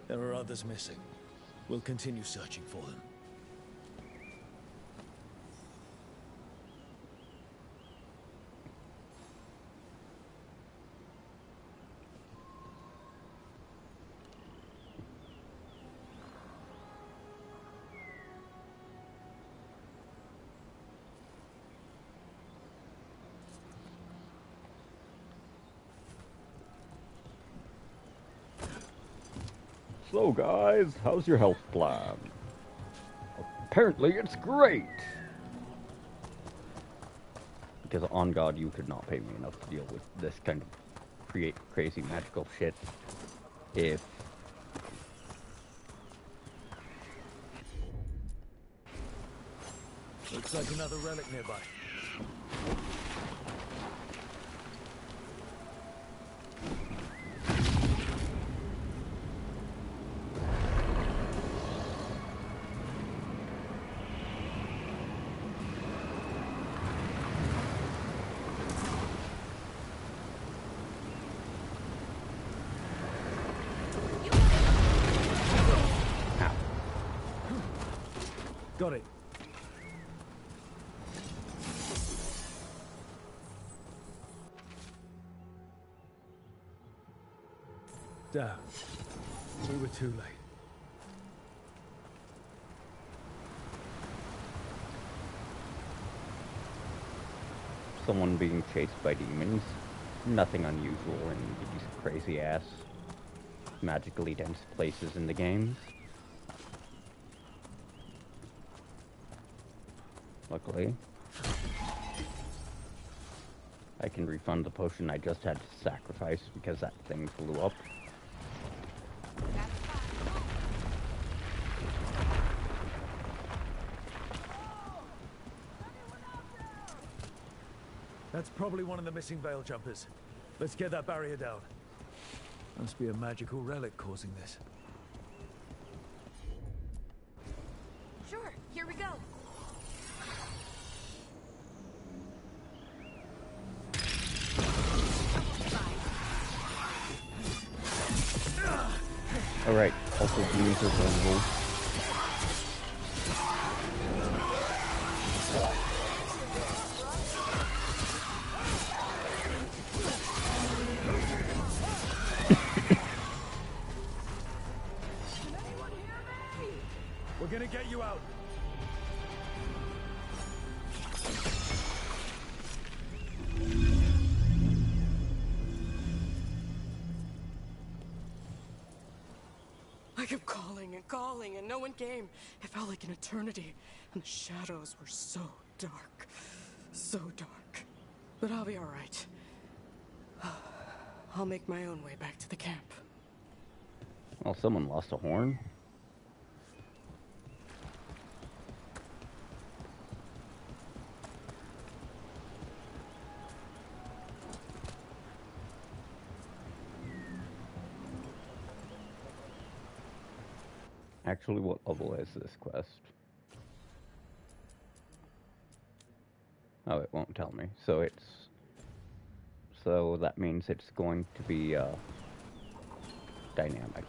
There are others missing. We'll continue searching for them. So guys, how's your health plan? Apparently it's great! Because on God, you could not pay me enough to deal with this kind of crazy magical shit. If... Looks like another relic nearby. Got it. Damn. We were too late. Someone being chased by demons. Nothing unusual in these crazy-ass, magically dense places in the games. Luckily, I can refund the potion I just had to sacrifice because that thing blew up. That's probably one of the missing veil jumpers. Let's get that barrier down. Must be a magical relic causing this. Sure, here we go. Alright, also demons are vulnerable. We're gonna get you out. I kept calling and no one came. It felt like an eternity, and the shadows were so dark. So dark. But I'll be alright. I'll make my own way back to the camp. Well, someone lost a horn. Actually, what level is this quest? Oh, it won't tell me. So that means it's going to be dynamic.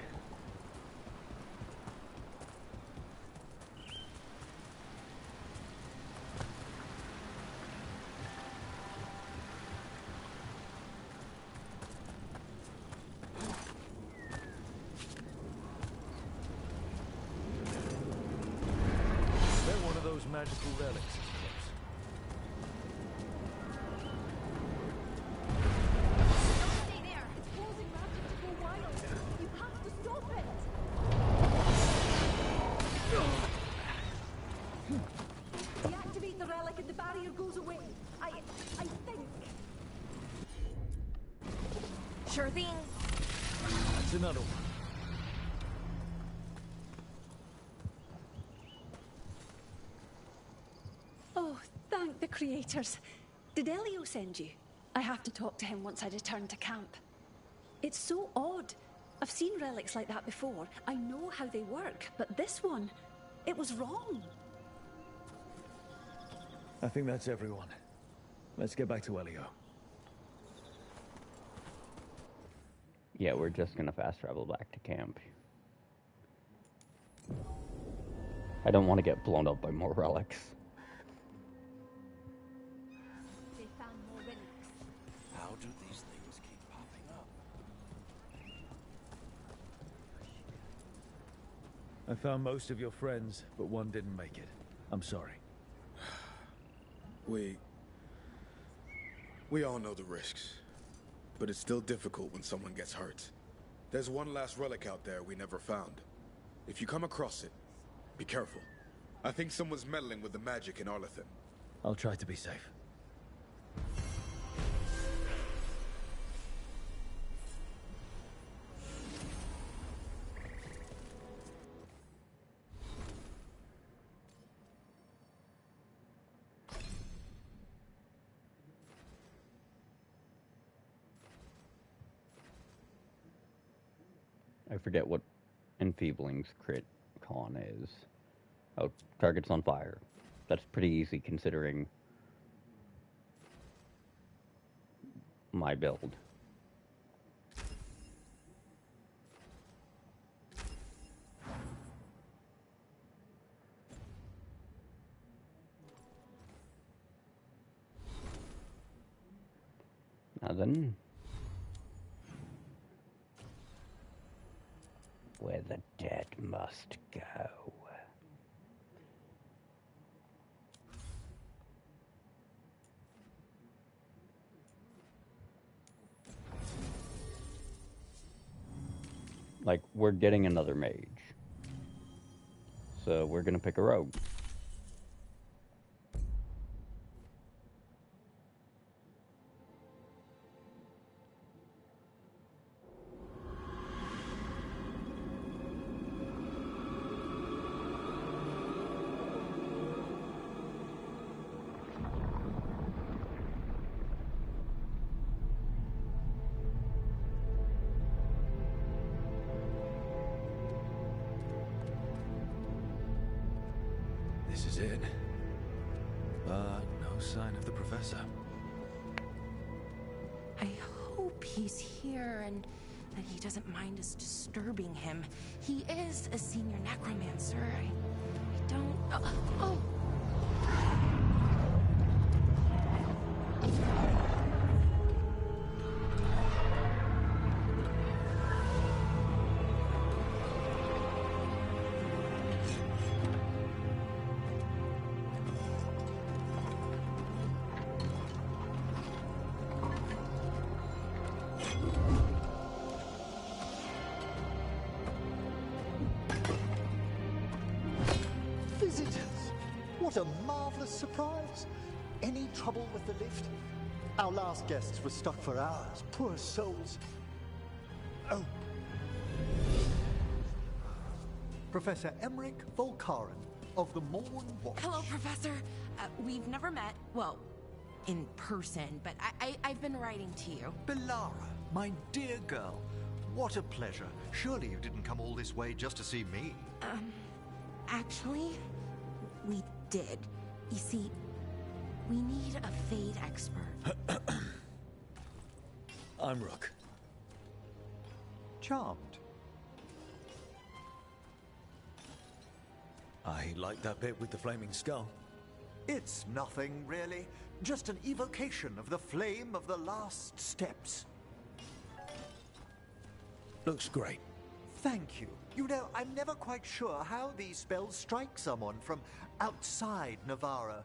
Magical relics. Don't stay there. It's causing magic to go wild. You have to stop it. Deactivate the relic and the barrier goes away. I think. Sure thing. That's another one. Oh, thank the creators. Did Elio send you? I have to talk to him once I return to camp. It's so odd. I've seen relics like that before. I know how they work, but this one, it was wrong. I think that's everyone. Let's get back to Elio. Yeah, we're just gonna fast travel back to camp. I don't want to get blown up by more relics. They found more relics. How do these things keep popping up? I found most of your friends, but one didn't make it. I'm sorry. We all know the risks, but it's still difficult when someone gets hurt. There's one last relic out there we never found. If you come across it, be careful. I think someone's meddling with the magic in Arlethan. I'll try to be safe. I forget what Enfeebling's crit con is. Oh, target's on fire. That's pretty easy considering my build. Now then, where the dead must go. Like, we're getting another mage. So we're gonna pick a rogue. This is it. But no sign of the professor. I hope he's here and that he doesn't mind us disturbing him. He is a senior necromancer. I don't... Oh! Visitors! What a marvelous surprise! Any trouble with the lift? Our last guests were stuck for hours. Poor souls. Oh. Professor Emmerich Volkaren of the Morn Watch. Hello, Professor. We've never met, well, in person, but I've been writing to you. Belara, my dear girl. What a pleasure. Surely you didn't come all this way just to see me. Actually, we did. You see, we need a Fade expert. I'm Rook. Charmed. I like that bit with the flaming skull. It's nothing, really. Just an evocation of the flame of the last steps. Looks great. Thank you. You know, I'm never quite sure how these spells strike someone from outside Navarra.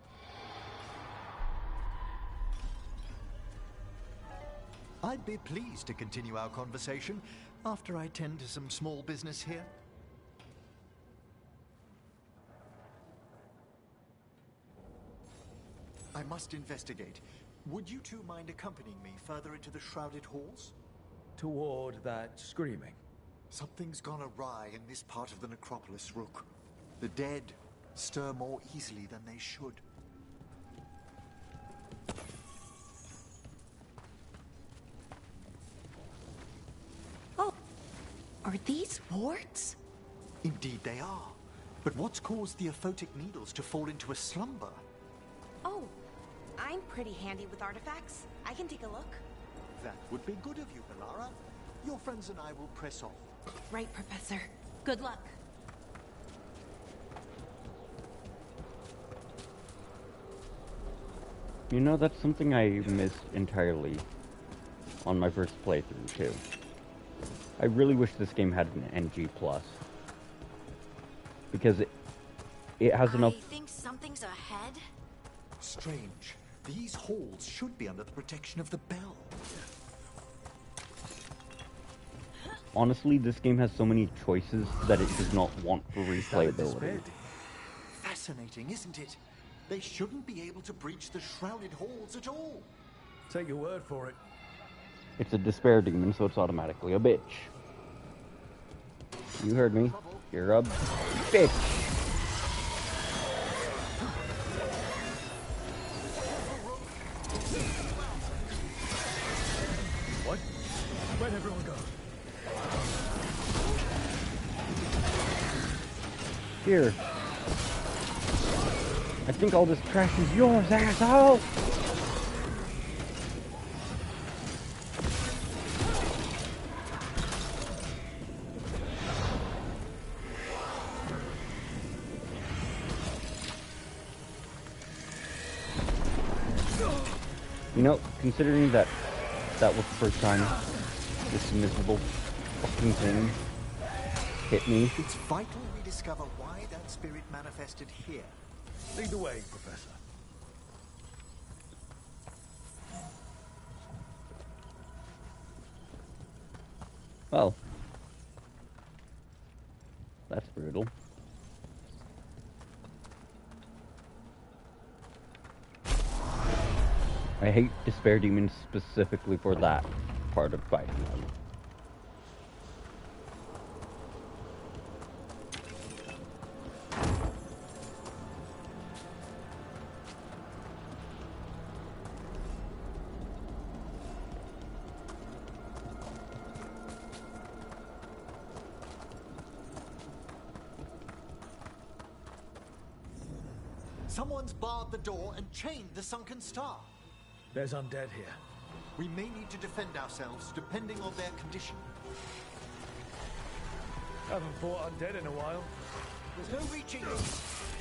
I'd be pleased to continue our conversation after I tend to some small business here. I must investigate. Would you two mind accompanying me further into the shrouded halls? Toward that screaming. Something's gone awry in this part of the necropolis, Rook. The dead stir more easily than they should. Are these warts? Indeed they are. But what's caused the aphotic needles to fall into a slumber? Oh, I'm pretty handy with artifacts. I can take a look. That would be good of you, Belara. Your friends and I will press on. Right, Professor. Good luck. You know, that's something I missed entirely on my first playthrough, too. I really wish this game had an NG+. Because it has enough... I think something's ahead. Strange. These halls should be under the protection of the bell. Honestly, this game has so many choices that it does not want for replayability. Fascinating, isn't it? They shouldn't be able to breach the shrouded halls at all. Take your word for it. It's a despair demon, so it's automatically a bitch. You heard me. You're a bitch. What? Where'd everyone go? Here. I think all this trash is yours, asshole! You know, considering that was the first time this miserable fucking thing hit me. It's vital we discover why that spirit manifested here. Lead the way, Professor. Well, that's brutal. I hate despair demons specifically for that part of fighting them. Someone's barred the door and chained the sunken star. There's undead here. We may need to defend ourselves depending on their condition. Haven't fought undead in a while. There's no reaching them.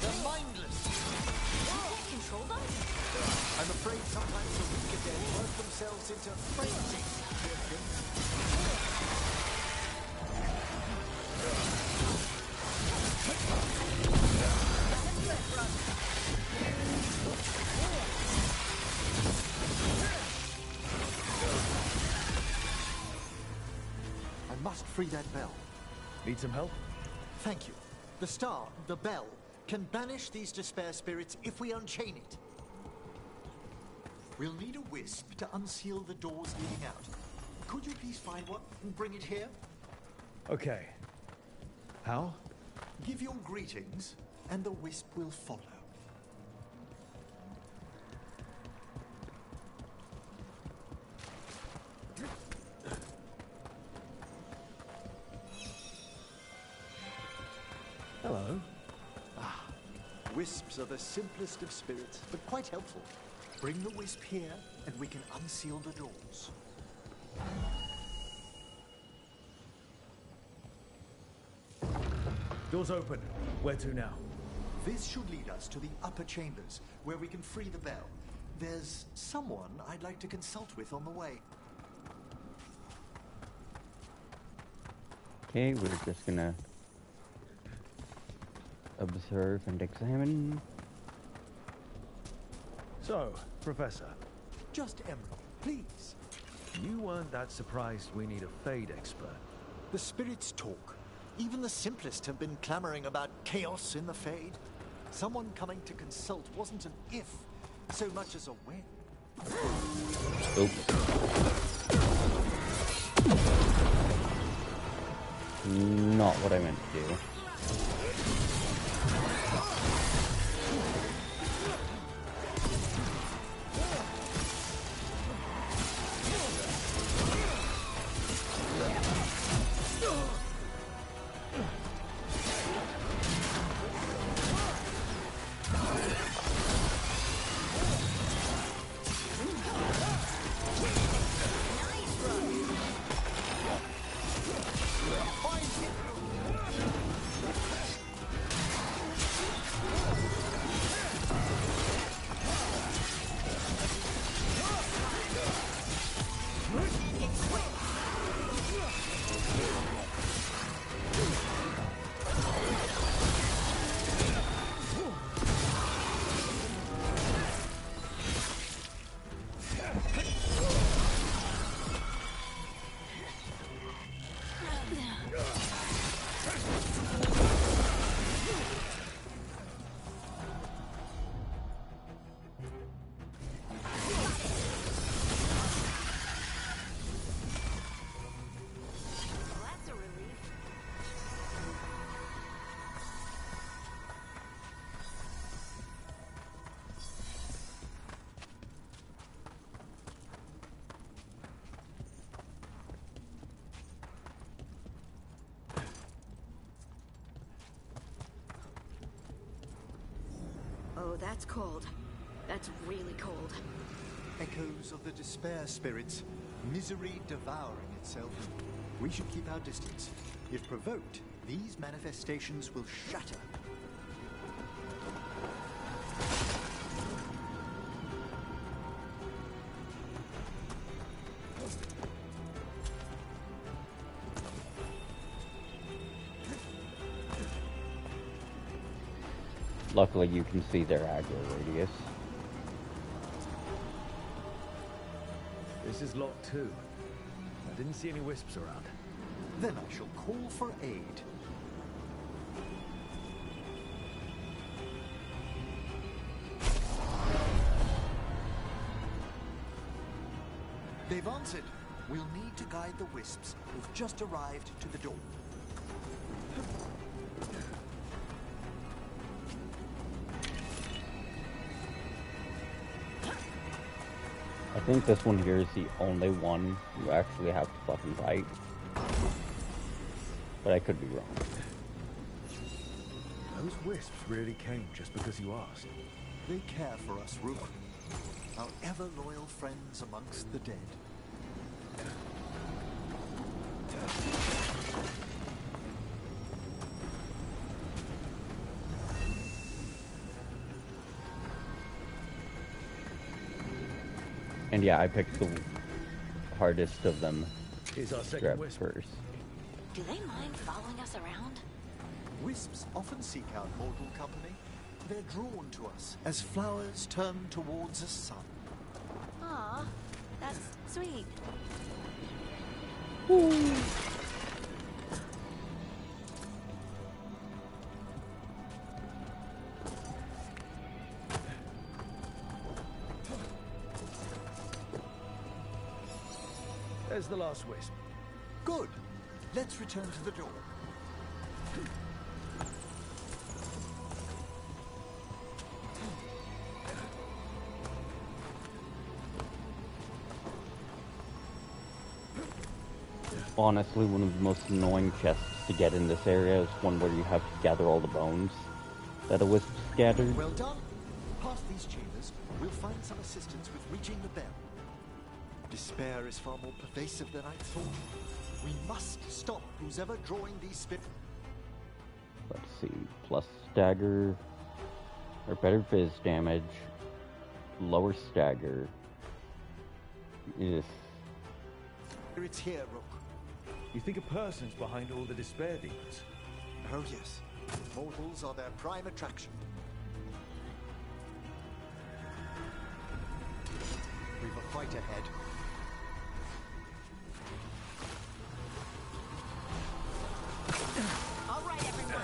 They're mindless. You can't control them? I'm afraid sometimes the weaker dead work themselves into frenzy. I must free that bell. Need some help? Thank you. The star, the bell, can banish these despair spirits if we unchain it. We'll need a wisp to unseal the doors leading out. Could you please find one and bring it here? Okay. How? Give your greetings, and the wisp will follow. Hello. Wisps are the simplest of spirits, but quite helpful. Bring the wisp here, and we can unseal the doors. Doors open. Where to now? This should lead us to the upper chambers, where we can free the bell. There's someone I'd like to consult with on the way. Okay, we're just gonna observe and examine. So, Professor. Just Emerald, please. You weren't that surprised we need a Fade expert. The spirits talk. Even the simplest have been clamoring about chaos in the Fade. Someone coming to consult wasn't an if, so much as a when. Oops. Not what I meant to do. Oh, that's cold. That's really cold. Echoes of the despair spirits, misery devouring itself. We should keep our distance. If provoked, these manifestations will shatter. Luckily, you can see their aggro radius. This is locked too. I didn't see any wisps around. Then I shall call for aid. They've answered. We'll need to guide the wisps who've just arrived to the door. I think this one here is the only one you actually have to fucking fight. But I could be wrong. Those wisps really came just because you asked. They care for us, Rook. Our ever-loyal friends amongst the dead. And yeah, I picked the hardest of them Here's our second wisp first. Do they mind following us around? Wisps often seek out mortal company. They're drawn to us as flowers turn towards a sun. Aw, that's sweet. There's the last wisp. Good. Let's return to the door. Honestly, one of the most annoying chests to get in this area is one where you have to gather all the bones that a wisp scattered. Well done. Past these chambers, we'll find some assistance with reaching the bell. Despair is far more pervasive than I thought. We must stop who's ever drawing these spirits. Let's see. Plus stagger, or better fizz damage, lower stagger. Yes. It's here, Rook. You think a person's behind all the despair demons? Oh yes. Mortals are their prime attraction. We've a fight ahead. All right, everyone.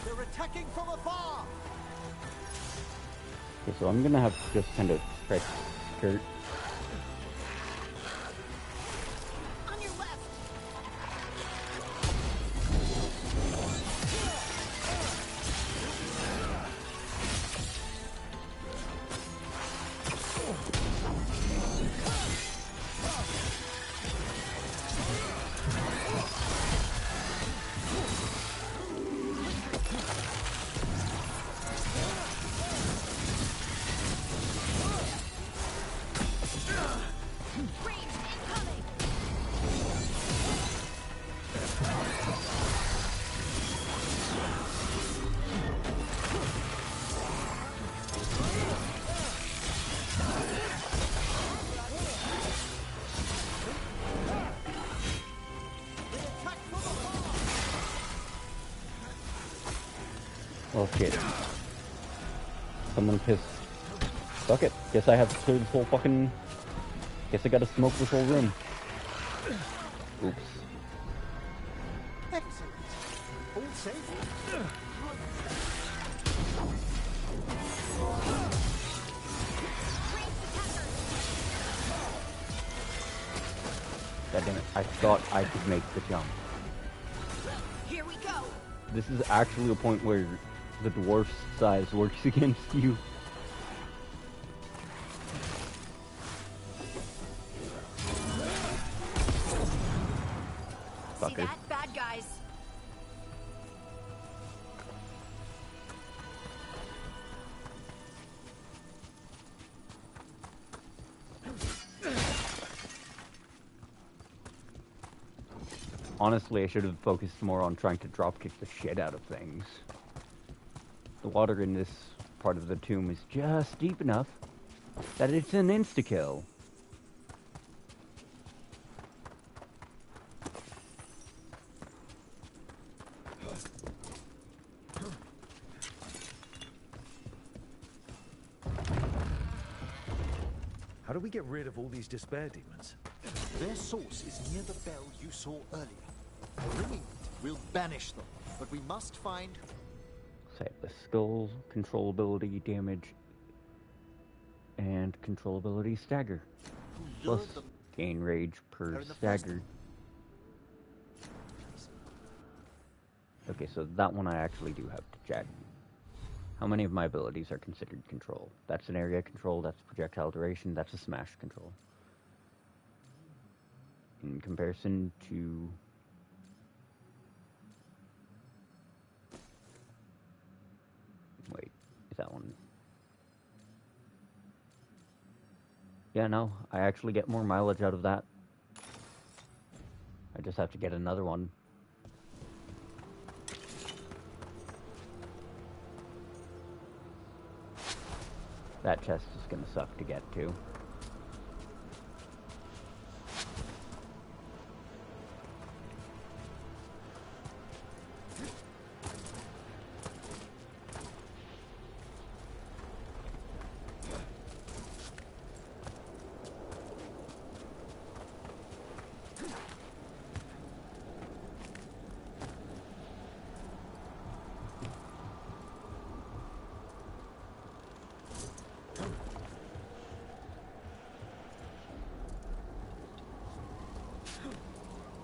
They're attacking from afar. Okay, so I'm gonna have to just kind of stretch skirt. On your left. Oh shit. Someone pissed. Fuck it. Guess I have to clear this whole fucking... Guess I gotta smoke this whole room. Oops. Excellent. All safe. God damn it. I thought I could make the jump. Here we go. This is actually a point where the dwarf's size works against you. See that? Bad guys. Honestly, I should have focused more on trying to dropkick the shit out of things. The water in this part of the tomb is just deep enough that it's an insta-kill. How do we get rid of all these despair demons? Their source is near the bell you saw earlier. Ringing it will banish them, but we must find... Say the skull, controllability, damage, and controllability stagger. Plus gain rage per stagger. Okay, so that one I actually do have to check. How many of my abilities are considered control? That's an area control, that's projectile duration, that's a smash control. In comparison to... Wait, is that one? Yeah, no, I actually get more mileage out of that. I just have to get another one. That chest is gonna suck to get to.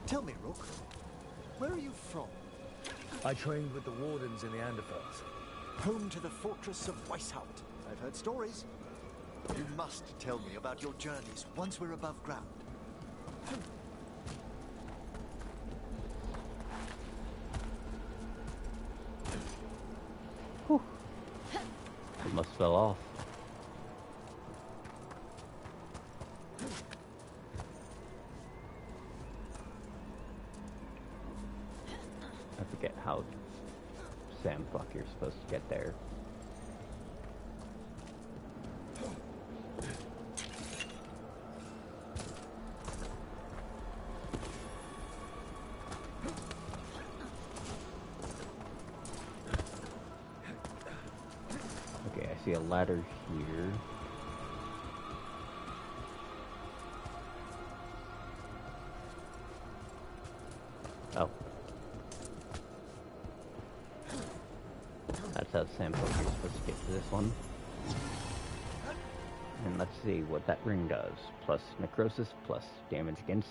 Tell me, Rook, where are you from? I trained with the wardens in the Anderfels. Home to the fortress of Weishaupt. I've heard stories. You must tell me about your journeys once we're above ground. Whew. It must fell off. I forget how Sam fuck you're supposed to get there. Okay, I see a ladder here. Oh. That's how Sam you're supposed to get to this one. And let's see what that ring does. Plus necrosis, plus damage against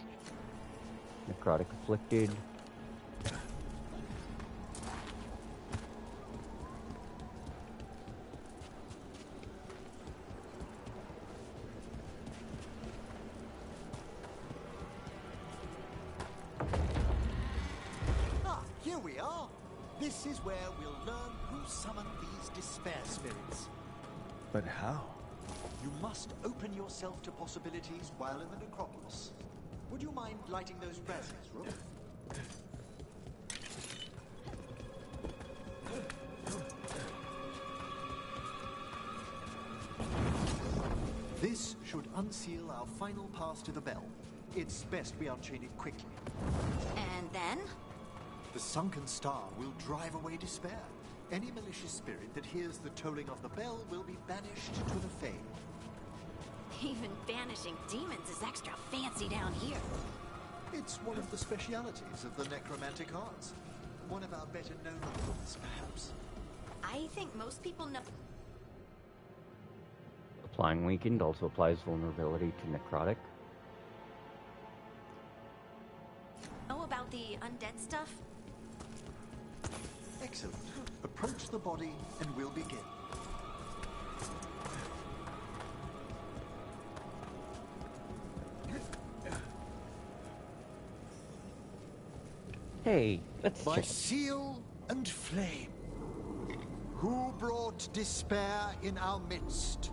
necrotic afflicted. Ah, here we are. This is where we'll learn who summoned these despair spirits. But how? You must open yourself to possibilities while in the necropolis. Would you mind lighting those braziers, Rook? This should unseal our final pass to the bell. It's best we unchain it quickly. And then? The sunken star will drive away despair. Any malicious spirit that hears the tolling of the bell will be banished to the Fade. Even banishing demons is extra fancy down here. It's one of the specialities of the necromantic arts. One of our better known ones, perhaps. I think most people know Applying weakened also applies vulnerability to necrotic. about the undead stuff. Excellent. Approach the body and we'll begin. Hey, let's By check. seal and flame, who brought despair in our midst?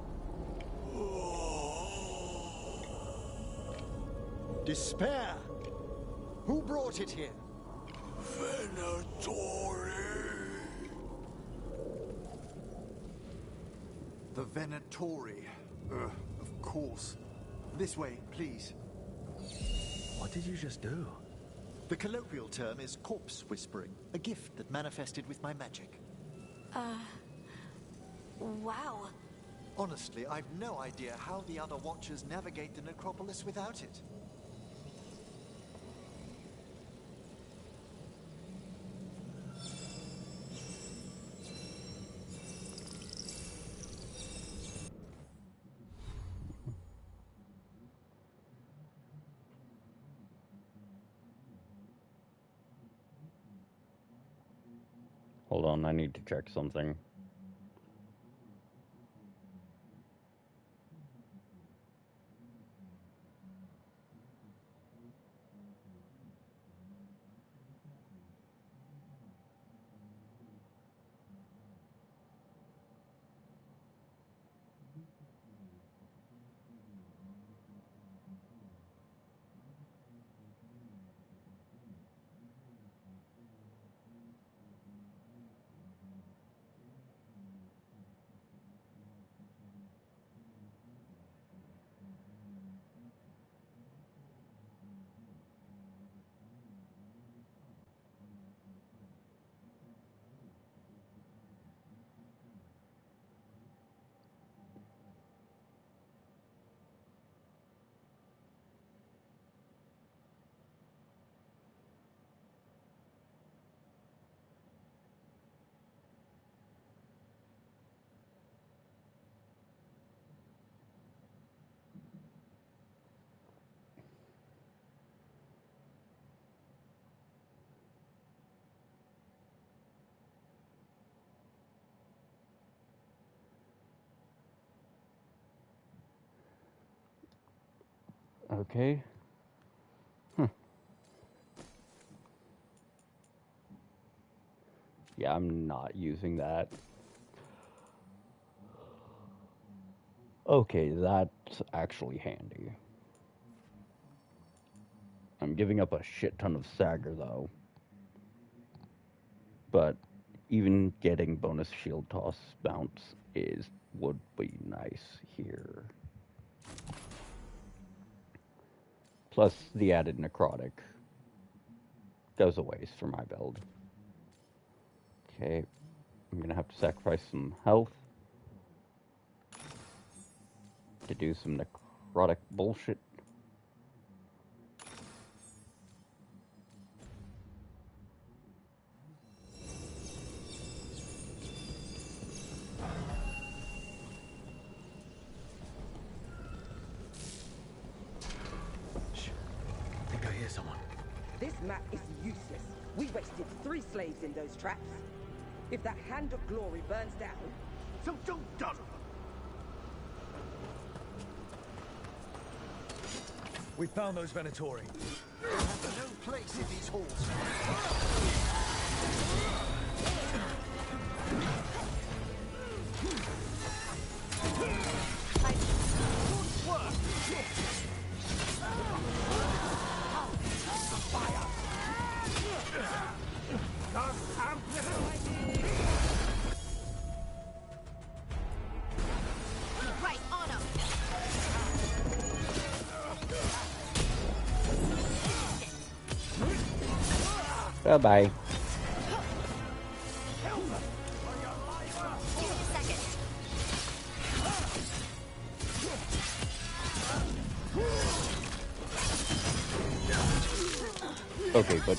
Despair! Who brought it here? The Venatori. Of course. This way, please. What did you just do? The colloquial term is corpse whispering, a gift that manifested with my magic. Wow. Honestly, I've no idea how the other Watchers navigate the necropolis without it. Hold on, I need to check something. Okay. Yeah, I'm not using that. Okay, that's actually handy. I'm giving up a shit ton of stagger, though. But even getting bonus shield toss bounce would be nice here. Plus, the added necrotic goes a waste for my build. Okay, I'm gonna have to sacrifice some health to do some necrotic bullshit. I think I hear someone. This map is useless. We wasted 3 slaves in those traps. If that hand of glory burns down, so don't dawdle. We found those Venatori. I have no place in these halls. Right on him. Bye-bye. Okay, but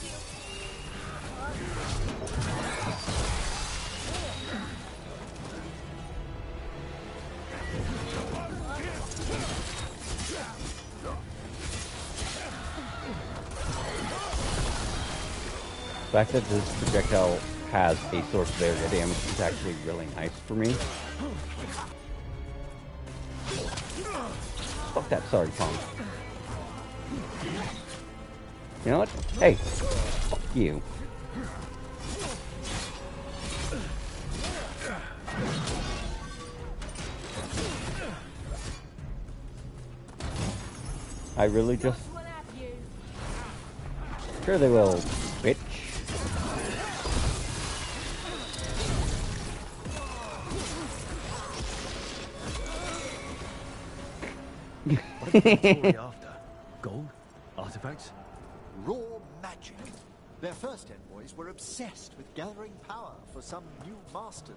the fact that this projectile has a source of area damage is actually really nice for me. Fuck that, sorry, Tom. You know what? Hey, fuck you. I really just... Sure they will, bitch. What are the Venatori after? Gold? Artifacts? Raw magic. Their first envoys were obsessed with gathering power for some new masters.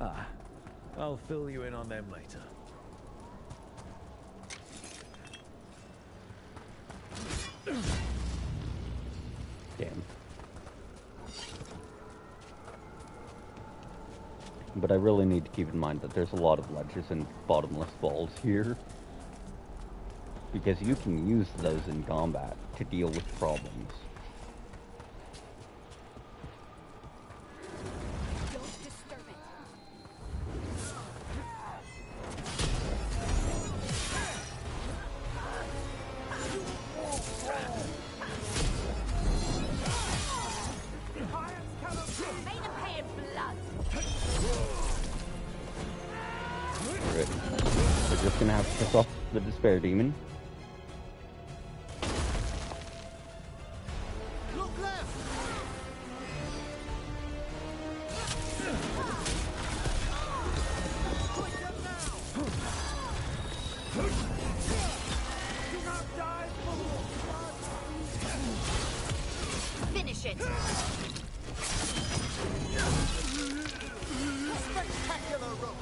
Ah, I'll fill you in on them later. Damn. But I really need to keep in mind that there's a lot of ledges and bottomless balls here. Because you can use those in combat to deal with problems. We're just gonna have to piss off the Despair Demon. Look left! Finish it! Spectacular rope!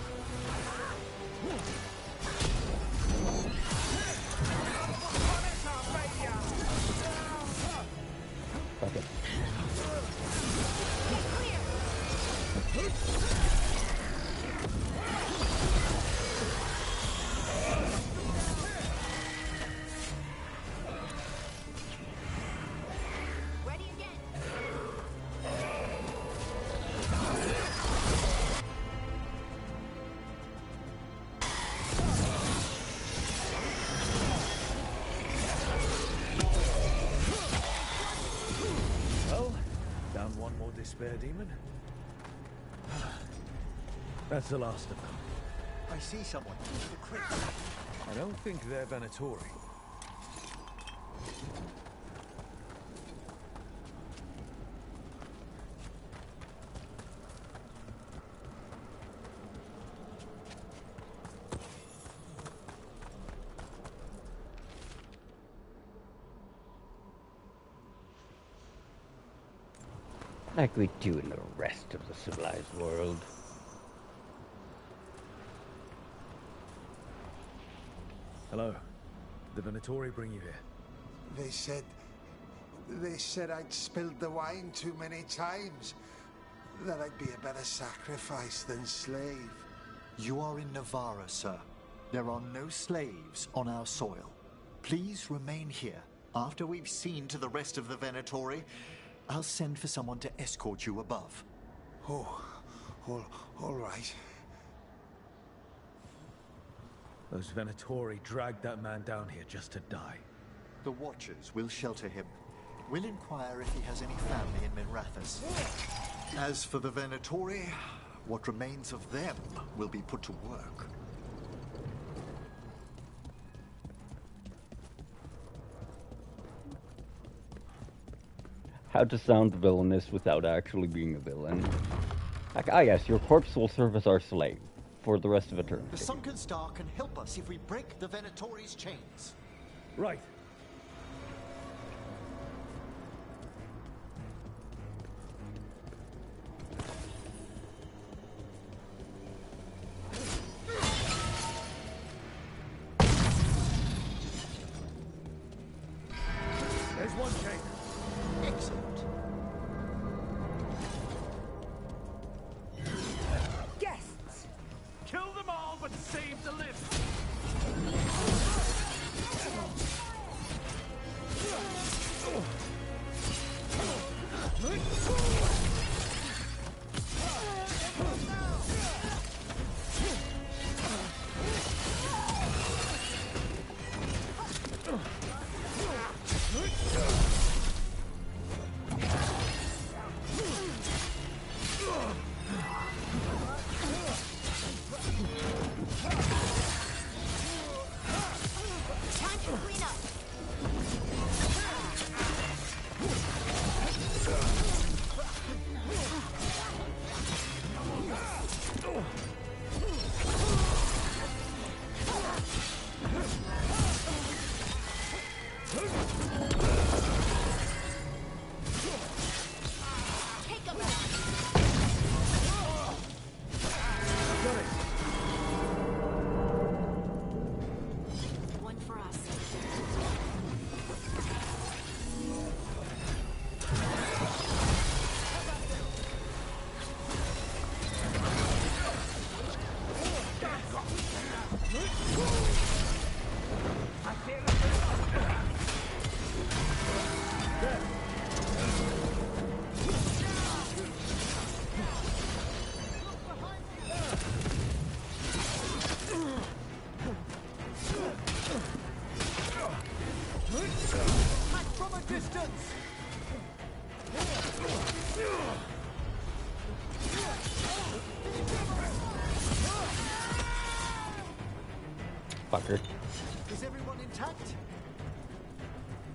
Fuck it. Ready again! Well, down one more Despair Demon. That's the last of them. I see someone into the crypt. I don't think they're Venatori. Like we do in the rest of the civilized world. Hello. The Venatori bring you here. They said I'd spilled the wine too many times. That I'd be a better sacrifice than slave. You are in Navarra, sir. There are no slaves on our soil. Please remain here. After we've seen to the rest of the Venatori, I'll send for someone to escort you above. Oh, all right. Those Venatori dragged that man down here just to die. The Watchers will shelter him. We'll inquire if he has any family in Minrathous. As for the Venatori, what remains of them will be put to work. How to sound villainous without actually being a villain. Like, ah yes, your corpse will serve as our slave for the rest of eternity. The Sunken Star can help us if we break the Venatori's chains. Right. There's one chain. Excellent. Guests! Kill them all, but save the lift! Time to clean up! Fucker. Is everyone intact?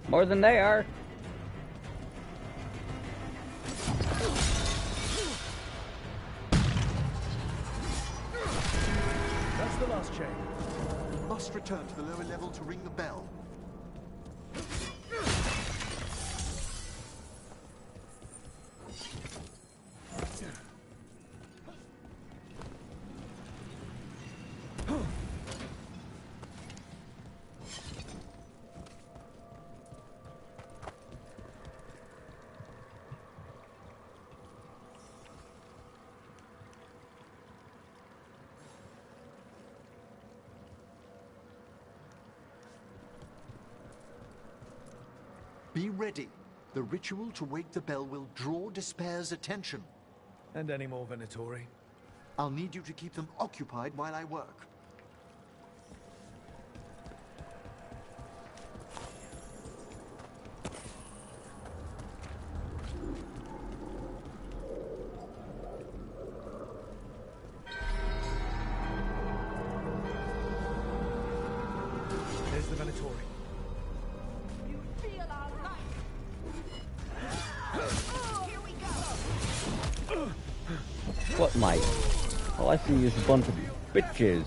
More than they are. That's the last chain. Must return to the lower level to ring the bell. Be ready. The ritual to wake the bell will draw Despair's attention. And any more Venatori? I'll need you to keep them occupied while I work. There's the Venatori. What, mate? All I see is a bunch of bitches.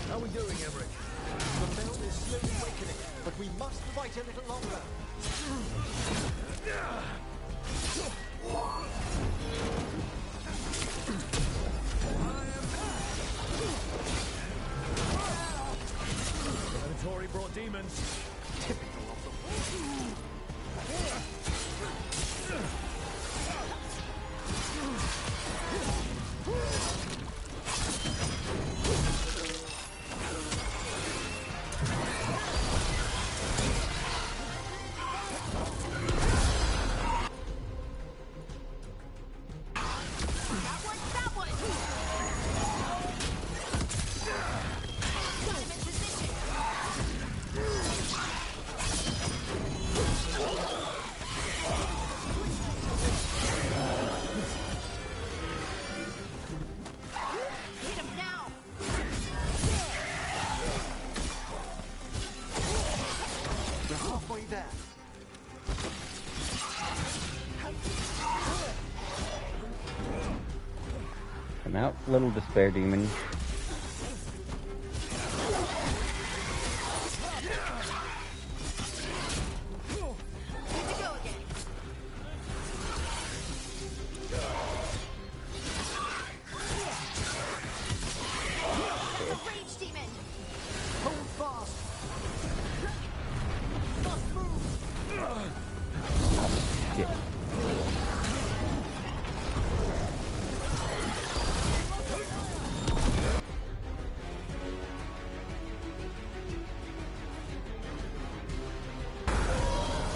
How are we doing, Emmerich? The bell is slowly awakening, but we must fight a little longer. The Venatori brought demons. Typical of them. We're halfway there. Come out, little despair demon. Rage demon! Hold fast. Must move. Shit.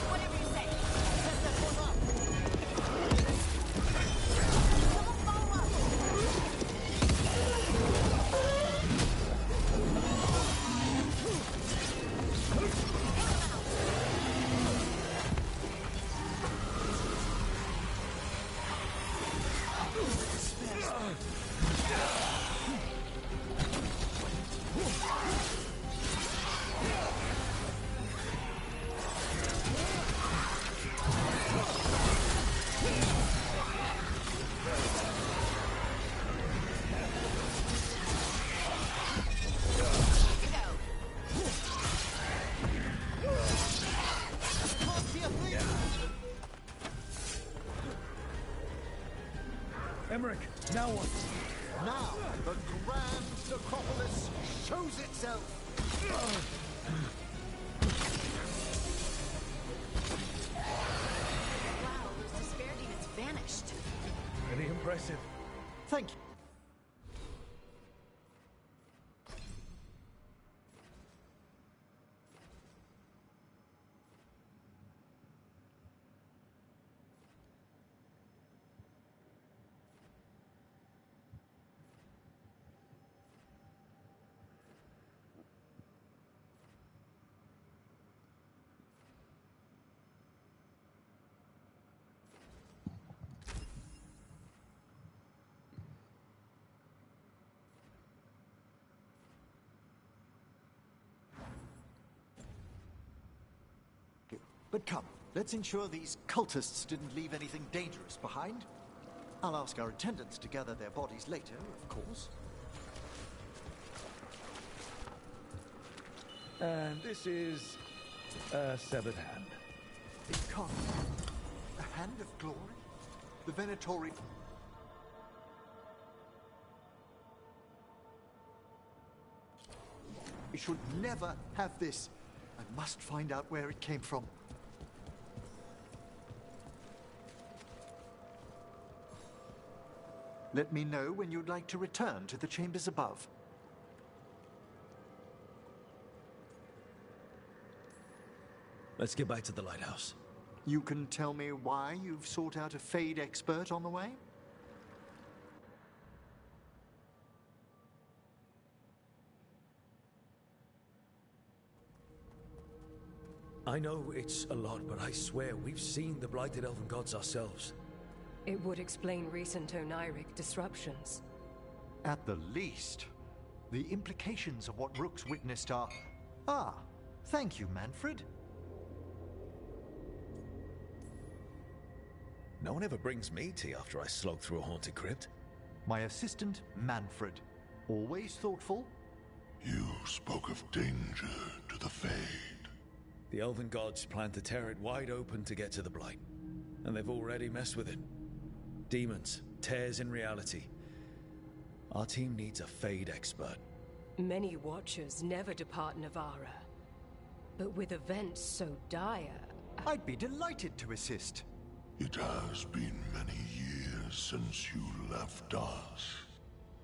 Whatever you say. Emmerich, now what? Now, the grand necropolis shows itself. Wow, those despair demons vanished. Pretty impressive. Thank you. But come, let's ensure these cultists didn't leave anything dangerous behind. I'll ask our attendants to gather their bodies later, of course. And this is a severed hand. It can't be. A hand of glory? The Venatori... We should never have this. I must find out where it came from. Let me know when you'd like to return to the chambers above. Let's get back to the lighthouse. You can tell me why you've sought out a Fade expert on the way? I know it's a lot, but I swear we've seen the blighted elven gods ourselves. It would explain recent oniric disruptions. At the least. The implications of what Rook's witnessed are... Ah, thank you, Manfred. No one ever brings me tea after I slog through a haunted crypt. My assistant, Manfred. Always thoughtful. You spoke of danger to the Fade. The elven gods plan to tear it wide open to get to the blight. And they've already messed with it. Demons, tears in reality. Our team needs a Fade expert. Many Watchers never depart Navara. But with events so dire... I'd be delighted to assist. It has been many years since you left us.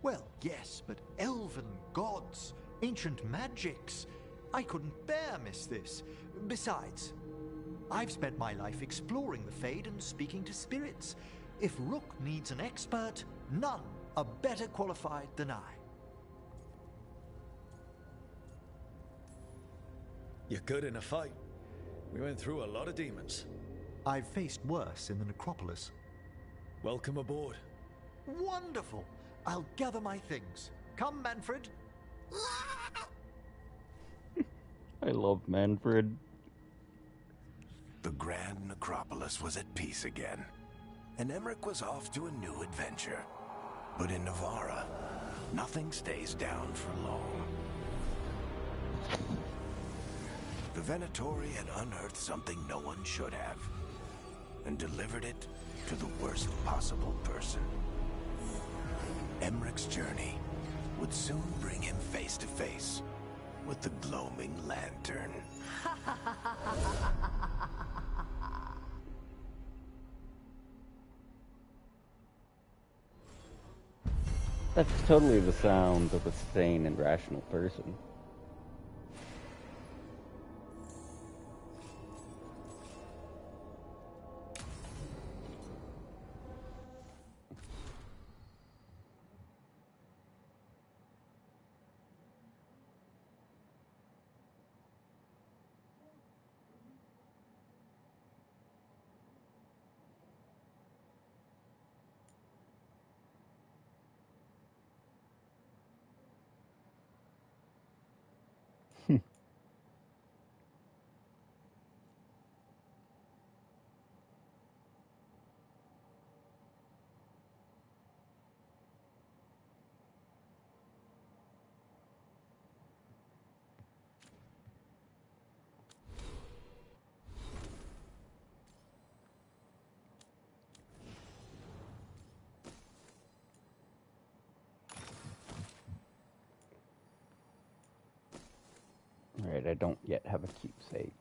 Well, yes, but elven gods, ancient magics. I couldn't bear miss this. Besides, I've spent my life exploring the Fade and speaking to spirits. If Rook needs an expert, none are better qualified than I. You're good in a fight. We went through a lot of demons. I've faced worse in the necropolis. Welcome aboard. Wonderful! I'll gather my things. Come, Manfred. I love Manfred. The Grand Necropolis was at peace again, and Emmerich was off to a new adventure. But in Navara, nothing stays down for long. The Venatori had unearthed something no one should have, and delivered it to the worst possible person. Emmerich's journey would soon bring him face to face with the gloaming lantern. That's totally the sound of a sane and rational person. Alright, I don't yet have a keepsake.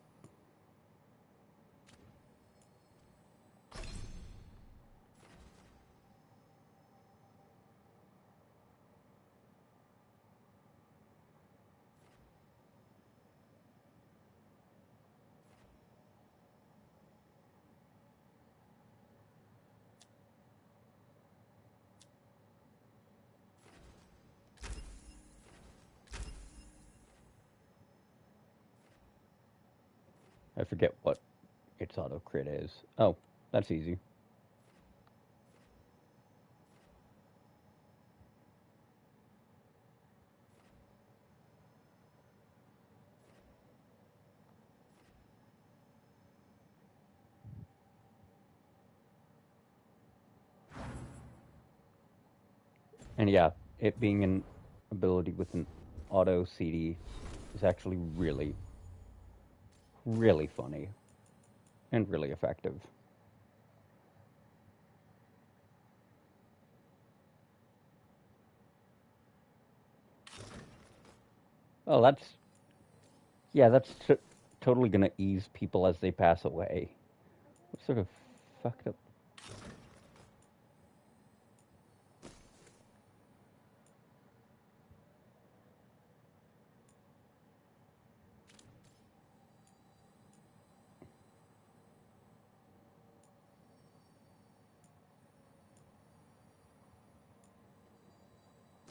I forget what its auto crit is. Oh, that's easy. And yeah, it being an ability with an auto CD is actually really, really funny and really effective. Oh, that's totally gonna ease people as they pass away. What sort of fucked up?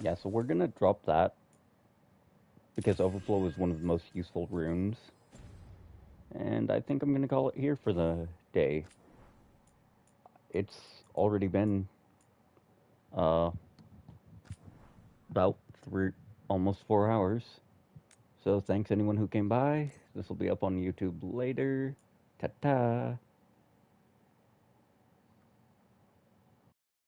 Yeah, so we're gonna drop that because Overflow is one of the most useful runes. And I think I'm gonna call it here for the day. It's already been about almost 4 hours. So thanks anyone who came by. This will be up on YouTube later. Ta-ta.